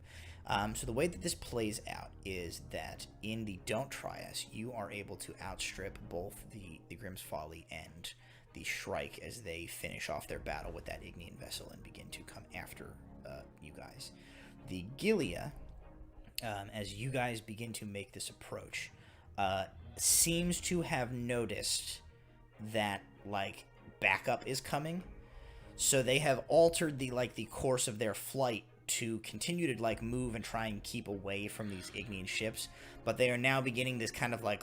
So the way that this plays out is that in the Don't Try Us, you are able to outstrip both the Grimm's Folly and the Shrike as they finish off their battle with that Ignian vessel and begin to come after you guys. The Gilia, as you guys begin to make this approach, seems to have noticed that like backup is coming, so they have altered the course of their flight to continue to like move and try and keep away from these Ignian ships, but they are now beginning this kind of like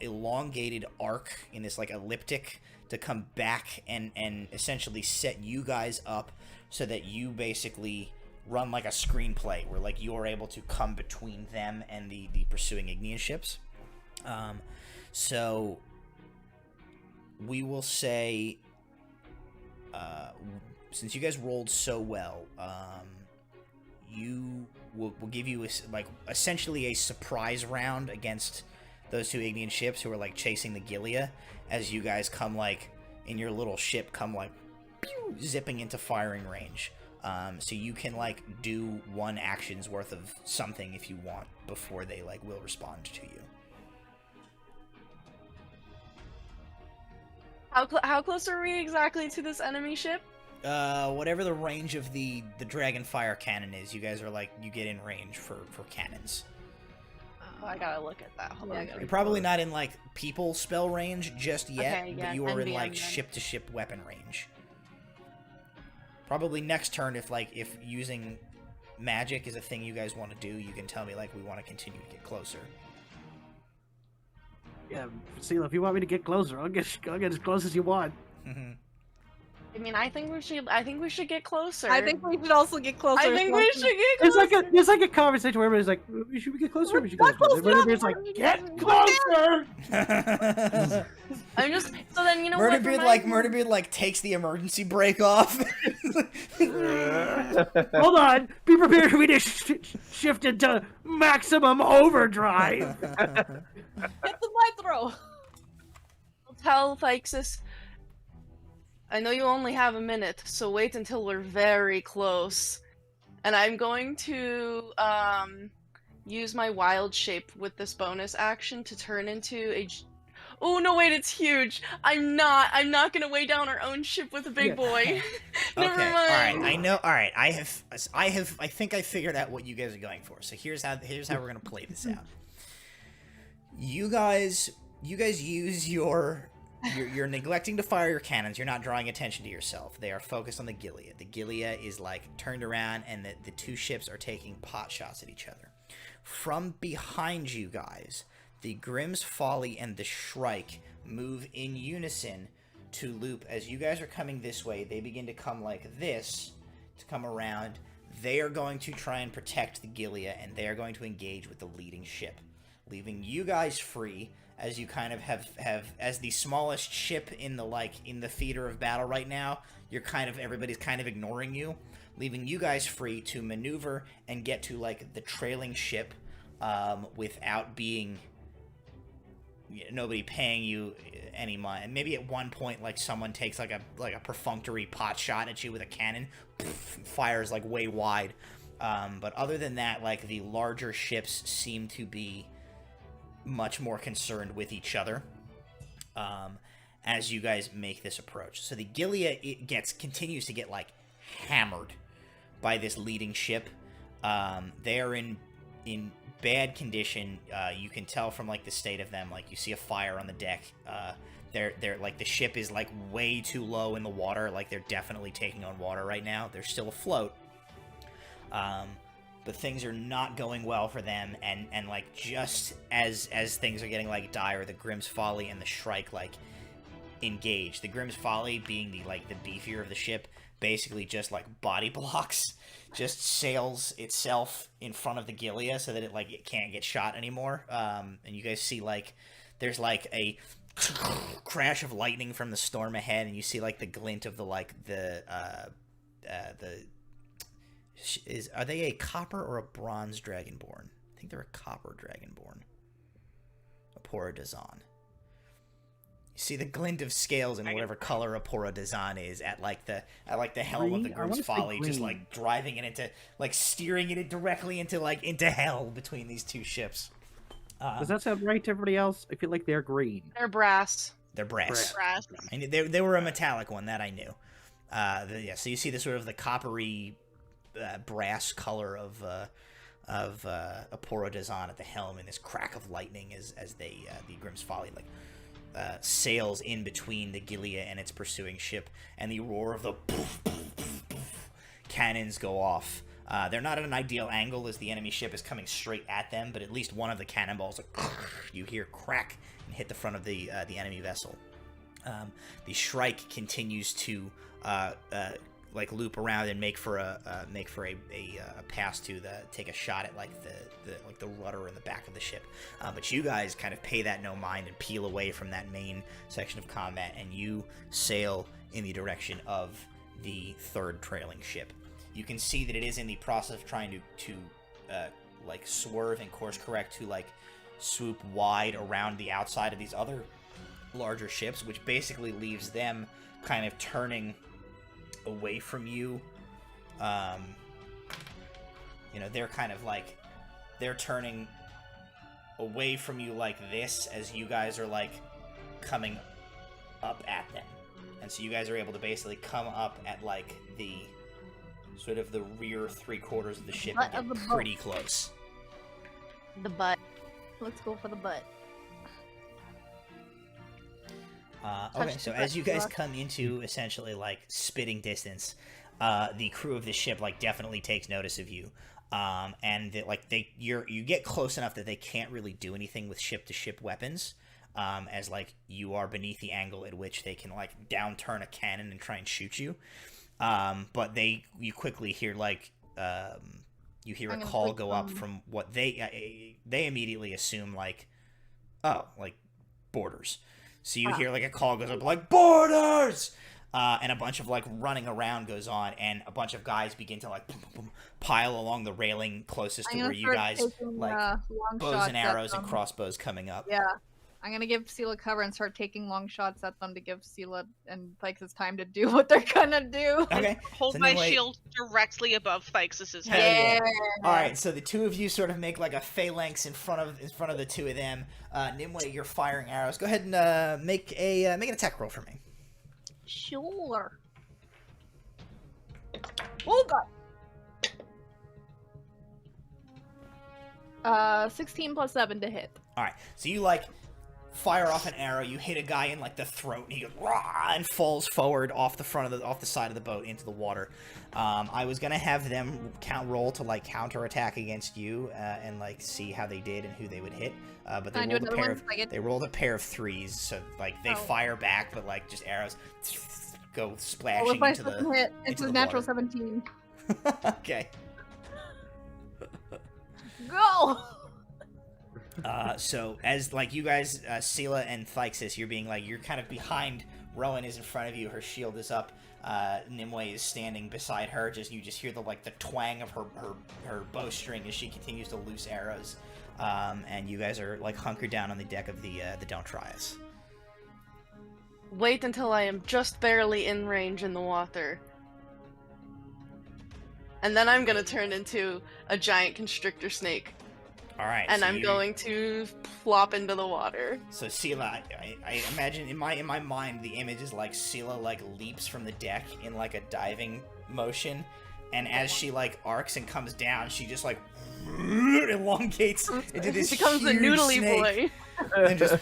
elongated arc in this like elliptic to come back and essentially set you guys up so that you basically run like a screenplay where like you're able to come between them and the pursuing Ignian ships. So we will say, since you guys rolled so well, we'll give you essentially a surprise round against those two Ignian ships who are like chasing the Gilia, as you guys come like in your little ship come like pew, zipping into firing range. So you can like do one action's worth of something if you want before they like will respond to you. How close are we exactly to this enemy ship? Whatever the range of the dragon fire cannon is, you guys are like, you get in range for cannons. Oh, I gotta look at that. Hold on. You're probably not in like people spell range just yet, Okay, yeah, but you are in NBM like then. ship to ship weapon range. Probably next turn, if using magic is a thing you guys want to do, you can tell me like we want to continue to get closer. Yeah, Seal, if you want me to get closer, I'll get as close as you want. I mean, I think we should get closer. I think we should also get closer. I think we should get It's closer. like a conversation where everybody's like, should we get closer? Or we should get Not closer. close Everybody's like, get closer! I'm just so then you know what? Murderbeard like takes the emergency brake off. Hold on, be prepared for me to shift into maximum overdrive. Get the nitro. I'll tell Phyxis. I know you only have a minute, so wait until we're very close. And I'm going to use my wild shape with this bonus action to turn into a. Oh no! Wait, it's huge. I'm not gonna weigh down our own ship with a big Yeah. boy. Never Okay, mind. right. I know. All right. I think I figured out what you guys are going for. So here's how we're gonna play this out. You guys use you're neglecting to fire your cannons. You're not drawing attention to yourself. They are focused on the Gilia. The Gilia is like turned around, and the two ships are taking pot shots at each other. From behind you guys, the Grimm's Folly and the Shrike move in unison to loop. As you guys are coming this way, they begin to come like this to come around. They are going to try and protect the Gilia, and they are going to engage with the leading ship, leaving you guys free as you kind of have as the smallest ship in the theater of battle right now. Everybody's kind of ignoring you, leaving you guys free to maneuver and get to like the trailing ship without being nobody paying you any money. Maybe at one point, like, someone takes like a perfunctory pot shot at you with a cannon, fires like way wide. But other than that, like, the larger ships seem to be much more concerned with each other as you guys make this approach. So the Gilia continues to get like hammered by this leading ship. They are in bad condition. You can tell from like the state of them. Like, you see a fire on the deck. They're like, the ship is like way too low in the water. Like, they're definitely taking on water right now. They're still afloat. But things are not going well for them, and like, just as things are getting like dire, the Grimm's Folly and the Shrike like engage. The Grimm's Folly, being the beefier of the ship, basically just like body blocks, just sails itself in front of the Gilia so that it can't get shot anymore. And you guys see like there's like a crash of lightning from the storm ahead, and you see like the glint of are they a copper or a bronze dragonborn? I think they're a copper dragonborn. Apora Dazan. You see the glint of scales in whatever color Apora Dazan is at the helm of the Grimm's Folly, just like driving it into, like, steering it directly into hell between these two ships. Does that sound right to everybody else? I feel like they're green. They're brass. They're brass. Brass. I knew they were a metallic one, that I knew. So you see the sort of the coppery brass color of Apora Dazan at the helm, and this crack of lightning as the Grimm's Folly sails in between the Gilia and its pursuing ship, and the roar of the cannons go off. They're not at an ideal angle as the enemy ship is coming straight at them, but at least one of the cannonballs you hear crack and hit the front of the enemy vessel. The Shrike continues to loop around and make for a pass to take a shot at the rudder in the back of the ship. But you guys kind of pay that no mind and peel away from that main section of combat, and you sail in the direction of the third trailing ship. You can see that it is in the process of trying to swerve and course correct to swoop wide around the outside of these other larger ships, which basically leaves them kind of turning away from you. They're kind of they're turning away from you like this as you guys are coming up at them, and so you guys are able to basically come up at the sort of the rear 3/4 of the ship and get pretty close. The butt. Let's go for the butt. Okay, so as you guys come into essentially spitting distance, the crew of the ship definitely takes notice of you, and you get close enough that they can't really do anything with ship to ship weapons, as you are beneath the angle at which they can downturn a cannon and try and shoot you, but you quickly hear you hear a call go up from what they immediately assume boarders. So you hear a call goes up boarders, and a bunch of running around goes on, and a bunch of guys begin to pile along the railing closest to where you guys bows and arrows and crossbows coming up. Yeah, I'm gonna give Sela cover and start taking long shots at them to give Sela and Thykes time to do what they're gonna do. Okay. Hold my shield directly above Thykes' head. Yeah. All right. So the two of you sort of make a phalanx in front of the two of them. Nimue, you're firing arrows. Go ahead and make an attack roll for me. Sure. Oh god. 16 plus 7 to hit. All right, so you like fire off an arrow. You hit a guy in like the throat, and he goes rah, and falls forward off the side of the boat into the water. I was gonna have them roll to like counterattack against you and like see how they did and who they would hit. But they rolled a pair of 3s, so like they fire back, but like just arrows go splashing into the hit. It's a natural water. 17. Okay. Go. So as like you guys, Sela and Thyxis, you're kind of behind. Rowan is in front of you. Her shield is up. Nimue is standing beside her. You just hear the twang of her bowstring as she continues to loose arrows. And you guys are like hunkered down on the deck of the Don't Try Us. Wait until I am just barely in range in the water. And then I'm gonna turn into a giant constrictor snake. All right. And I'm going to flop into the water. So Sela, I imagine in my mind the image is like Sela like leaps from the deck in like a diving motion, and as she like arcs and comes down, she just like elongates into this becomes huge a noodly snake, boy. and just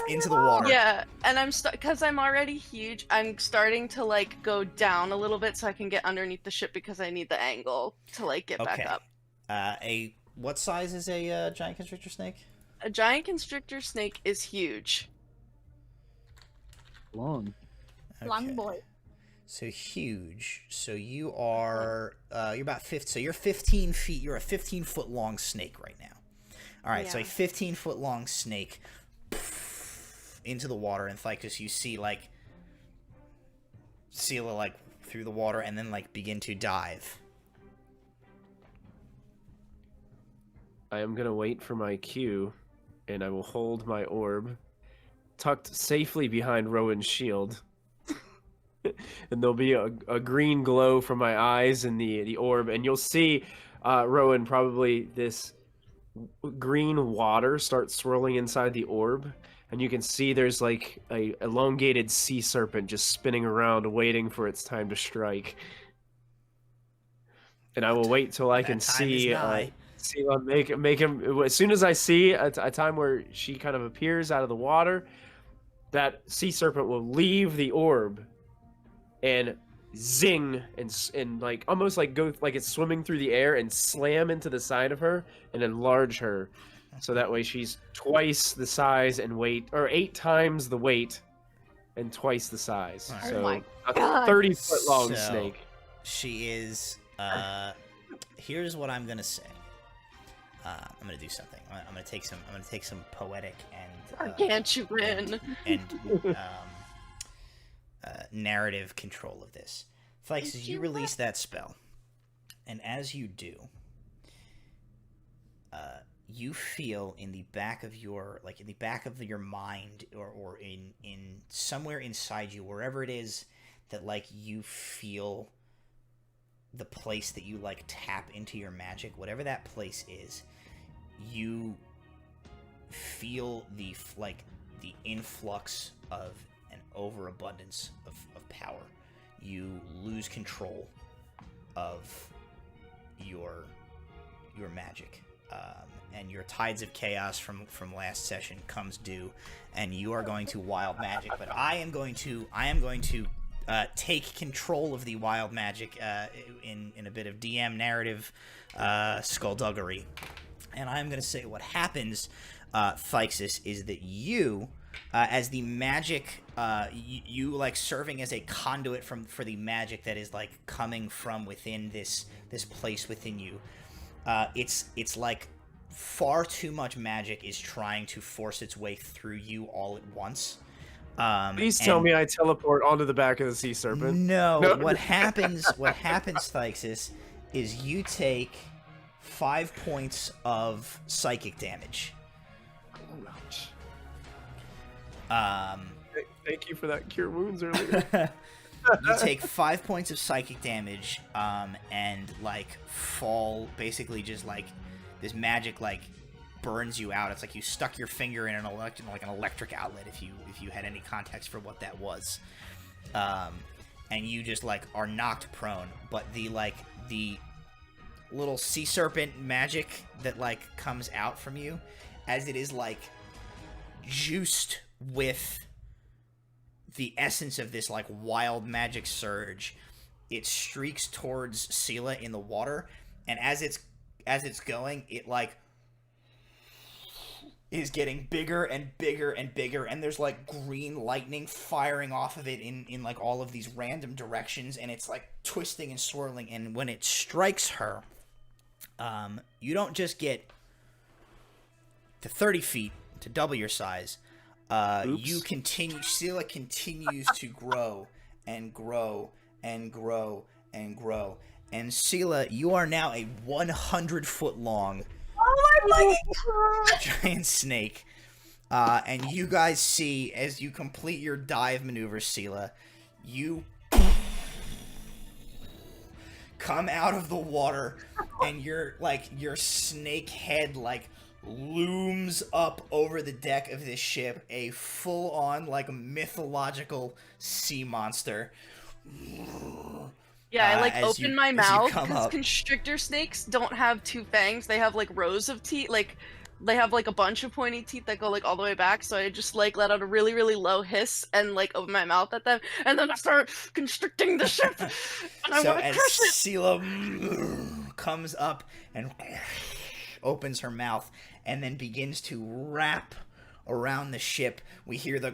into the water. Yeah, and because I'm already huge, I'm starting to like go down a little bit so I can get underneath the ship because I need the angle to like get back up. What size is a giant constrictor snake? A giant constrictor snake is huge. Long. Okay. Long boy. So huge. So you are you're about 50. So you're 15 feet. You're a 15-foot long snake right now. All right. Yeah. So a 15-foot long snake into the water, and Thyxis, you see like Sela like through the water, and then like begin to dive. I am going to wait for my cue, and I will hold my orb tucked safely behind Rowan's shield. And there'll be a green glow from my eyes in the orb, and you'll see, Rowan, probably this green water start swirling inside the orb, and you can see there's like a elongated sea serpent just spinning around waiting for its time to strike. And I will wait till I can see... Sela make him as soon as I see a time where she kind of appears out of the water, that sea serpent will leave the orb and zing and like almost like go like it's swimming through the air and slam into the side of her and enlarge her, so that way she's twice the size and weight, or 8 times the weight and twice the size. Right. So Oh my a God. 30-foot long So, snake. She is. Here's what I'm gonna say. I'm gonna do something. I'm gonna take some poetic and Gargantuan. and narrative control of this. Thyxis, you release that spell, and as you do, you feel in the back of your mind, or in somewhere inside you, wherever it is that like you feel the place that you like tap into your magic, whatever that place is, you feel the influx of an overabundance of power. You lose control of your magic, and your tides of chaos from last session comes due, and you are going to wild magic. But I am going to take control of the wild magic in a bit of DM narrative skullduggery. And I'm going to say what happens, Thyxis, is that you, as the magic, you like serving as a conduit for the magic that is like coming from within this place within you. It's like far too much magic is trying to force its way through you all at once. Please tell me I teleport onto the back of the sea serpent. No. What happens, Thyxis, is you take 5 points of psychic damage. Thank you for that cure wounds earlier. You take 5 points of psychic damage, and like fall, basically just like this magic like burns you out. It's like you stuck your finger in an electric outlet, if you had any context for what that was. and you just like are knocked prone. But the little sea serpent magic that like comes out from you, as it is like juiced with the essence of this like wild magic surge, it streaks towards Sela in the water, and as it's going, it like is getting bigger and bigger and bigger, and there's like green lightning firing off of it in like all of these random directions, and it's like twisting and swirling, and when it strikes her, you don't just get to 30 feet to double your size. Sela continues to grow and grow and grow and grow. And Sela, you are now a 100-foot long giant snake. And you guys see, as you complete your dive maneuver, Sela, you come out of the water, and your snake head like looms up over the deck of this ship, a full-on like mythological sea monster. Yeah, I like open my mouth because up. constrictor snakes don't have two fangs. They have like rows of teeth. Like they have like a bunch of pointy teeth that go like all the way back. So I just like let out a really, really low hiss and like open my mouth at them, and then I start constricting the ship. And I So want to as crush it. Sela comes up and opens her mouth and then begins to wrap around the ship, we hear the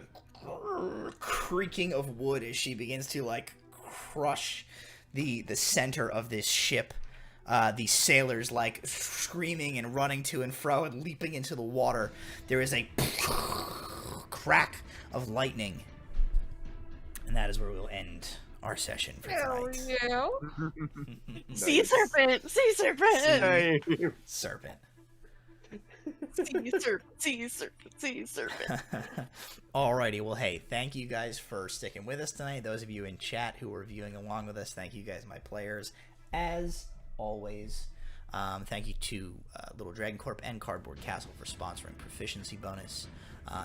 creaking of wood as she begins to like crush the center of this ship. The sailors like screaming and running to and fro and leaping into the water. There is a crack of lightning, and that is where we'll end our session for tonight. yeah. Sea serpent! Sea serpent! Serpent. Sea serpent! Sea serpent! Sea serpent! Alrighty, well, hey, thank you guys for sticking with us tonight. Those of you in chat who were viewing along with us, thank you guys, my players, as always. Thank you to Little Dragon Corp and Cardboard Castle for sponsoring Proficiency Bonus.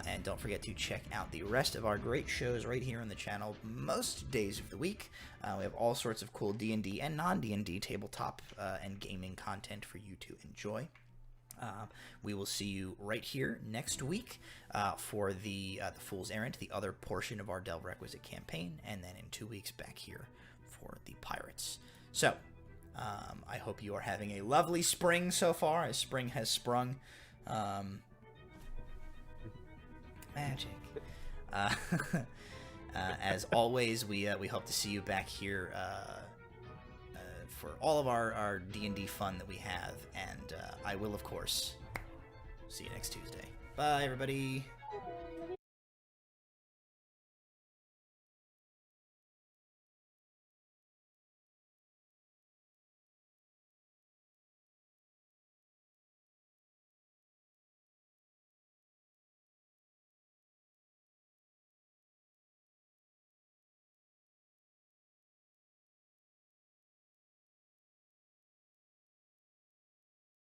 And don't forget to check out the rest of our great shows right here on the channel most days of the week. We have all sorts of cool D&D and non-D&D tabletop and gaming content for you to enjoy. We will see you right here next week for the Fool's Errand, the other portion of our Delve Requisite campaign, and then in 2 weeks back here for the Pirates. So, I hope you are having a lovely spring so far, as spring has sprung. Magic. As always, we hope to see you back here for all of our D&D fun that we have, and I will, of course, see you next Tuesday. Bye, everybody.